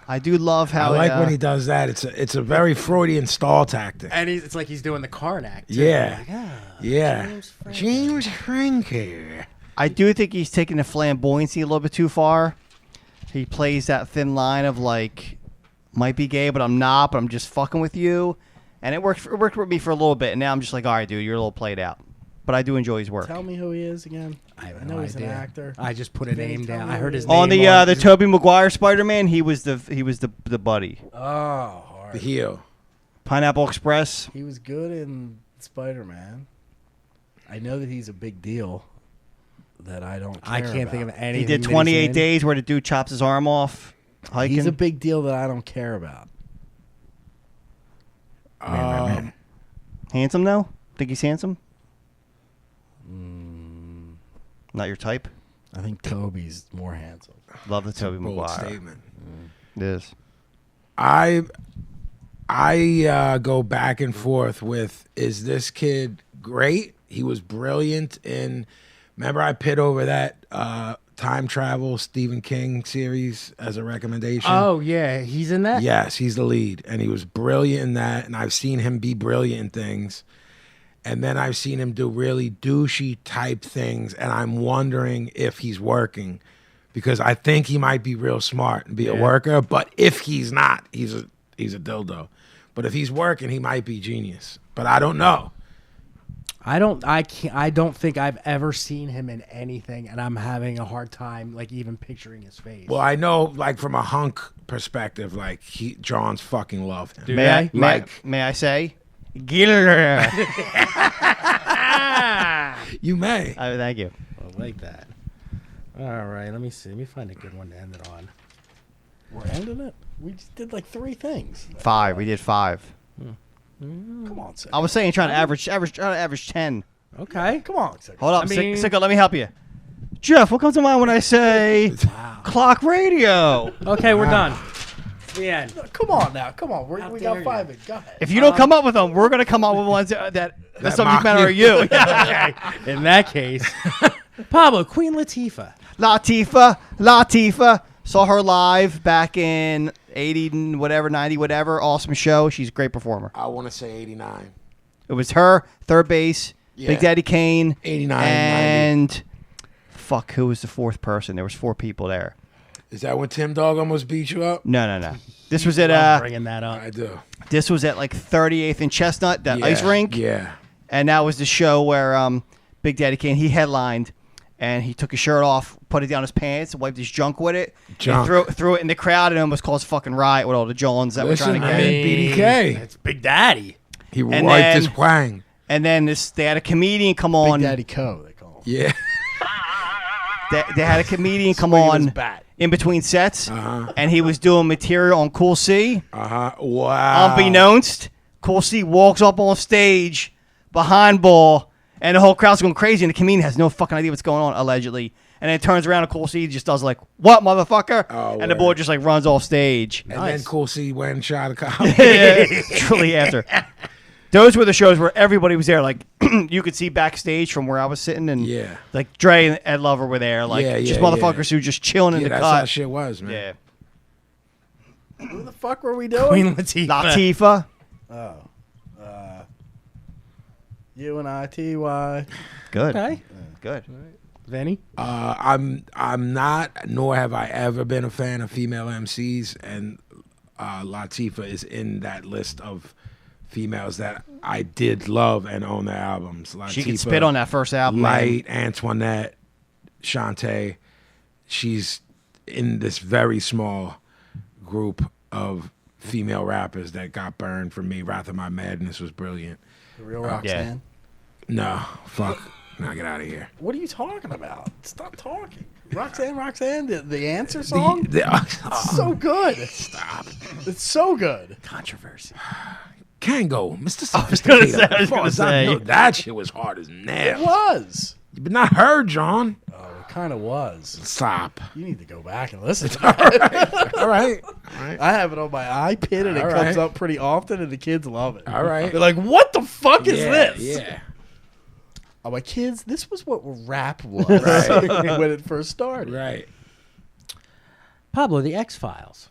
I do love I how like when he does that. It's a very Freudian stall tactic. And it's like he's doing the Karnak, too. Yeah. Like, ah, Yeah. James Franco. James Franco. I do think he's taking the flamboyancy a little bit too far. He plays that thin line of like, might be gay, but I'm not, but I'm just fucking with you. And it worked with me for a little bit, and now I'm just like, all right, dude, you're a little played out. But I do enjoy his work. Tell me who he is again. I have know no he's idea. an actor. I just put a Vinnie, name tell down. me I who heard he his is. name On the Tobey Maguire Spider-Man, he was the buddy. Oh, all The right. heel. Pineapple Express. He was good in Spider-Man. I know that he's a big deal that I don't care I can't think of about. anything. He did that he's 28 in. Days where the dude chops his arm off. Hiking. He's a big deal that I don't care about. Handsome though? Think he's handsome? Not your type? I think Toby's more handsome. Love the Tobey Bold Maguire. statement. It is. I go back and forth with, is this kid great? He was brilliant in, remember I pit over that time travel Stephen King series as a recommendation? Oh, yeah. He's in that? Yes, he's the lead. And he was brilliant in that. And I've seen him be brilliant in things. And then I've seen him do really douchey type things. And I'm wondering if he's working. Because I think he might be real smart and be a worker. But if he's not, he's a dildo. But if he's working, he might be genius. But I don't know. I don't think I've ever seen him in anything, and I'm having a hard time like even picturing his face. Well, I know, like, from a hunk perspective, like, John's fucking loved him. May I say? Giller. You may. Thank you. I like that. All right, let me see. Let me find a good one to end it on. We're ending it. We just did like 3 things. 5. We did 5. Come on, Sicko. I was saying trying to average 10. Okay. Come on, Sicko. Hold up, I mean- Sicko, let me help you. Jeff, what comes to mind when I say clock radio? Okay, we're done. The end. Come on now. Come on. We dare got you. 5 in. Go ahead. If you don't come up with them, we're gonna come up with ones that the subject mock matter are you. Okay. In that case, Pablo, Queen Latifah. Latifah. Saw her live back in 80 and whatever, 90 whatever. Awesome show. She's a great performer. I want to say 89. It was her, third base, Yeah. Big Daddy Kane, 89, and fuck, who was the 4th person? There was 4 people there. Is that when Tim Dog almost beat you up? No. This was at I'm bringing that up. I do. this was at like 38th and Chestnut, that Yeah, ice rink. Yeah. And that was the show where Big Daddy Kane, he headlined, and he took his shirt off, put it down his pants, and wiped his junk with it. Junk. And threw it in the crowd, and it almost caused a fucking riot with all the Johns that were trying to Listen, get man. in. BDK. It's Big Daddy. He And wiped his then- Wang. And then they had a comedian come Big on. Daddy Co. They call him. Yeah. They had a comedian come Swinging his on bat. in between sets, Uh-huh. and he was doing material on Cool C. Uh-huh. Wow. Unbeknownst, Cool C walks up on stage behind ball, and the whole crowd's going crazy, and the comedian has no fucking idea what's going on, allegedly. And then it turns around, and Cool C just does like, "What, motherfucker?" Oh, and the word. boy just like runs off stage. And then Cool C went and shot a cop. Truly after. Those were the shows where everybody was there. Like, you could see backstage from where I was sitting, and Yeah. like Dre and Ed Lover were there. Like, Yeah, just yeah, motherfuckers who were just chilling in Yeah, the that's how cut. shit was, man. Yeah. Who the fuck were we doing? Queen Latifah. Latifah. UNITY. Good. Okay. Good. Vinny. I'm not, nor have I ever been a fan of female MCs, and Latifah is in that list of females that I did love and own their albums. Latifah, She could spit on that first album. man. Light, Antoinette, Shantae. She's in this very small group of female rappers that got burned for me. Wrath of My Madness was brilliant. The real Roxanne. No, fuck. Now get out of here. What are you talking about? Stop talking. Roxanne, the answer song? It's so good. Stop. It's so good. Controversy. Kango, Mr. gonna Sophisticated. say, I was As far gonna as I say. know, that shit was hard as It nails. was. But not her, John. Oh, it kind of was. Stop. You need to go back and listen to it. All right. I have it on my iPad, and it All comes right. up pretty often, and the kids love it. All right. They're like, what the fuck is Yeah, this? Yeah. I'm like, kids, this was what rap was Right. when it first started. Right. Pablo, the X-Files.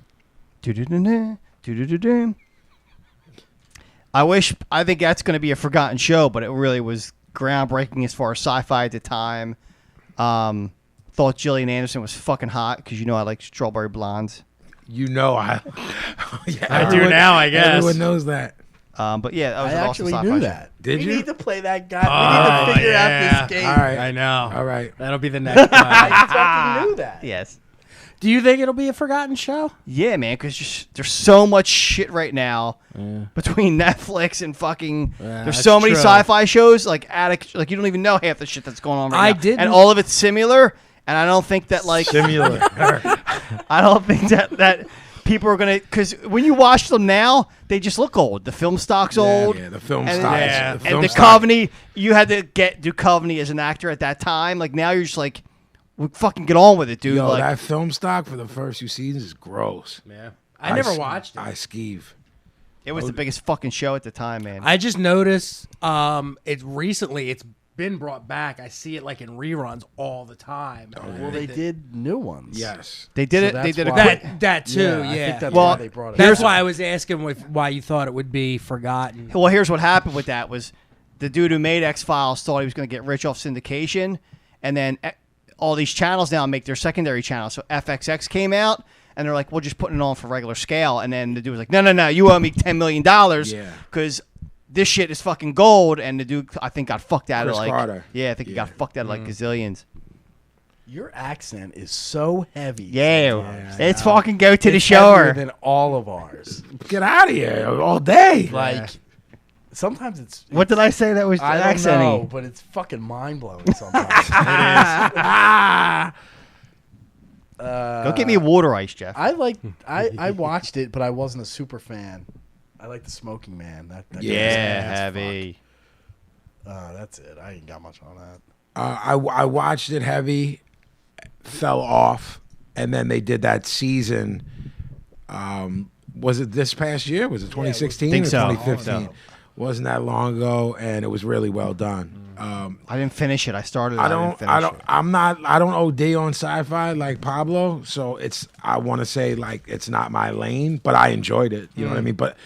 Do-do-do-do, do-do-do-do. I think that's going to be a forgotten show, but it really was groundbreaking as far as sci-fi at the time. Thought Gillian Anderson was fucking hot because you know I like strawberry blondes. You know I. Yeah, I do now, I guess. Everyone knows that. But yeah, that was I an awesome actually sci-fi knew show. that. Did we you? need to play that guy. We need to figure out this game. All right. I know. All right. That'll be the next one. I fucking knew that. Yes. Do you think it'll be a forgotten show? Yeah, man, because there's so much shit right now between Netflix and fucking. There's that's so many true. sci-fi shows like like you don't even know half the shit that's going on right I now. didn't- and all of it's similar. And I don't think that like Similar. I don't think that people are gonna because when you watch them now, they just look old. The film stock's old. Yeah, the film and, stock. Yeah. The film and stock. Duchovny, you had to get Duchovny as an actor at that time. Like now, you're just like, we fucking get on with it, dude. Yo, like, that film stock for the first few seasons is gross. Yeah. I never s- watched it. I skeeve. it was the biggest fucking show at the time, man. I just noticed it's been brought back. I see it like in reruns all the time. Well, they did new ones. Yes. they did So it. They that's did a why- quick. that too, Yeah, yeah. I think that's Well, why they brought it. That's back. why I was asking why you thought it would be forgotten. Well, here's what happened with that was the dude who made X-Files thought he was going to get rich off syndication, and then all these channels now make their secondary channels. So FXX came out, and they're like, we're just putting it on for regular scale. And then the dude was like, no, you owe me $10 million Yeah. because this shit is fucking gold. And the dude, I think, got fucked out Chris of like, Carter. yeah, I think he got fucked out of like gazillions. Your accent is so heavy. Yeah, let's fucking go to the It's heavier shower. than all of ours. Get out of here all day. Like, Sometimes it's. What did I say that was I don't accenty? know, but it's fucking mind blowing sometimes. Go get me water ice, Jeff. I watched it, but I wasn't a super fan. I like the Smoking Man. That yeah, guy's heavy. that's it. I ain't got much on that. I watched it heavy, fell off, and then they did that season. Was it this past year? Was it 2016 think or so. 2015? Wasn't that long ago, and it was really well done. I didn't finish it. I started. I didn't finish don't. it. I don't OD on sci-fi like Pablo, so it's. I want to say like it's not my lane, but I enjoyed it. You know what I mean? But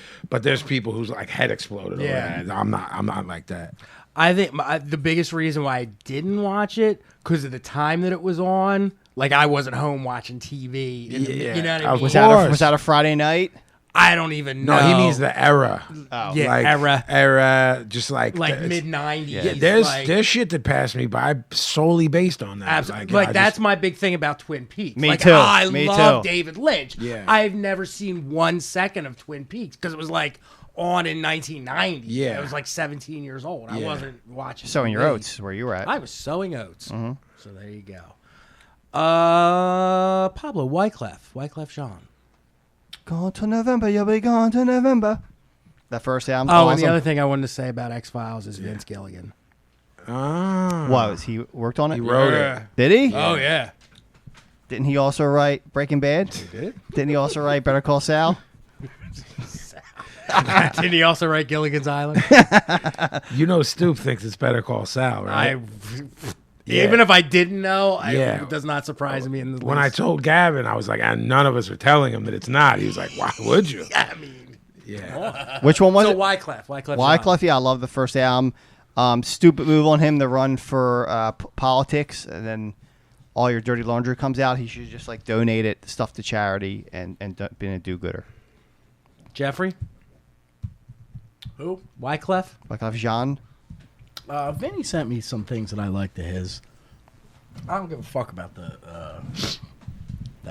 there's people whose like head exploded. Yeah. Over that. I'm not like that. I think the biggest reason why I didn't watch it because of the time that it was on. Like I wasn't home watching TV. Yeah, You know what I of mean? course. Was that a Friday night? I don't even know. No, he means the era. Oh. Yeah, like, era. just like mid 90s. Yeah, there's shit that passed me by solely based on that. Absolutely. Like, That's my big thing about Twin Peaks. Me like, too. I Me love too. David Lynch. Yeah. I've never seen 1 second of Twin Peaks because it was like on in 1990. Yeah. I was like 17 years old. I Yeah. wasn't watching Sowing your TV. oats where you were at. I was sowing oats. So there you go. Pablo, Wyclef Jean. Gone to November, you'll be gone to November. That first album. Oh, and awesome. the other thing I wanted to say about X-Files is Vince Gilligan. Was he worked on it? He wrote it. Did he? Oh, yeah. Didn't he also write Breaking Bad? He did? Didn't he also write Better Call Saul? Did he also write Gilligan's Island? You know, Stoop thinks it's Better Call Sal, right? Even if I didn't know, Yeah. it does not surprise me in the When I least. told Gavin, I was like, and none of us were telling him that it's not. He was like, why would you? I mean, Yeah. Which one was so it? Wyclef. Wyclef, yeah, I love the first album. Stupid move on him to run for politics, and then all your dirty laundry comes out. He should just like donate it stuff to charity and been a do-gooder. Jeffrey? Who? Wyclef? Wyclef Jean. Vinny sent me some things that I liked of his. I don't give a fuck about that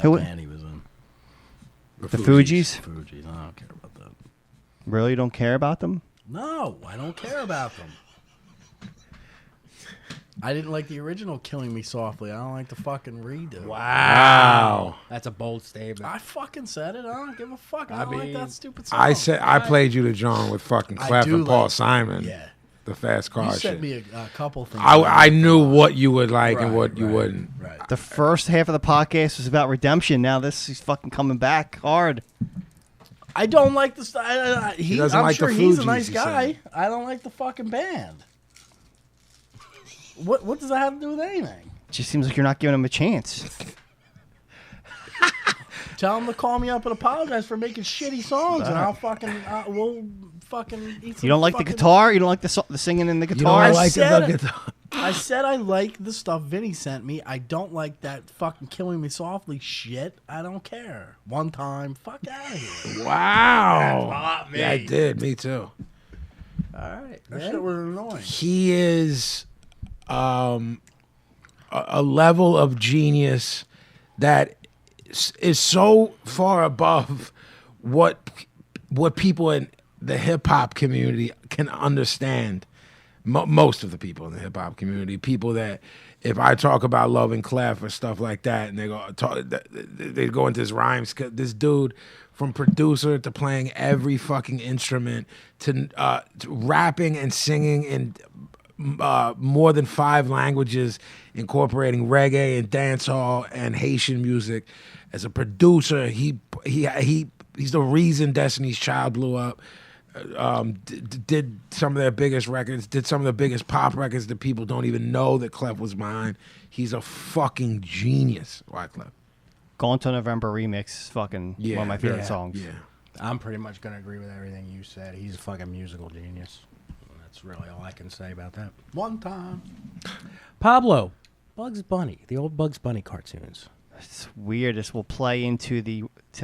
Who- band he was in. The Fugees. Fugees. I don't care about that. Really, you don't care about them? No, I don't care about them. I didn't like the original Killing Me Softly. I don't like the fucking redo. Wow. That's a bold statement. I fucking said it. I don't give a fuck. I don't like mean, that stupid song. I played you to John with fucking I Clef do and Paul like- Simon. Yeah. The fast car You shit. sent me a couple things. I knew what you would like and Right, what you right, wouldn't. Right. The first half of the podcast was about redemption. Now this is fucking coming back hard. I don't like the style. doesn't I'm like the sure he's a Fugees, nice he guy. said. I don't like the fucking band. What does that have to do with anything? It just seems like you're not giving him a chance. Tell him to call me up and apologize for making shitty songs, and I'll fucking we'll fucking eat some You don't like the fucking- guitar? You don't like the singing in the You guitar? don't like said the it. guitar. I said I like the stuff Vinny sent me. I don't like that fucking Killing Me Softly shit. I don't care. One time, fuck out of here. Wow. Not me. Yeah, I did. Me too. All right. That shit was annoying. He is a level of genius that is so far above what people in the hip hop community can understand. Most of the people in the hip hop community, people that if I talk about Love and Clef or stuff like that, and they go into this rhymes. This dude, from producer to playing every fucking instrument to rapping and singing in more than 5 languages, incorporating reggae and dancehall and Haitian music. As a producer, he's the reason Destiny's Child blew up. Did some of their biggest records, did some of the biggest pop records that people don't even know that Clef was behind. He's a fucking genius, Wyclef. Gone to November remix is fucking one of my favorite Yeah. songs. Yeah. I'm pretty much going to agree with everything you said. He's a fucking musical genius. That's really all I can say about that. One time. Pablo, Bugs Bunny, the old Bugs Bunny cartoons. It's weird. This will play into the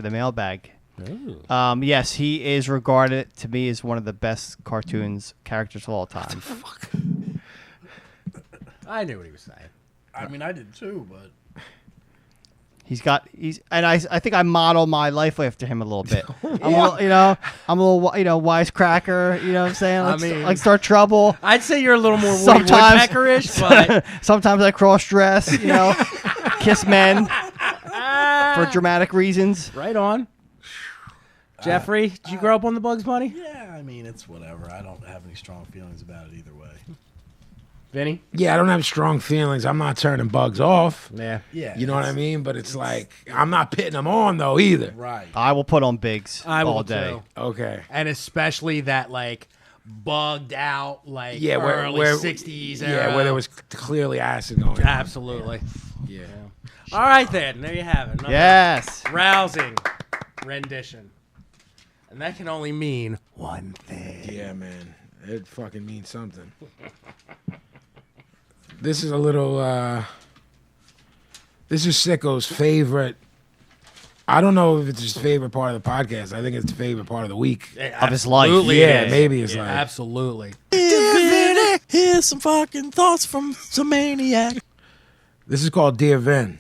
mailbag. Ooh. Yes, he is regarded to me as one of the best cartoons characters of all time. I knew what he was saying. I mean, I did too, but and I think I model my life after him a little bit. I'm a little, wisecracker. You know what I'm saying? Like start trouble. I'd say you're a little more Woody Woodpecker-ish, but sometimes I cross dress. Kiss men for dramatic reasons. Right on. Jeffrey, did you grow up on the Bugs Bunny? Yeah, I mean, it's whatever. I don't have any strong feelings about it either way. Vinny? Yeah, I don't have strong feelings. I'm not turning Bugs off. Yeah. You know what I mean? But it's like, I'm not pitting them on, though, either. Right. I will put on Biggs I will all day. too. Okay. And especially that, like, bugged out, like, Yeah, early 60s era. Yeah, where there was clearly acid going on. Absolutely. Yeah. All right, then. There you have it. Another Yes. rousing rendition. And that can only mean one thing. Yeah, man. It fucking means something. This is a little, this is Sicko's favorite. I don't know if it's his favorite part of the podcast. I think it's the favorite part of the week. Of his life. Absolutely Yeah, it is. maybe his Yeah, life. Absolutely. Here's some fucking thoughts from some maniac. This is called Dear Vin.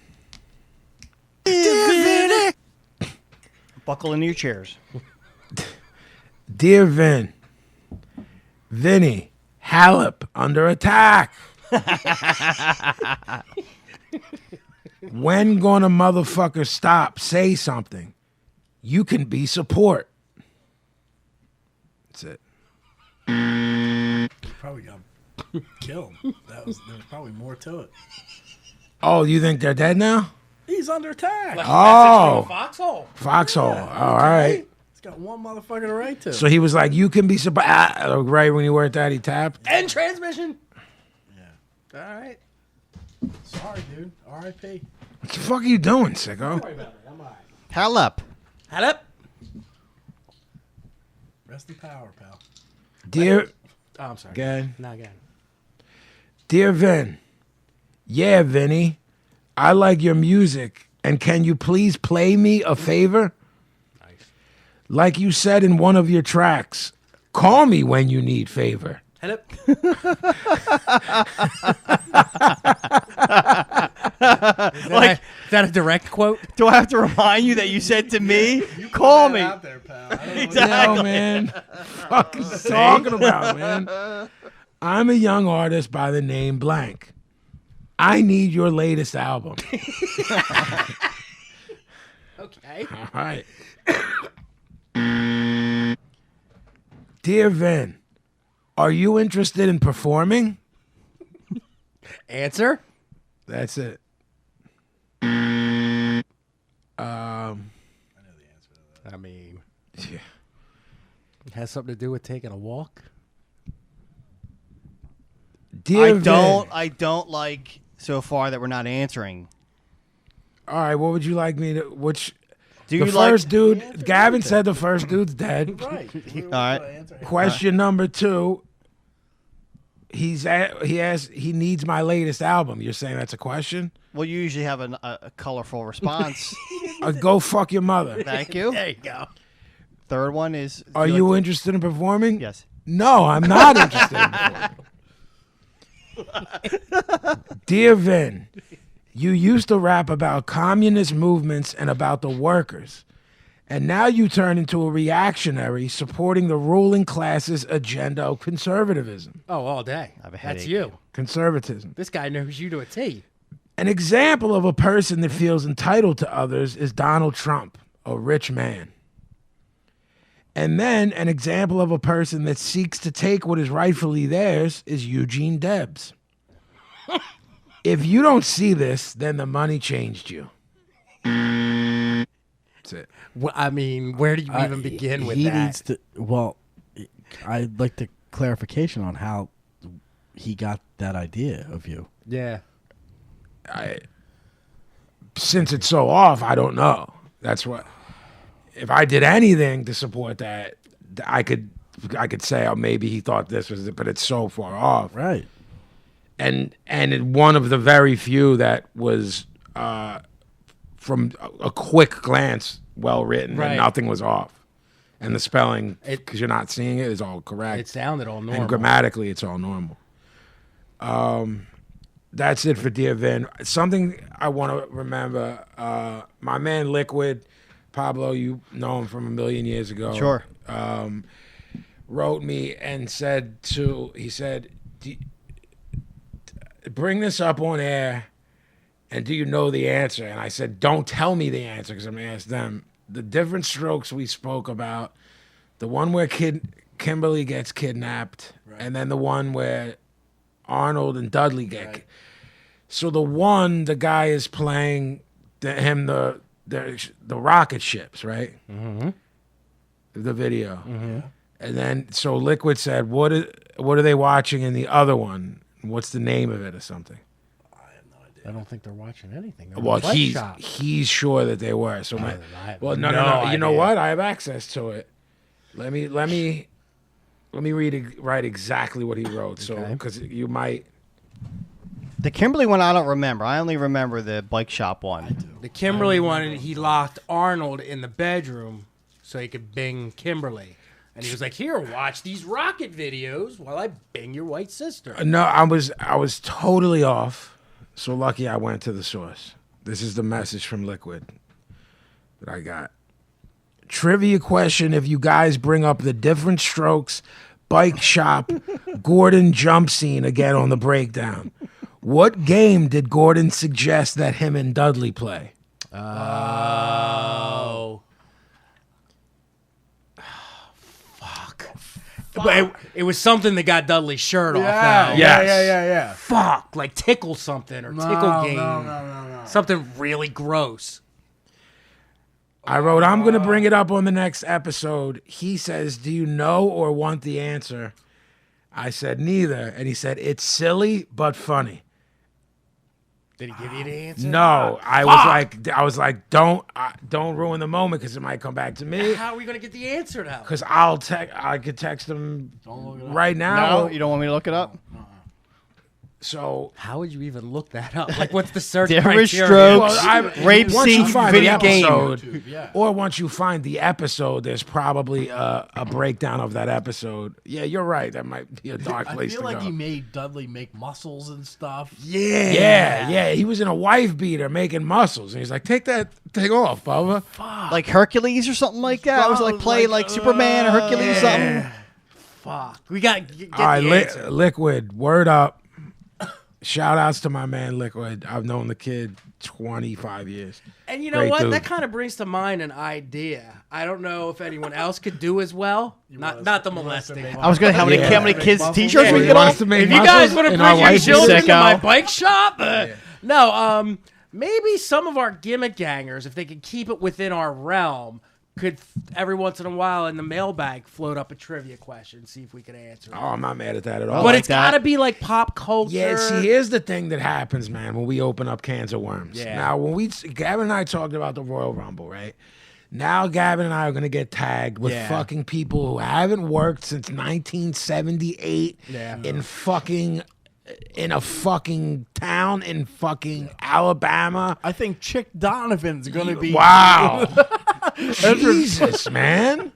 Buckle into your chairs. Dear Vin. Vinnie, Halep under attack. When gonna motherfucker stop? Say something. You can be support. That's it. Probably got killed. There was probably more to it. Oh, you think they're dead now? He's under attack. Oh, Foxhole. Foxhole. Oh, all right. He's got one motherfucker to write to. So he was like, you can be support. Right when you were at that, he tapped. And transmission. Yeah. All right. Sorry, dude. R.I.P. What the fuck are you doing, sicko? Sorry about it. I'm all right. Hell up. Head up. Rest in power, pal. Dear, Oh, I'm sorry. again. Not again. Dear Vin, yeah, Vinny, I like your music, and can you please play me a favor? Nice. Like you said in one of your tracks, call me when you need favor. Head up. Is that a direct quote? Do I have to remind you that you said to me, call me? Out there, pal. I don't know Exactly. Yo, man. Fuck you talking about, man? I'm a young artist by the name Blank. I need your latest album. Okay. All right. Dear Vin, are you interested in performing? Answer. That's it. I mean, Yeah. it has something to do with taking a walk. Dear I Vin, don't like so far that we're not answering. all right, what would you like me to? Which Do the you like? first dude? Gavin said the first dude's dead. Right. All right. Question number 2. He needs my latest album. You're saying that's a question? Well, you usually have a colorful response. Go fuck your mother. Thank you. There you go. Third one is. Are do you like interested in performing? Yes. No, I'm not interested in performing. Dear Vin, you used to rap about communist movements and about the workers. And now you turn into a reactionary supporting the ruling class's agenda of conservatism. Oh, all day. have a That's headache. you. Conservatism. This guy knows you to a T. An example of a person that feels entitled to others is Donald Trump, a rich man. And then an example of a person that seeks to take what is rightfully theirs is Eugene Debs. If you don't see this, then the money changed you. That's it. Well, I mean, where do you even begin with he that? needs to. Well, I'd like the clarification on how he got that idea of you. Yeah. Since it's so off, I don't know. That's what. If I did anything to support that, I could say, oh, maybe he thought this was it, but it's so far off. Right. And one of the very few that was from a quick glance well written, Right. and nothing was off, and the spelling, because you're not seeing it, is all correct. It sounded all normal. And grammatically, it's all normal. that's it for Dear Vin. Something I want to remember. My man Liquid, Pablo, you know him from a million years ago. Sure. Wrote me and said, bring this up on air, and do you know the answer? And I said, don't tell me the answer because I'm going to ask them. The different strokes we spoke about, the one where Kimberly gets kidnapped, and then the one where Arnold and Dudley get. So the guy is playing the rocket ships, right? Mm-hmm. The video. Mm-hmm. And then so Liquid said, what are they watching in the other one? What's the name of it or something? I have no idea. I don't think they're watching anything. Well, he's sure that they were. So no. You know what? I have access to it. Let me write exactly what he wrote. So because you might. The Kimberly one I don't remember. I only remember the bike shop one. The Kimberly one, he locked Arnold in the bedroom so he could bing Kimberly. And he was like, here, watch these rocket videos while I bang your white sister. No, I was totally off. So lucky I went to the source. This is the message from Liquid that I got. Trivia question, if you guys bring up the different strokes, bike shop, Gordon jump scene again on the breakdown. What game did Gordon suggest that him and Dudley play? Oh. But it was something that got Dudley's shirt off. Now. Yeah. Fuck, like tickle something or tickle game. No. Something really gross. I wrote, I'm going to bring it up on the next episode. He says, do you know or want the answer? I said, neither. And he said, it's silly but funny. Did he give you the answer? No, I was like, don't ruin the moment because it might come back to me. How are we gonna get the answer now? Because I could text him right now. No, you don't want me to look it up? So how would you even look that up? Like, what's the search Different criteria? strokes, rape scene, video game. Or once you find the episode, there's probably a breakdown of that episode. Yeah, you're right. That might be a dark place to go. I feel like he made Dudley make muscles and stuff. Yeah. He was in a wife beater making muscles, and he's like, take that thing off, Bubba. Like Hercules or something like that? It was like play like Superman or Hercules or something? Fuck. We got to get All right, the answer. Liquid, word up. Shout outs to my man Liquid. I've known the kid 25 years. And you know Great what? dude. That kind of brings to mind an idea. I don't know if anyone else could do as well. Not the molesting. I was going to how many kids' t-shirts Yeah, we he get wants off? to make If you guys muscles want to in our bring your wife children to Sicko. my bike shop, no. Maybe some of our gimmick gangers, if they could keep it within our realm, could every once in a while in the mailbag float up a trivia question, see if we could answer it. Oh, I'm not mad at that at all. But like it's got to be like pop culture. Yeah, see, here's the thing that happens, man, when we open up cans of worms. Yeah. Now, Gavin and I talked about the Royal Rumble, right? Now, Gavin and I are going to get tagged with fucking people who haven't worked since 1978 in a fucking town in fucking Alabama. I think Chick Donovan's going to be. Wow. Jesus, man.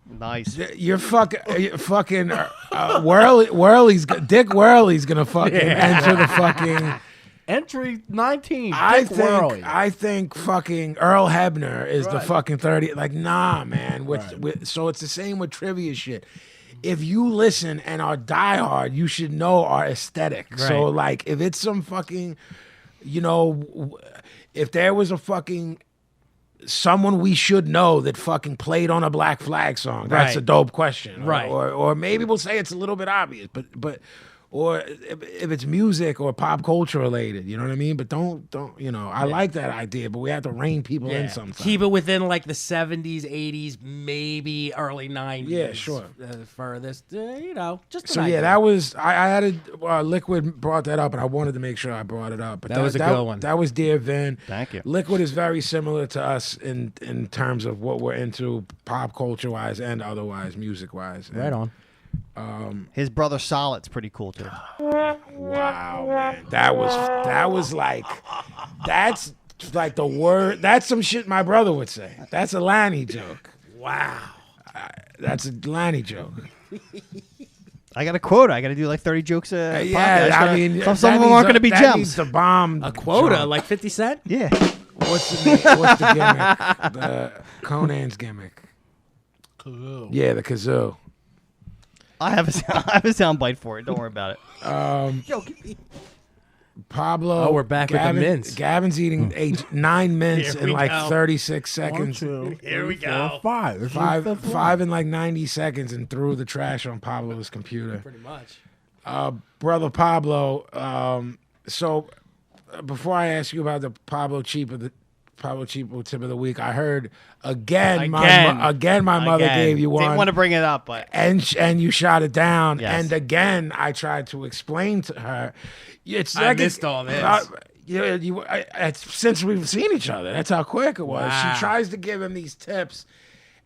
Nice. You're fucking Dick Whirley's gonna fucking enter the fucking Entry 19. I think fucking Earl Hebner is the fucking 30. Like, nah, man. So it's the same with trivia shit. If you listen and are diehard, you should know our aesthetic. Right. So like, if it's some fucking, if there was a fucking someone we should know that fucking played on a Black Flag song, that's a dope question. Right. Or maybe we'll say it's a little bit obvious, but or if it's music or pop culture related, you know what I mean? But don't I like that idea, but we have to rein people in sometimes. Keep it within like the 70s, 80s, maybe early 90s. Yeah, sure. Furthest, just so idea. that was I added Liquid brought that up, and I wanted to make sure I brought it up. But that was a good one. That was Dear Vin. Thank you. Liquid is very similar to us in terms of what we're into, pop culture wise and otherwise, music wise. Right on. His brother Solid's pretty cool too. Wow, man. That's like the word. That's some shit my brother would say. That's a Lanny joke. Wow. That's a Lanny joke. I got a quota. I got to do like 30 jokes a podcast. I mean, some of them aren't going to be that gems. Needs the bomb A quota, jump. like 50 Cent? Yeah. What's the gimmick? The Conan's gimmick. Kazoo. Yeah, the kazoo. I have a sound bite for it. Don't worry about it. Yo, give me. Pablo. Oh, we're back with the mints. Gavin's eating 9 mints Here in we like go. 36 1, seconds. 2, Here we 3, go. 4, 5. This is the fifth one. Five in like 90 seconds and threw the trash on Pablo's computer. Pretty much. Brother Pablo, so before I ask you about the Pablo Cheapo tip of the week, I heard again my mother gave you one. Didn't want to bring it up, but and you shot it down. Yes. And again, I tried to explain to her. It's I like missed all this. Since we've seen each other, that's how quick it was. Wow. She tries to give him these tips,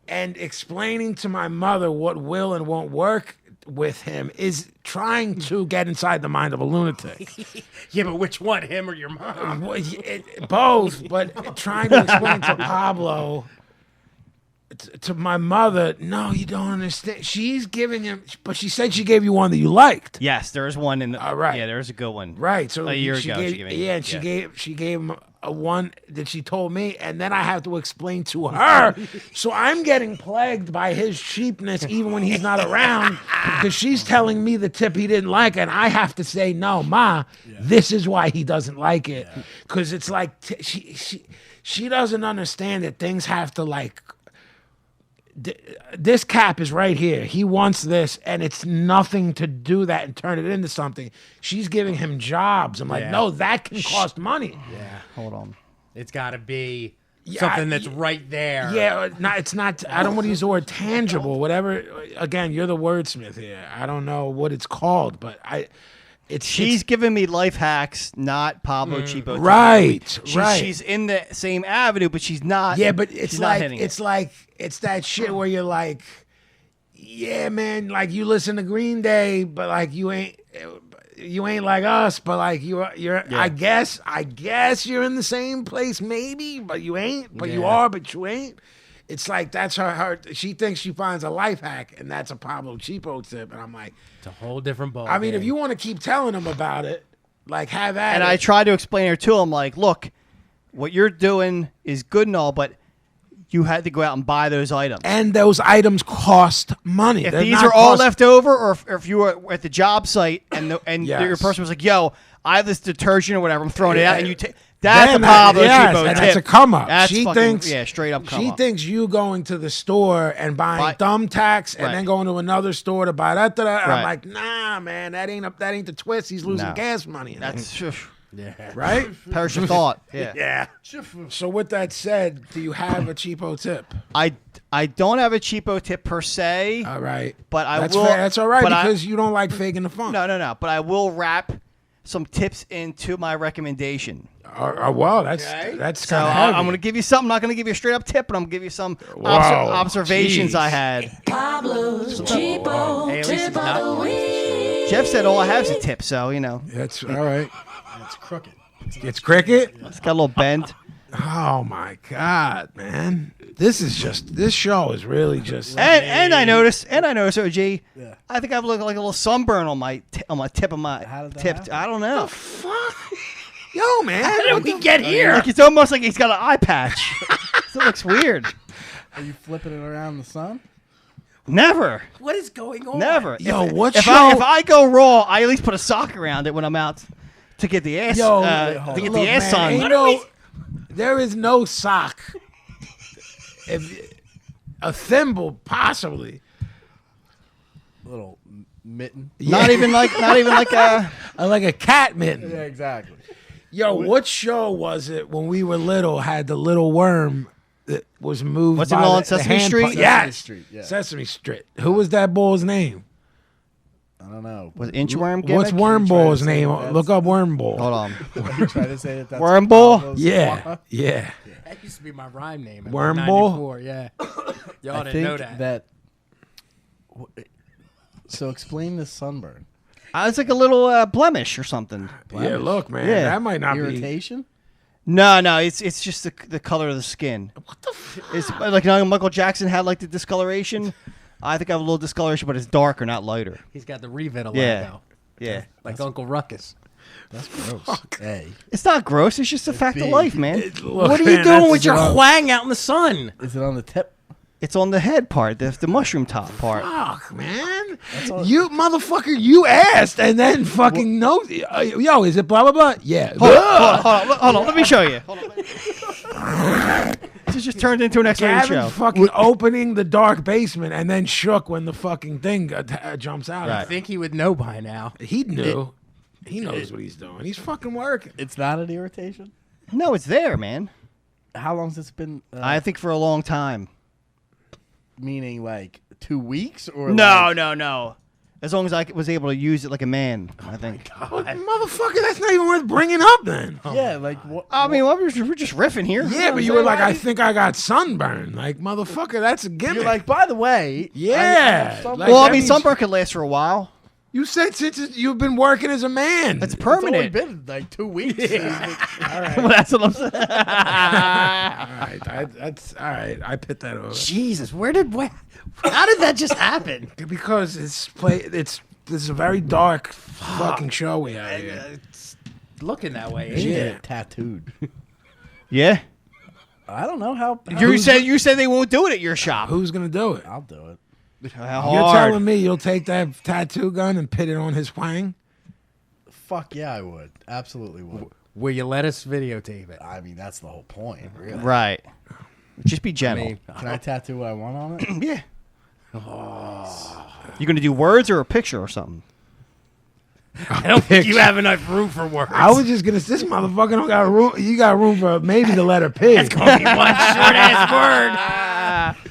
and explaining to my mother what will and won't work with him is trying to get inside the mind of a lunatic. Yeah, but which one, him or your mom? Both, but trying to explain to Pablo, to my mother, no, you don't understand. She's giving him, but she said she gave you one that you liked. yes, there is one in the. All right. Yeah, there's a good one. Right. So A year she ago, gave, she gave me- she gave him a one that she told me, and then I have to explain to her. So I'm getting plagued by his cheapness even when he's not around, because she's telling me the tip he didn't like, and I have to say, no, Ma, this is why he doesn't like it, because it's like she doesn't understand that things have to like. This cap is right here. He wants this, and it's nothing to do that and turn it into something. She's giving him jobs. I'm like, Yeah. no, that can cost money. Yeah. Hold on. It's got to be Yeah, something that's right there. Yeah, it's not. I don't want to use the word tangible. Whatever. Again, you're the wordsmith here. I don't know what it's called, but She's giving me life hacks, not Pablo Cheapo. Right, right. She's in the same avenue, but she's not. Yeah, but she's it's not like hitting it's it. like it's that shit where you're like, yeah, man, like you listen to Green Day, but like you ain't like us, but like you're. I guess you're in the same place, maybe, but you ain't. But you are, but you ain't. It's like that's her. She thinks she finds a life hack, and that's a Pablo Cheapo tip, and I'm like, It's a whole different ball. I mean, if you want to keep telling him about it, like have at And it. I tried to explain her to him, like, look, what you're doing is good and all, but you had to go out and buy those items. And those items cost money. If They're these not are all cost- left over, or if you were at the job site and Yes. your person was like, yo, I have this detergent or whatever, I'm throwing it out, and you take. Then That's a Pablo Cheapo and tip. that's a come up. That's She fucking, thinks straight up come She up. thinks you going to the store and buying thumbtacks and Right. then going to another store to buy that. And I'm Right. like, nah, man, that ain't the twist. He's losing No. gas money. That's right. perish of thought. Yeah. Yeah. So with that said, do you have a cheapo tip? I don't have a cheapo tip per se. All right, But I that's will. fair. That's all right but because you don't like faking the funk. No. But I will wrap some tips into my recommendation. Well, that's So kind of heavy. I'm going to give you something. I'm not going to give you a straight up tip, but I'm going to give you some Wow, observations jeez. I had. Pablo's cheapo Hey, at least tip it's not of the week. Jeff said all I have is a tip, so That's all right. It's crooked. It's cricket. it's got a little bend. Oh my God, man! This show is really just. And I noticed, OG. Yeah. I think I've looked like a little sunburn on my tip of my How did that tip. happen? I don't know. Fuck, yo, man! How did we get here? Like it's almost like he's got an eye patch. It looks weird. Are you flipping it around in the sun? Never, What is going on? never. Yo, what if show? if I go raw, I at least put a sock around it when I'm out to get the ass. Yo, to get look, the ass man, on. there is no sock. If a thimble, possibly. Little mitten. Not even like Like a cat mitten. Yeah, exactly. Yo, what show was it when we were little? Had the little worm that was moved. What's it by called, the Sesame hand Street? pu- Sesame Yes, Street, yeah. Sesame Street. Who was that bull's name? I don't know. was Inchworm gimmick? What's Worm Ball's to say name? that's- Look up Worm Ball. Hold on. Are you trying to say that that's Worm Ball? Pablo's Yeah, Waka? yeah. That used to be my rhyme name. in Worm 94, yeah. Y'all I didn't think know that. So explain this sunburn. It's like a little blemish or something. Yeah, look, man. Yeah. That might not be. Irritation? No, it's just the color of the skin. What the fuck? It's like Michael Jackson had like the discoloration. I think I have a little discoloration, but it's darker, not lighter. He's got the revitiligo. Yeah. Yeah. Like Uncle Ruckus. That's gross. Hey, It's not gross. It's just a fact of big. life, man. What are you doing with your Wang out in the sun? is it on the tip? It's on the head part, the mushroom top part. Fuck, man. You motherfucker, you asked and then fucking know. Yo, is it blah, blah, blah? Yeah. Hold on. Let me show you. This just turned into an X-rated Gavin show. fucking opening the dark basement and then shook when the fucking thing jumps out. I think he would know by now. He knew. He knows what he's doing. He's fucking working. It's not an irritation. No, it's there, man. How long's this been? I think for a long time. Meaning like 2 weeks or No. As long as I was able to use it like a man, I think. Well, motherfucker, that's not even worth bringing up then. Yeah, like what? I mean, we're just riffing here. Yeah, but you were like, I think I got sunburn. Like, motherfucker, that's a gimmick. You're like, by the way, Yeah. Like, Well, I that mean, means- sunburn could last for a while. You said since you've been working as a man. It's it's only permanent. been like 2 weeks. all right. Well, that's what I'm saying. All right. That's all right. I pit that over. Jesus, how did that just happen? Because this is a very dark fucking show we have here. It's looking that way. You Ain't should it? get it tattooed. Yeah. I don't know how. You said they won't do it at your shop. Who's gonna do it? I'll do it. How You're hard? telling me you'll take that tattoo gun and pit it on his wang? Fuck yeah, I would. Absolutely would. Will you let us videotape it? I mean, that's the whole point, really. Right. Just be gentle. Can I tattoo what I want on it? Yeah. You gonna do words or a picture or something? I don't think you have enough room for words. I was just gonna. This motherfucker don't got room. You got room for maybe the letter P. It's gonna be one short ass word.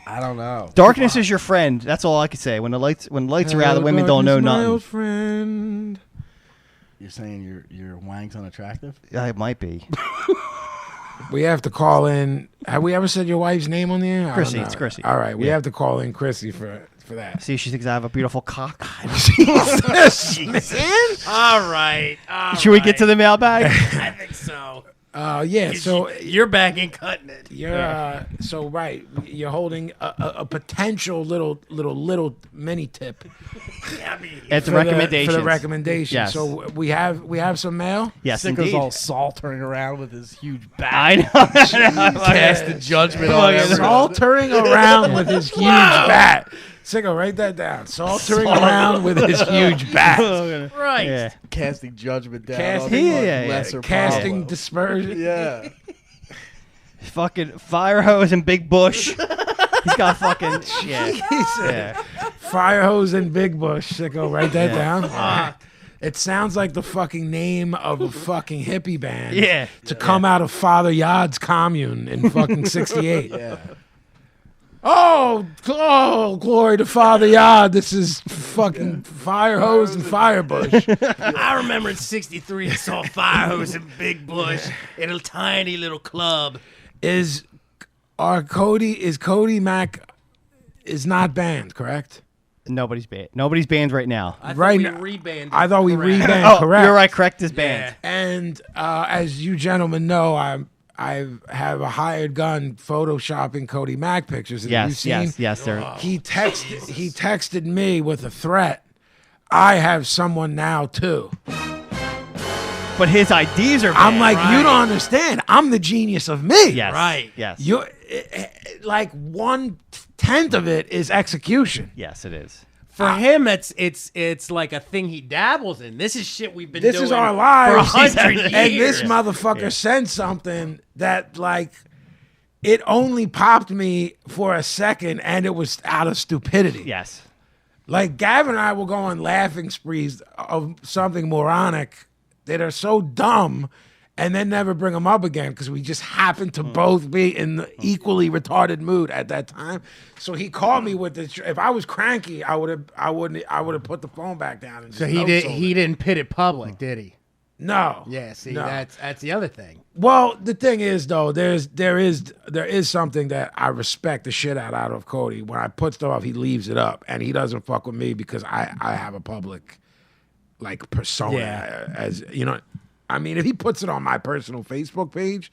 I don't know. Darkness is your friend. That's all I can say. When the lights are out, the women don't know My old nothing. friend. You're saying your wang's unattractive? Yeah, it might be. We have to call in. Have we ever said your wife's name on the air? I don't Chrissy, know. it's Chrissy. All right, we Yeah. have to call in Chrissy for that. See, she thinks I have a beautiful cock. Jesus, man. All right. Should we get to the mailbag? I think so. Yeah. So You're back and cutting it. you're so right. You're holding a potential little mini tip I mean, At the for recommendations. for the recommendation. Yes. So we have some mail. Yes, Sicko's indeed. all saltering around with his huge bat. I know. Casting judgment on Look at everyone. Saltering around with his huge bat. Sicko, write that down. Saltering around with his huge bat. right. Yeah. Casting judgment down Casting- on Yeah, yeah. lesser Casting Pablo. dispersion. Yeah. Fucking fire hose and big bush. He's got fucking yeah. He said, Yeah. Fire hose and big bush. Sicko, write that Yeah. down. It sounds like the fucking name of a fucking hippie band. Yeah. To come out of Father Yod's commune in fucking 68. Yeah. Oh, glory to Father Yod. This is fucking fire hose and fire bush. I remember in '63 I saw Fire Hose and Big Bush in a tiny little club. Is Cody Mack is not banned, correct? Nobody's banned. Nobody's banned right now. I thought Right we now- rebanded. I thought we correct. rebanned, Oh, correct. you're right. Correct is banned. And as you gentlemen know, I have a hired gun photoshopping Cody Mack pictures. Have you Yes, seen? yes, sir. He texted me with a threat. I have someone now too. But his IDs are banned. I'm like, you don't understand. I'm the genius of me. Yes. Right. Yes. You like 1/10 of it is execution. Yes, it is. For him, it's like a thing he dabbles in. This is shit we've been This doing is our for lives. 100 years. And this motherfucker sent something that like it only popped me for a second, and it was out of stupidity. Yes. Like Gavin and I will go on laughing sprees of something moronic that are so dumb, and then never bring them up again because we just happened to both be in the equally retarded mood at that time. So he called me with this. If I was cranky, I would have put the phone back down. And So just he didn't pit it public, did he? No. Yeah. See, No. that's the other thing. Well, the thing is though, there is something that I respect the shit out of Cody. When I put stuff up, he leaves it up, and he doesn't fuck with me because I have a public like persona. Yeah. As you know, I mean, if he puts it on my personal Facebook page,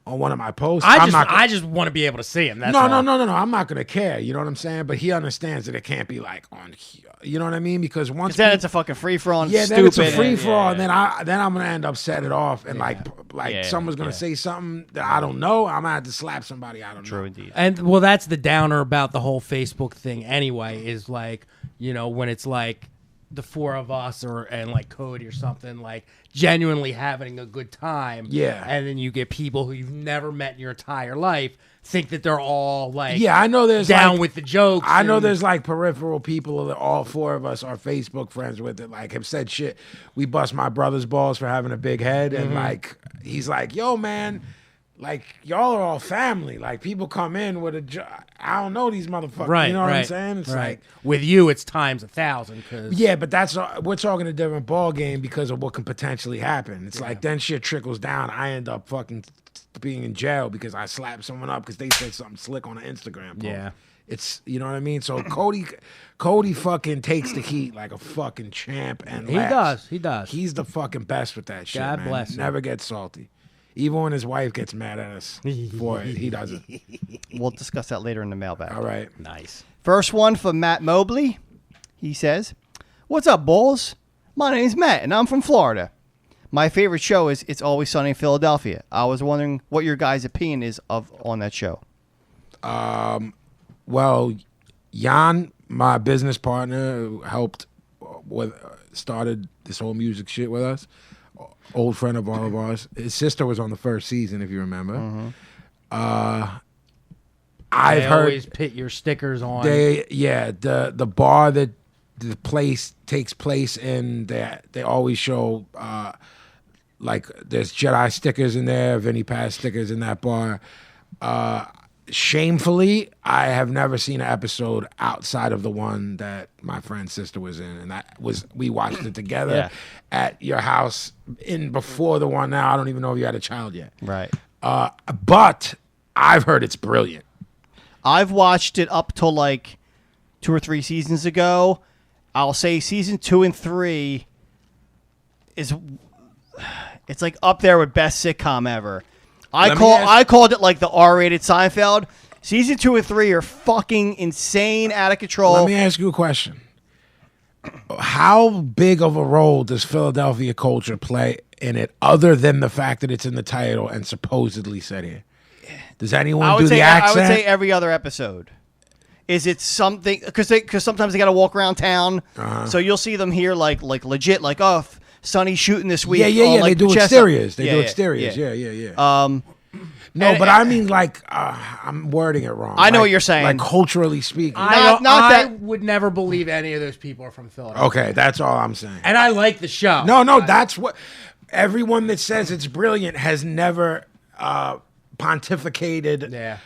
on one of my posts, I just want to be able to see him. That's no, all. no. I'm not gonna care. You know what I'm saying? But he understands that it can't be like on. You know what I mean? Because once then it's a fucking free for all. yeah, stupid. then it's a free for all, and then I'm gonna end up set it off, and like Yeah, someone's gonna say something that I don't know. I'm gonna have to slap somebody. I don't know. True indeed. And well, that's the downer about the whole Facebook thing anyway, is like, you know, when it's like the four of us and like Cody or something, like genuinely having a good time. Yeah. And then you get people who you've never met in your entire life think that they're all like Yeah, I know there's down like, with the jokes. I know and- there's like peripheral people that all four of us are Facebook friends with that like have said shit. We bust my brother's balls for having a big head, and like he's like, yo man, like y'all are all family. Like people come in with I don't know these motherfuckers. Right, you know what I'm right, saying? It's right. like With you, it's times 1,000. yeah, but we're talking a different ball game because of what can potentially happen. It's like then shit trickles down. I end up fucking being in jail because I slapped someone up because they said something slick on an Instagram post. Yeah. It's you know what I mean. So Cody fucking takes the heat like a fucking champ, and He laughs. does. He's the fucking best with that shit. God man. bless him. Never gets salty. Even when his wife gets mad at us for it, he doesn't. We'll discuss that later in the mailbag. All right. Nice. First one from Matt Mobley. He says, "What's up, bulls? My name's Matt, and I'm from Florida. My favorite show is It's Always Sunny in Philadelphia. I was wondering what your guys' opinion is on that show." Well, Jan, my business partner, who helped started this whole music shit with us, old friend of all of ours. His sister was on the first season, if you remember. I've They heard always put your stickers on. the bar that the place takes place in. They always show like there's Jedi stickers in there, Vinnie Paz stickers in that bar. Shamefully, I have never seen an episode outside of the one that my friend's sister was in, and we watched it together at your house before the one now. I don't even know if you had a child yet. Right. But I've heard it's brilliant. I've watched it up till like 2 or 3 seasons ago. I'll say season 2 and 3 it's like up there with best sitcom ever. I called it like the R-rated Seinfeld. Season 2 and 3 are fucking insane, out of control. Let me ask you a question. How big of a role does Philadelphia culture play in it, other than the fact that it's in the title and supposedly set here? Does anyone do the accent? I would say every other episode. Is it something because sometimes they got to walk around town, so you'll see them here like legit Sonny's shooting this week. Yeah. Like they do Chestnut. exteriors. Yeah. No, and- but I mean, like, I'm wording it wrong. I know Like- what you're saying. Like, culturally speaking. I would never believe any of those people are from Philadelphia. Okay, that's all I'm saying. And I like the show. No, that's what everyone that says it's brilliant has never pontificated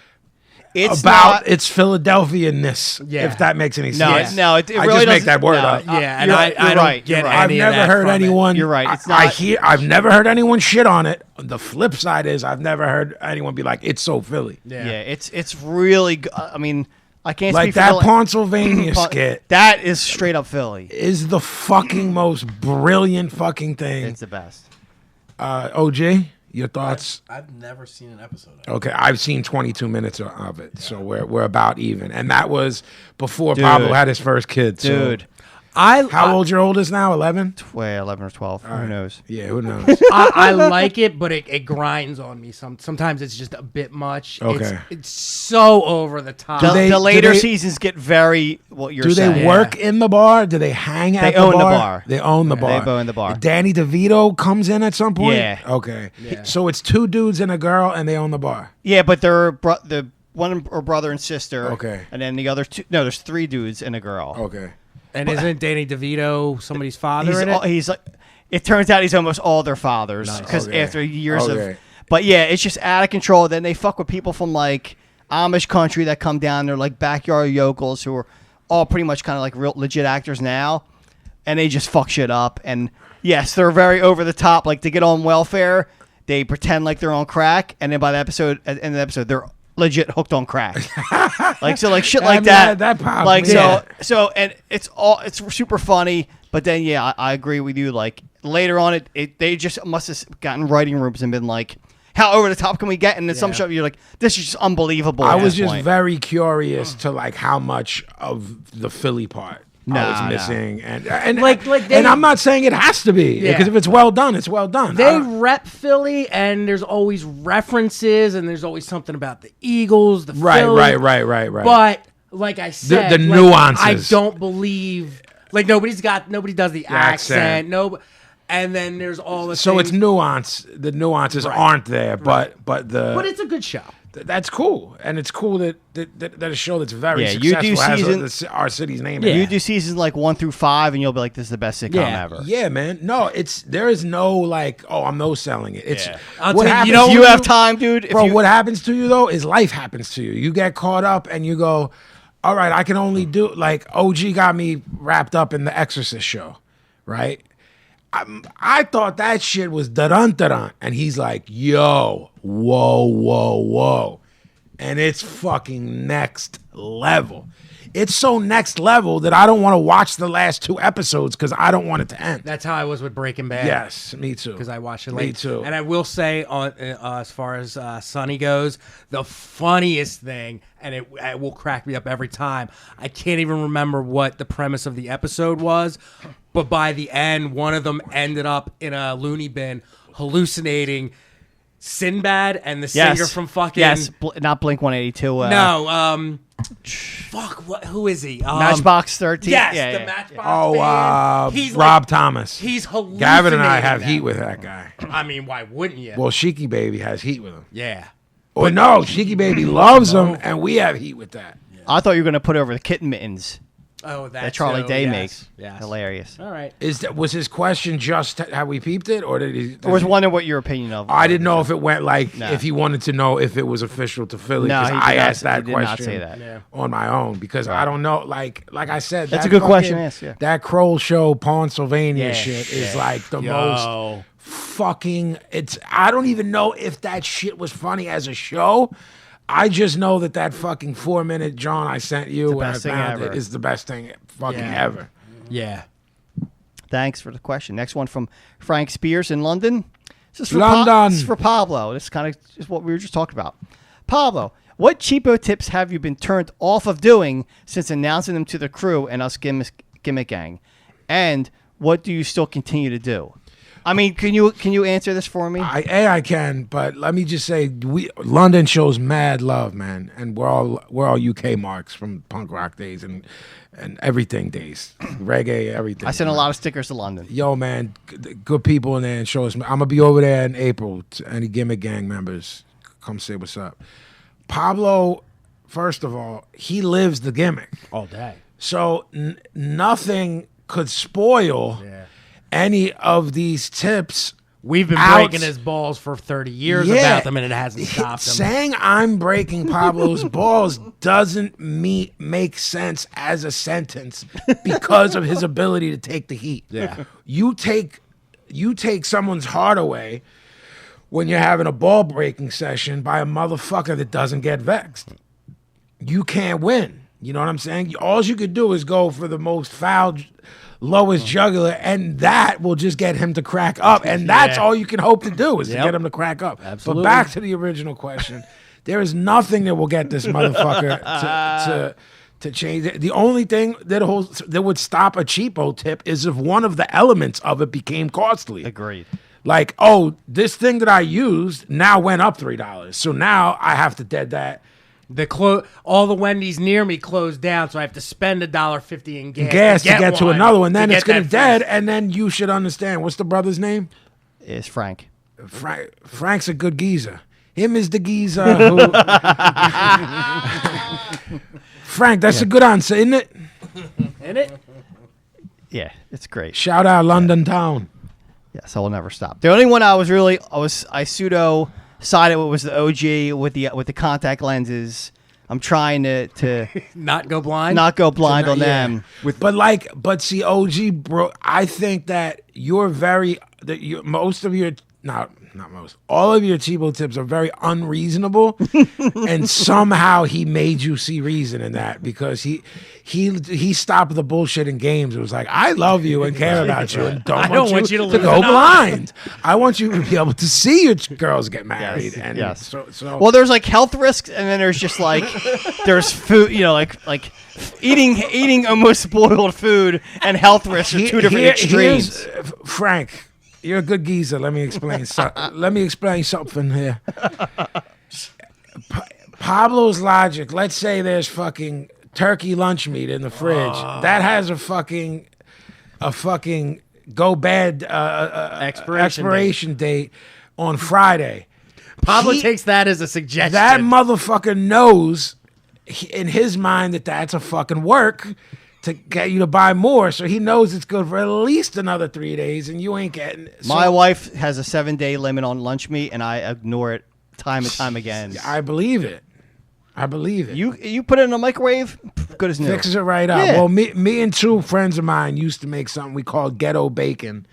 It's about not, its Philadelphia-ness, Yeah. if that makes any No, sense. no, it I really just make doesn't- that word no, up. Yeah, and you're I right, don't get you're right. I've any of never that heard from it. anyone. You're right, it's I've never heard anyone shit on it. The flip side is I've never heard anyone be like, "It's so Philly." Yeah, it's really good. I mean, I can't Like speak for that Philly. Pennsylvania skit That is straight up Philly. is the fucking most brilliant fucking thing. It's the best. OG, your thoughts? I've never seen an episode of it. Okay, I've seen 22 minutes of it, so we're about even, and that was before Pablo had his first kid. So. Dude. How old your oldest now? 11? 11 or 12. Who knows? Yeah, who knows? I like it, but it grinds on me. Sometimes it's just a bit much. Okay. It's so over the top. The later seasons get very what you're Do saying. they work in the bar? Do they hang at They the own bar? the bar. They own the bar. They own the bar. Danny DeVito comes in at some point? Yeah. Okay. So it's 2 dudes and a girl, and they own the bar. Yeah, but they're the one or brother and sister. Okay. And then the other 2. No, there's 3 dudes and a girl. Okay. And isn't Danny DeVito somebody's father in it? He's like. It turns out he's almost all their fathers because Okay. after years Okay. of. But yeah, it's just out of control. Then they fuck with people from like Amish country that come down. They're like backyard yokels who are all pretty much kind of like real legit actors now, and they just fuck shit up. And yes, they're very over the top. Like to get on welfare, they pretend like they're on crack, and then by the episode, at the end of the episode, they're legit hooked on crack. like shit like mean, that. that pops, like yeah. so, and it's super funny. But then I agree with you. Like later on, they just must have gotten writing rooms and been like, how over the top can we get? And then some show you're like, this is just unbelievable. I at was this just point. very curious to like how much of the Philly part I was missing, and and I'm not saying it has to be because if it's well done, it's well done. They rep Philly, and there's always references, and there's always something about the Eagles, the Philly. Right. But like I said, the nuances. I don't believe nobody does the accent. No, and then there's all the So things. it's nuance. The nuances aren't there, but it's a good show. that's cool, and it's cool that a show that's very you do successful has our city's name. in it. You do seasons like 1 through 5, and you'll be like, this is the best sitcom ever. Yeah, man. No, there is no like, oh, I'm no selling it. It's I'll what tell you, happens. If you have time, dude. Bro, what happens to you though is life happens to you. You get caught up and you go, all right, I can only do like OG got me wrapped up in the Exorcist show, right? I thought that shit was da-dun, and he's like, yo, whoa. And it's fucking next level. It's so next level that I don't want to watch the last 2 episodes because I don't want it to end. That's how I was with Breaking Bad. Yes, me too. Because I watched it late. Me too. And I will say, as far as Sonny goes, the funniest thing, and it will crack me up every time, I can't even remember what the premise of the episode was, but by the end, one of them ended up in a loony bin hallucinating Sinbad and the singer from fucking... Yes, not Blink-182. No, who is he? Matchbox 13. Yes, the Matchbox band. He's Rob Thomas. He's hallucinating. Gavin and I have heat with that guy. I mean, why wouldn't you? Well, Sheiky Baby has heat with him. Yeah. But no, Sheiky Baby loves him, and we have heat with that. I thought you were going to put over the kitten mittens Oh, that Charlie Day makes. Yes. Hilarious. All right. Was his question just how we peeped it, or did he? I was wondering what your opinion of. I didn't know if it went like No. if he wanted to know if it was official to Philly. No, because he did I not- asked that he did not question say that. on my own because I don't know. Like I said, That's that a good question fucking- to ask, yeah. That Kroll show, Pennsylvania Yeah, shit is yeah. like the most fucking. It's. I don't even know if that shit was funny as a show. I just know that fucking 4-minute John I sent you the when I best thing found ever. it is the best thing fucking Yeah. ever. Yeah. Thanks for the question. Next one from Frank Spears in London. This is for London. This is for Pablo. This is kind of just what we were just talking about. Pablo, what cheapo tips have you been turned off of doing since announcing them to the crew and us Gimmick Gang? And what do you still continue to do? I mean, can you answer this for me? I can, but let me just say, London shows mad love, man, and we're all UK marks from punk rock days and everything days, reggae, everything. I sent a lot of stickers to London. Yo, man, good people in there and show us. I'm gonna be over there in April. To any Gimmick Gang members, come say what's up. Pablo, first of all, he lives the gimmick All day. so nothing could spoil any of these tips. We've been out. breaking his balls for 30 years about them, and it hasn't stopped him. Saying I'm breaking Pablo's balls doesn't make sense as a sentence because of his ability to take the heat. Yeah. You take someone's heart away when you're having a ball breaking session by a motherfucker that doesn't get vexed. You can't win. You know what I'm saying? All you could do is go for the most foul, lowest jugular, and that will just get him to crack up. And that's all you can hope to do is to get him to crack up. Absolutely. But back to the original question. There is nothing that will get this motherfucker to change it. The only thing that would stop a cheapo tip is if one of the elements of it became costly. Agreed. Like, oh, this thing that I used now went up $3. So now I have to dead that. All the Wendy's near me closed down, so I have to spend $1.50 in gas to get to another one. Then it's going to dead, fresh. and then you should understand. What's the brother's name? It's Frank. Frank's a good geezer. Him is the geezer who... Frank, that's a good answer, isn't it? Isn't it? Yeah, it's great. Shout out London town. Yes, I will never stop. The only one I pseudo sided with was the OG with the contact lenses. I'm trying to Not go blind? not go blind on Yeah. them. But see, OG, bro, I think that most of your not most. All of your cheapo tips are very unreasonable, and somehow he made you see reason in that because he stopped the bullshit in games. It was like, I love you and care about you, and don't want you to go blind. I want you to be able to see your girls get married. Yes, And yes. So Well, there's like health risks, and then there's just like there's food. You know, like eating almost spoiled food and health risks are two different extremes. Frank, you're a good geezer. Let me explain. Let me explain something here. Pablo's logic. Let's say there's fucking turkey lunch meat in the fridge. That has a fucking go bad expiration date on Friday. Pablo takes that as a suggestion. That motherfucker knows in his mind that that's a fucking work to get you to buy more, so he knows it's good for at least another 3 days, and you ain't getting it. My wife has a 7-day limit on lunch meat, and I ignore it time and time again. I believe it. You put it in the microwave, good as new. Fixes it right up. Yeah. Well, me and two friends of mine used to make something we called ghetto bacon,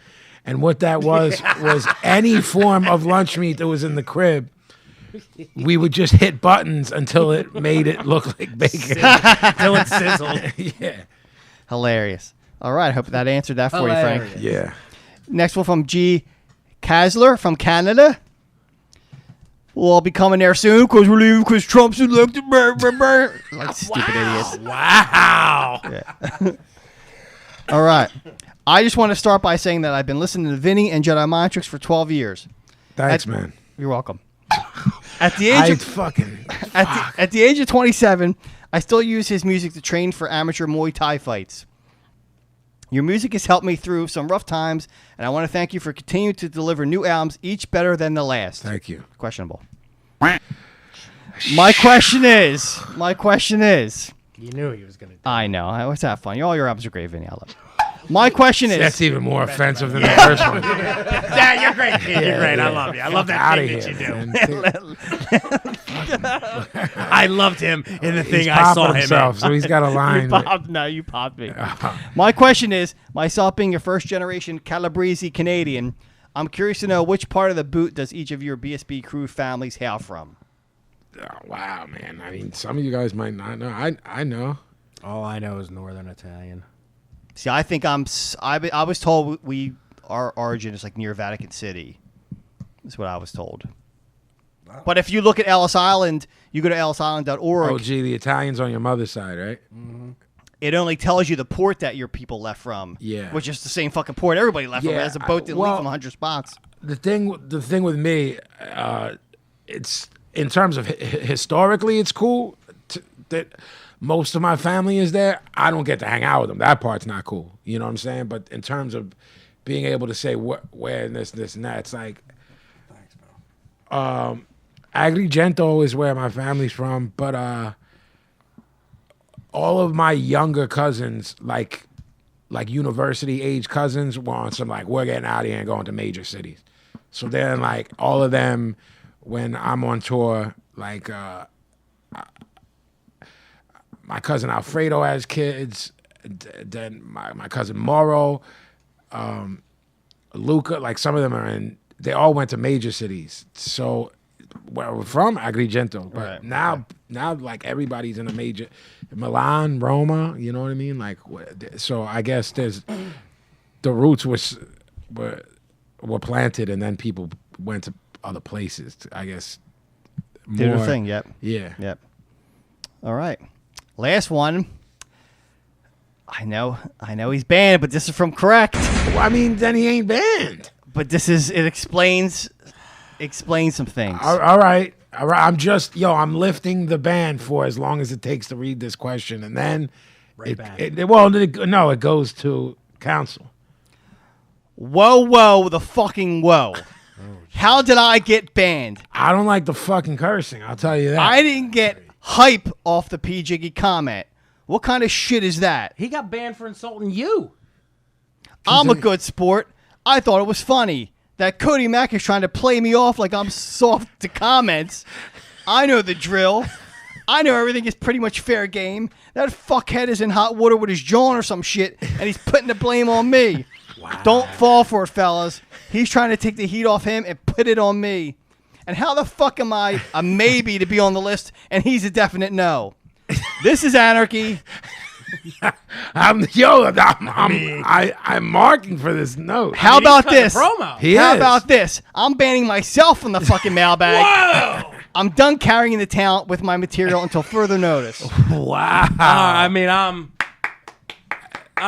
and what that was any form of lunch meat that was in the crib. We would just hit buttons until it made it look like bacon. Until it sizzled. Yeah. Hilarious. All right, I hope that answered that for you, Frank. Yeah. Next one from G. Kasler from Canada. We'll all be coming there soon because we're leaving because Trump's elected. Like stupid idiots. Wow. Yeah. All right. I just want to start by saying that I've been listening to Vinnie and Jedi Mind Tricks for 12 years. Thanks, man. You're welcome. At the age of at the age of 27, I still use his music to train for amateur Muay Thai fights. Your music has helped me through some rough times, and I want to thank you for continuing to deliver new albums, each better than the last. Thank you. Questionable. My question is. You knew he was going to do I know. What's that fun? All your albums are great, Vinny. I love it. My question is. That's even more offensive than the first one. Yeah, you're great, kid. You're great. I love you. I love that Outta thing here, that you do. man. I loved him in the thing He's I saw popping him himself, in. so he's got a line. You popped me. My question is, myself being a first-generation Calabrese Canadian, I'm curious to know which part of the boot does each of your BSB crew families hail from? Oh, wow, man. I mean, some of you guys might not know. I know. All I know is Northern Italian. See, I think I was told our origin is like near Vatican City. That's what I was told. Wow. But if you look at Ellis Island, you go to ellisisland.org. Oh, gee, the Italian's on your mother's side, right? Mm-hmm. It only tells you the port that your people left from. Yeah. Which is the same fucking port everybody left from. It has a boat that leave from 100 spots. The thing with me, it's in terms of historically, it's cool that most of my family is there. I don't get to hang out with them. That part's not cool. You know what I'm saying? But in terms of being able to say where and this and that, it's like, thanks, bro. Agrigento is where my family's from, but all of my younger cousins, like university age cousins, were on some like, we're getting out of here and going to major cities. So then like all of them, when I'm on tour, like my cousin Alfredo has kids, then my cousin Mauro, Luca, like some of them they all went to major cities. So where we're from, Agrigento, but now like everybody's in a major, Milan, Roma, you know what I mean? Like, so I guess there's, the roots were planted and then people went to other places, I guess. Did a thing, yep. Yeah. Yep. All right. Last one. I know he's banned, but this is from Correct. Well, I mean, then he ain't banned. But it explains some things. All right. I'm lifting the ban for as long as it takes to read this question, and then it goes to council. Whoa, the fucking whoa. How did I get banned? I don't like the fucking cursing, I'll tell you that. I didn't get hype off the P. Jiggy comment. What kind of shit is that? He got banned for insulting you. I'm a good sport. I thought it was funny that Cody Mack is trying to play me off like I'm soft to comments. I know the drill. I know everything is pretty much fair game. That fuckhead is in hot water with his John or some shit, and he's putting the blame on me. Wow. Don't fall for it, fellas. He's trying to take the heat off him and put it on me. And how the fuck am I a maybe to be on the list and he's a definite no? This is anarchy. I'm marking for this note. How about this? How about this? I'm banning myself from the fucking mailbag. Whoa! I'm done carrying the talent with my material until further notice. Wow. I'm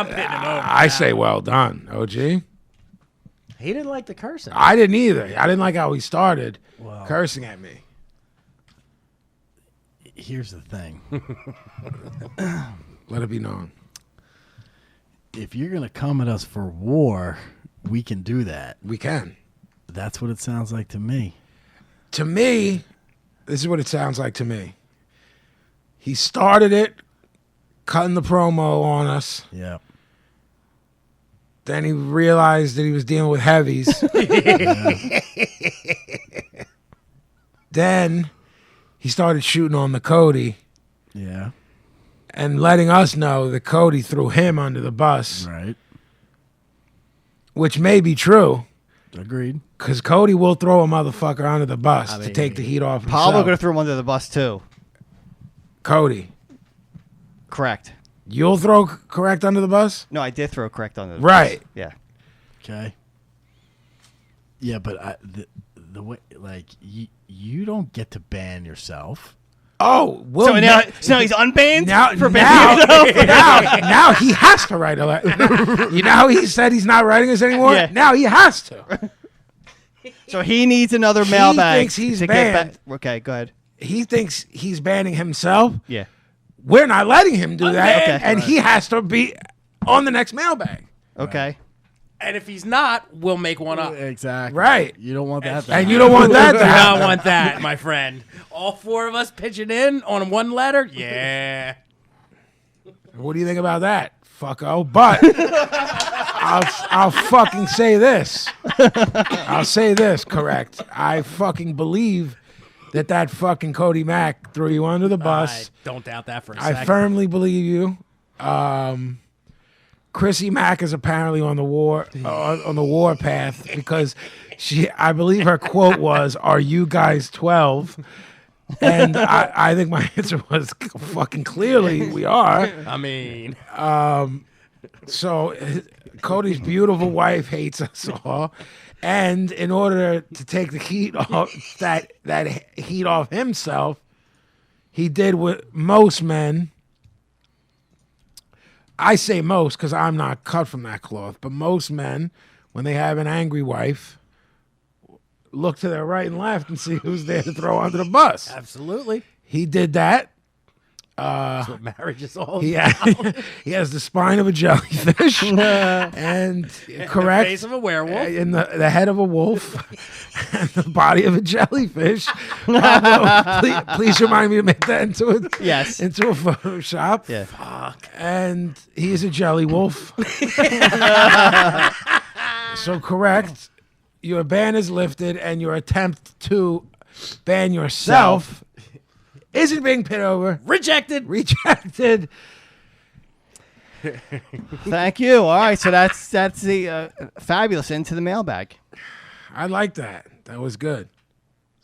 pitting him over. I say well done, OG. He didn't like the cursing. I didn't either. I didn't like how he started cursing at me. Here's the thing. Let it be known. If you're going to come at us for war, we can do that. We can. That's what it sounds like to me. To me, this is what it sounds like to me. He started it, cutting the promo on us. Yeah. Then he realized that he was dealing with heavies. Then he started shooting on the Cody. Yeah. And letting us know that Cody threw him under the bus. Right. Which may be true. Agreed. Because Cody will throw a motherfucker under the bus to take the heat off himself. Pablo going to throw him under the bus too. Cody. Correct. You'll throw correct under the bus? No, I did throw correct under the bus. Right. Yeah. Okay. Yeah, but the way, like, you don't get to ban yourself. Oh, well, so now he's unbanned for banning himself? Now he has to write a letter. You know how he said he's not writing us anymore? Yeah. Now he has to. So he needs another mailbag. He thinks he's banned. Okay, go ahead. He thinks he's banning himself. Yeah. We're not letting him do that. Okay. And he has to be on the next mailbag. Okay. And if he's not, we'll make one up. Exactly. Right. You don't want that. And you don't want that to I happen. don't want that, my friend. All four of us pitching in on one letter? Yeah. What do you think about that, fucko? But I'll fucking say this. I'll say this, correct. I fucking believe that fucking Cody Mack threw you under the bus. I don't doubt that for a second. I firmly believe you. Chrissy Mack is apparently on the war path because I believe her quote was, "Are you guys 12?" And I think my answer was fucking clearly we are. I mean, so Cody's beautiful wife hates us all, and in order to take the heat off that heat off himself, he did what most men. I say most because I'm not cut from that cloth, but most men, when they have an angry wife, look to their right and left and see who's there to throw under the bus. absolutely. He did that. That's what marriage is all He about. he has the spine of a jellyfish and correct The face of a werewolf. in the head of a wolf and the body of a jellyfish. Pablo, please remind me to make that into a Photoshop. Yeah. Fuck. And he is a jelly wolf. So correct. Your ban is lifted, and your attempt to ban yourself isn't being pit over. Rejected. Thank you. All right, so that's the fabulous into the mailbag. I like that. That was good.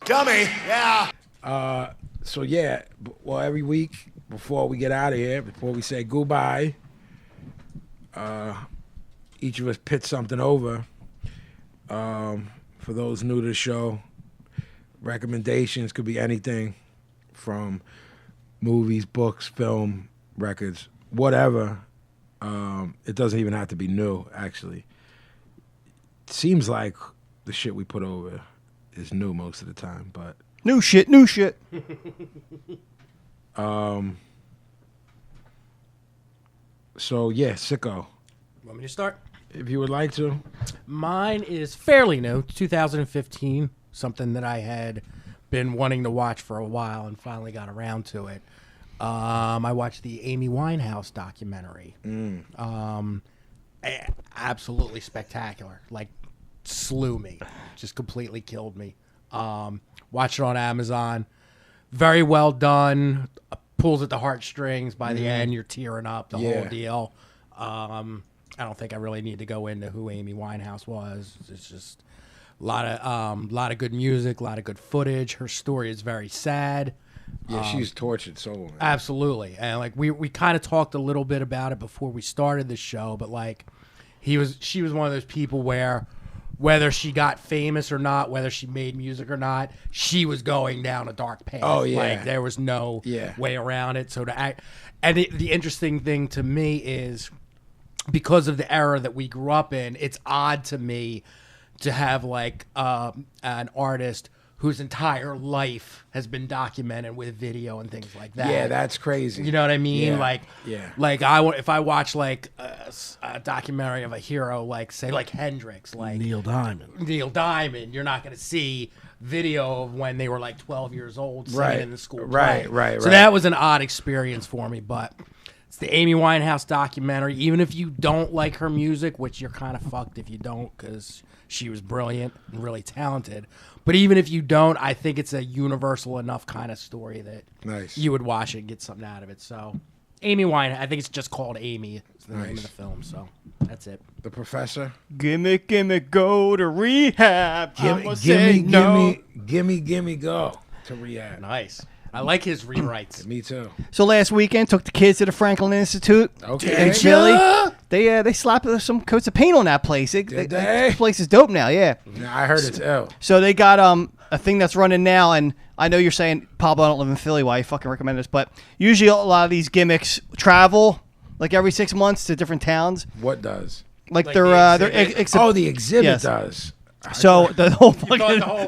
Dummy, yeah. So yeah, well, every week before we get out of here, before we say goodbye, each of us pit something over. For those new to the show, recommendations could be anything from movies, books, film, records, whatever. It doesn't even have to be new, actually. It seems like the shit we put over is new most of the time, but New shit. So yeah, sicko. Want me to start? If you would like to. Mine is fairly new, 2015, something that I had been wanting to watch for a while and finally got around to it. I watched the Amy Winehouse documentary. Absolutely spectacular. Like, slew me. Just completely killed me. Watched it on Amazon. Very well done. Pulls at the heartstrings. By the end, you're tearing up, the whole deal. I don't think I really need to go into who Amy Winehouse was. It's just a lot of good music, a lot of good footage. Her story is very sad. Yeah, she's tortured soul. Man. Absolutely. And like we kind of talked a little bit about it before we started the show, but like she was one of those people where whether she got famous or not, whether she made music or not, she was going down a dark path. Oh yeah. Like there was no way around it. So the interesting thing to me is because of the era that we grew up in, it's odd to me to have like an artist whose entire life has been documented with video and things like that. Yeah, that's crazy. You know what I mean? Yeah. Like if I watch like a documentary of a hero, like say like Hendrix, like Neil Diamond, you're not going to see video of when they were like 12 years old singing in the school play. Right. Right. So that was an odd experience for me, but it's the Amy Winehouse documentary. Even if you don't like her music, which you're kind of fucked if you don't, because she was brilliant and really talented. But even if you don't, I think it's a universal enough kind of story that you would watch it and get something out of it. So, Amy Winehouse, I think it's just called Amy. It's the name of the film. So, that's it. The Professor. Gimmick, go to rehab. Gimme, go to rehab. Nice. I like his rewrites. Me too. So last weekend, took the kids to the Franklin Institute in Philly. They slapped some coats of paint on that place. That place is dope now. Yeah. I heard it's ill. So they got a thing that's running now, and I know you're saying, Pablo, I don't live in Philly. Why you fucking recommend this? But usually a lot of these gimmicks travel like every 6 months to different towns. What does? Like the the exhibit does. So the whole fucking I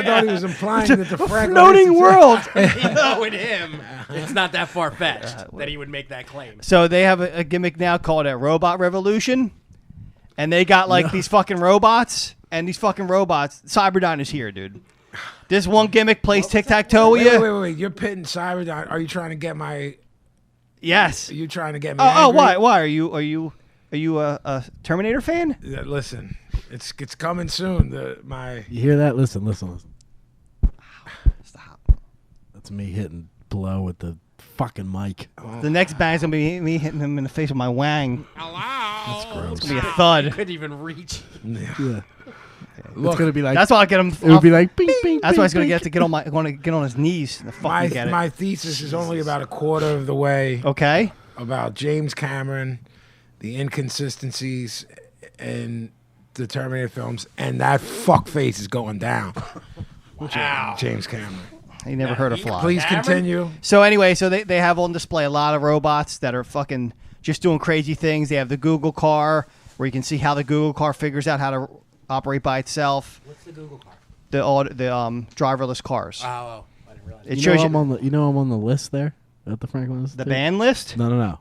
thought he was implying that the floating world. With him, it's not that far fetched that he would make that claim. So they have a gimmick now called a Robot Revolution, and they got like these fucking robots, and these fucking robots. Cyberdyne is here, dude. This one gimmick plays tic-tac-toe with you. Wait. You're pitting Cyberdyne. Are you trying to get my? Yes. Are you trying to get me? Oh, why? Are you a Terminator fan? Yeah, listen, it's coming soon. You hear that? Listen. Stop. That's me hitting blow with the fucking mic. The next bang's gonna be me hitting him in the face with my Wang. That's gross. It's gonna be a thud. You couldn't even reach. Yeah. Look, it's gonna be like. That's why I get him. It would be like bing, bing. That's why he's gonna bing, get on his knees. My thesis is only about a quarter of the way. Okay. About James Cameron, the inconsistencies in the Terminator films, and that fuckface is going down. Wow. James Cameron. He never heard a fly. Please continue. So anyway, they have on display a lot of robots that are fucking just doing crazy things. They have the Google car, where you can see how the Google car figures out how to operate by itself. What's the Google car? The driverless cars. Oh, I didn't realize. It shows I'm on the list there at the Franklin Institute? The band list. No.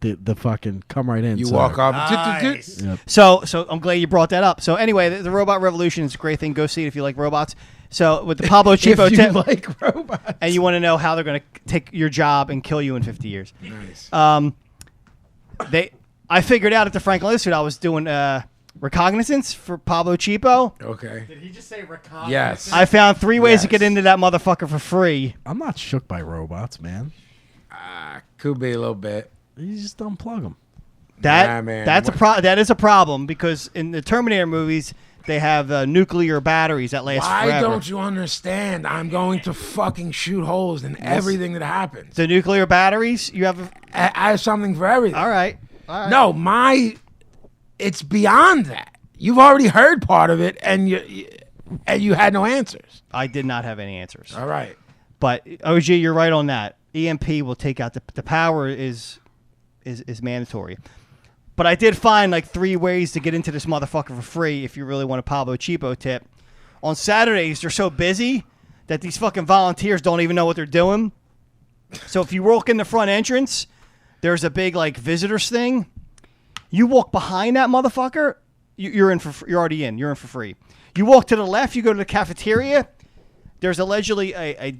The fucking come right in. You walk up. Nice. Yep. So I'm glad you brought that up. So anyway, the Robot Revolution is a great thing. Go see it if you like robots. So with the Pablo cheapo if you tip, like robots, and you want to know how they're going to take your job and kill you in 50 years. Nice. I figured out at the Franklin Institute I was doing recognizance for Pablo cheapo. Okay. Did he just say reconcile? Yes. I found 3 ways to Yes. get into that motherfucker for free. I'm not shook by robots, man. Could be a little bit. You just unplug them. Man. That is a problem because in the Terminator movies they have nuclear batteries that last Why forever. don't you understand? I'm going to fucking shoot holes in everything that happens. The nuclear batteries you have. I have something for everything. All right. No, it's beyond that. You've already heard part of it, and you had no answers. I did not have any answers. All right. But OG, you're right on that. EMP will take out the power is mandatory. But I did find like 3 ways to get into this motherfucker for free if you really want a Pablo cheapo tip. On Saturdays, they're so busy that these fucking volunteers don't even know what they're doing. So if you walk in the front entrance, there's a big like visitors thing. You walk behind that motherfucker, you're already in. You're in for free. You walk to the left, you go to the cafeteria. There's allegedly a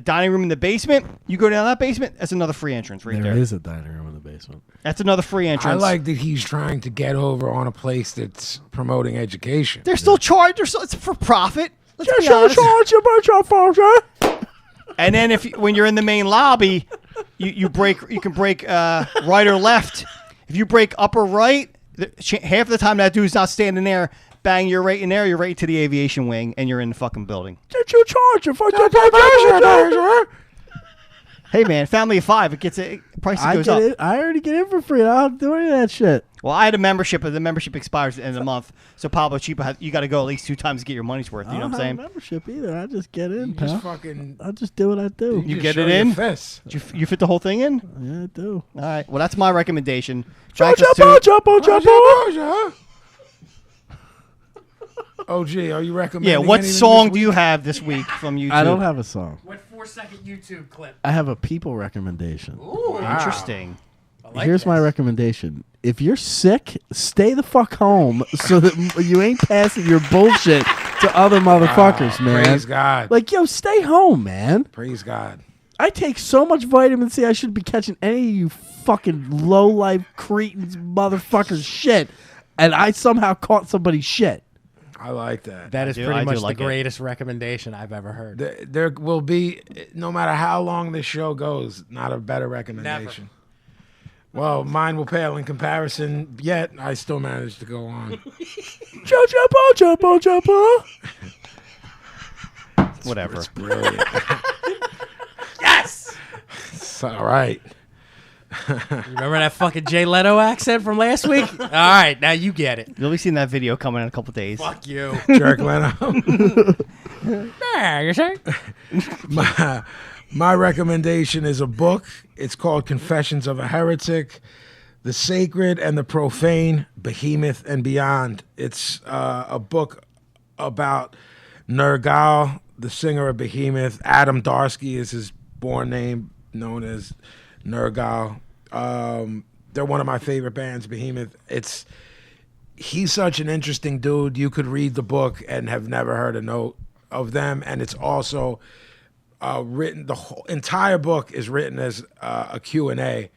dining room in the basement. You go down that basement, that's another free entrance right there. There is a dining room in the basement. That's another free entrance. I like that he's trying to get over on a place that's promoting education. They're still charged. It's for profit. Let's be honest. And then when you're in the main lobby, you can break right or left. If you break upper right, half the time that dude's not standing there. Bang, you're right in there. You're right to the aviation wing, and you're in the fucking building. Did you charge him for Hey man, family of 5. It gets price goes up. I already get in for free. I don't do any of that shit. Well, I had a membership, but the membership expires at the end of the month. So Pablo Cheapo, you got to go at least 2 times to get your money's worth. You know what I'm saying? I don't have a membership either. I just get in, pal. Just fucking. I just do what I do. You just get show it your in? fists. You fit the whole thing in? Yeah, I do. All right. Well, that's my recommendation. Jump. OG, are you recommending? Yeah. What anything song this do you week? have this week from YouTube? I don't have a song. What 4-second YouTube clip? I have a people recommendation. Ooh, Interesting. I like Here's my this. recommendation. If you're sick, stay the fuck home so that you ain't passing your bullshit to other motherfuckers, man. Praise God. Like, yo, stay home, man. Praise God. I take so much vitamin C, I should be catching any of you fucking low-life cretins motherfuckers shit, and I somehow caught somebody's shit. I like that. That is I pretty do much like the it. greatest recommendation I've ever heard. There will be, no matter how long this show goes, not a better recommendation. Well, mine will pale in comparison, yet I still managed to go on. Whatever. It's brilliant. Yes! It's all right. Remember that fucking Jay Leno accent from last week? All right, now you get it. You'll be seeing that video coming in a couple days. Fuck you. Jerk Leno. Yeah, you say? My recommendation is a book. It's called Confessions of a Heretic, The Sacred and the Profane, Behemoth and Beyond. It's a book about Nergal, the singer of Behemoth. Adam Darsky is his born name, known as Nergal. They're one of my favorite bands, Behemoth. He's such an interesting dude. You could read the book and have never heard a note of them, and it's also written. The whole entire book is written as a Q&A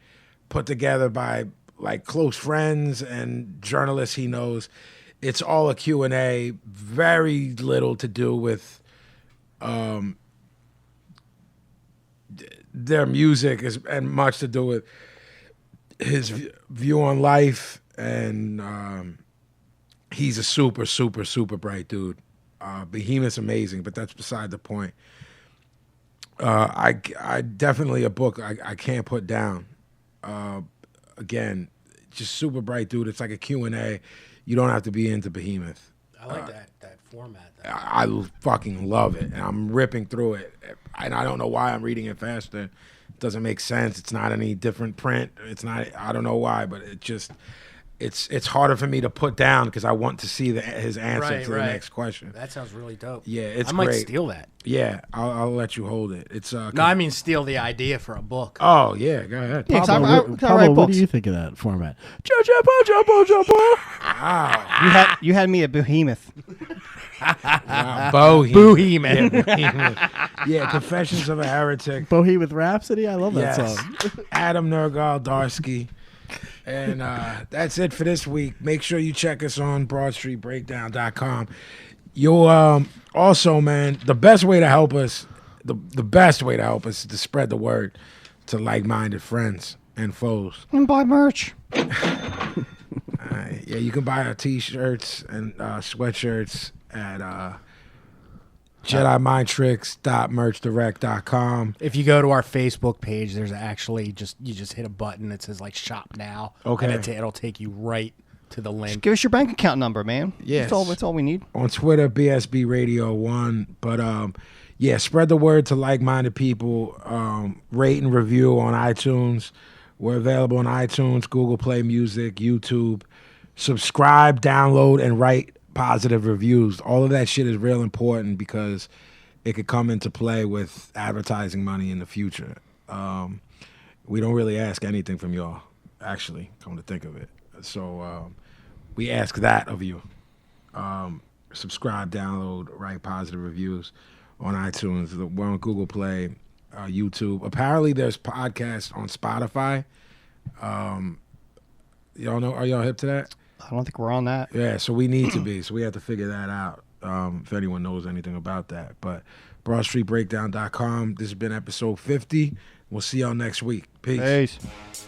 put together by like close friends and journalists he knows. It's all a Q&A, very little to do with their music, and much to do with his view on life. And he's a super, super, super bright dude. Behemoth's amazing, but that's beside the point. I definitely a book I can't put down. Again, just super bright dude. It's like a Q&A. You don't have to be into Behemoth. I like that format. I fucking love it, and I'm ripping through it. And I don't know why I'm reading it faster. It doesn't make sense. It's not any different print. It's not. I don't know why, but it just. It's harder for me to put down because I want to see his answer to the next question. That sounds really dope. Yeah, it's I might great. steal that. Yeah, I'll let you hold it. It's No, I mean steal the idea for a book. Oh yeah, go ahead. Yeah, 'cause I Pablo, write what books. do you think of that format? Wow, You had me at Behemoth. Bohemian. Yeah, Confessions of a Heretic. Bohemian Rhapsody? I love that Yes. song. Adam Nergal Darsky. And that's it for this week. Make sure you check us on BroadStreetBreakdown.com. You'll also, man, the best way to help us is to spread the word to like-minded friends and foes. And buy merch. Yeah, you can buy our T-shirts and sweatshirts at JediMindTricks.merchdirect.com. If you go to our Facebook page, there's actually you just hit a button that says like shop now. Okay. And it'll take you right to the link. Give us your bank account number, man. Yes. That's all we need. On Twitter, BSB Radio 1. But yeah, spread the word to like-minded people. Rate and review on iTunes. We're available on iTunes, Google Play Music, YouTube. Subscribe, download, and write positive reviews. All of that shit is real important because it could come into play with advertising money in the future. We don't really ask anything from y'all, actually, come to think of it. So we ask that of you. Subscribe, download, write positive reviews on iTunes. We're on Google Play, YouTube. Apparently there's podcasts on Spotify. Y'all know? Are y'all hip to that? I don't think we're on that. Yeah, so we need to be. So we have to figure that out if anyone knows anything about that. But BroadStreetBreakdown.com. This has been episode 50. We'll see y'all next week. Peace. Peace.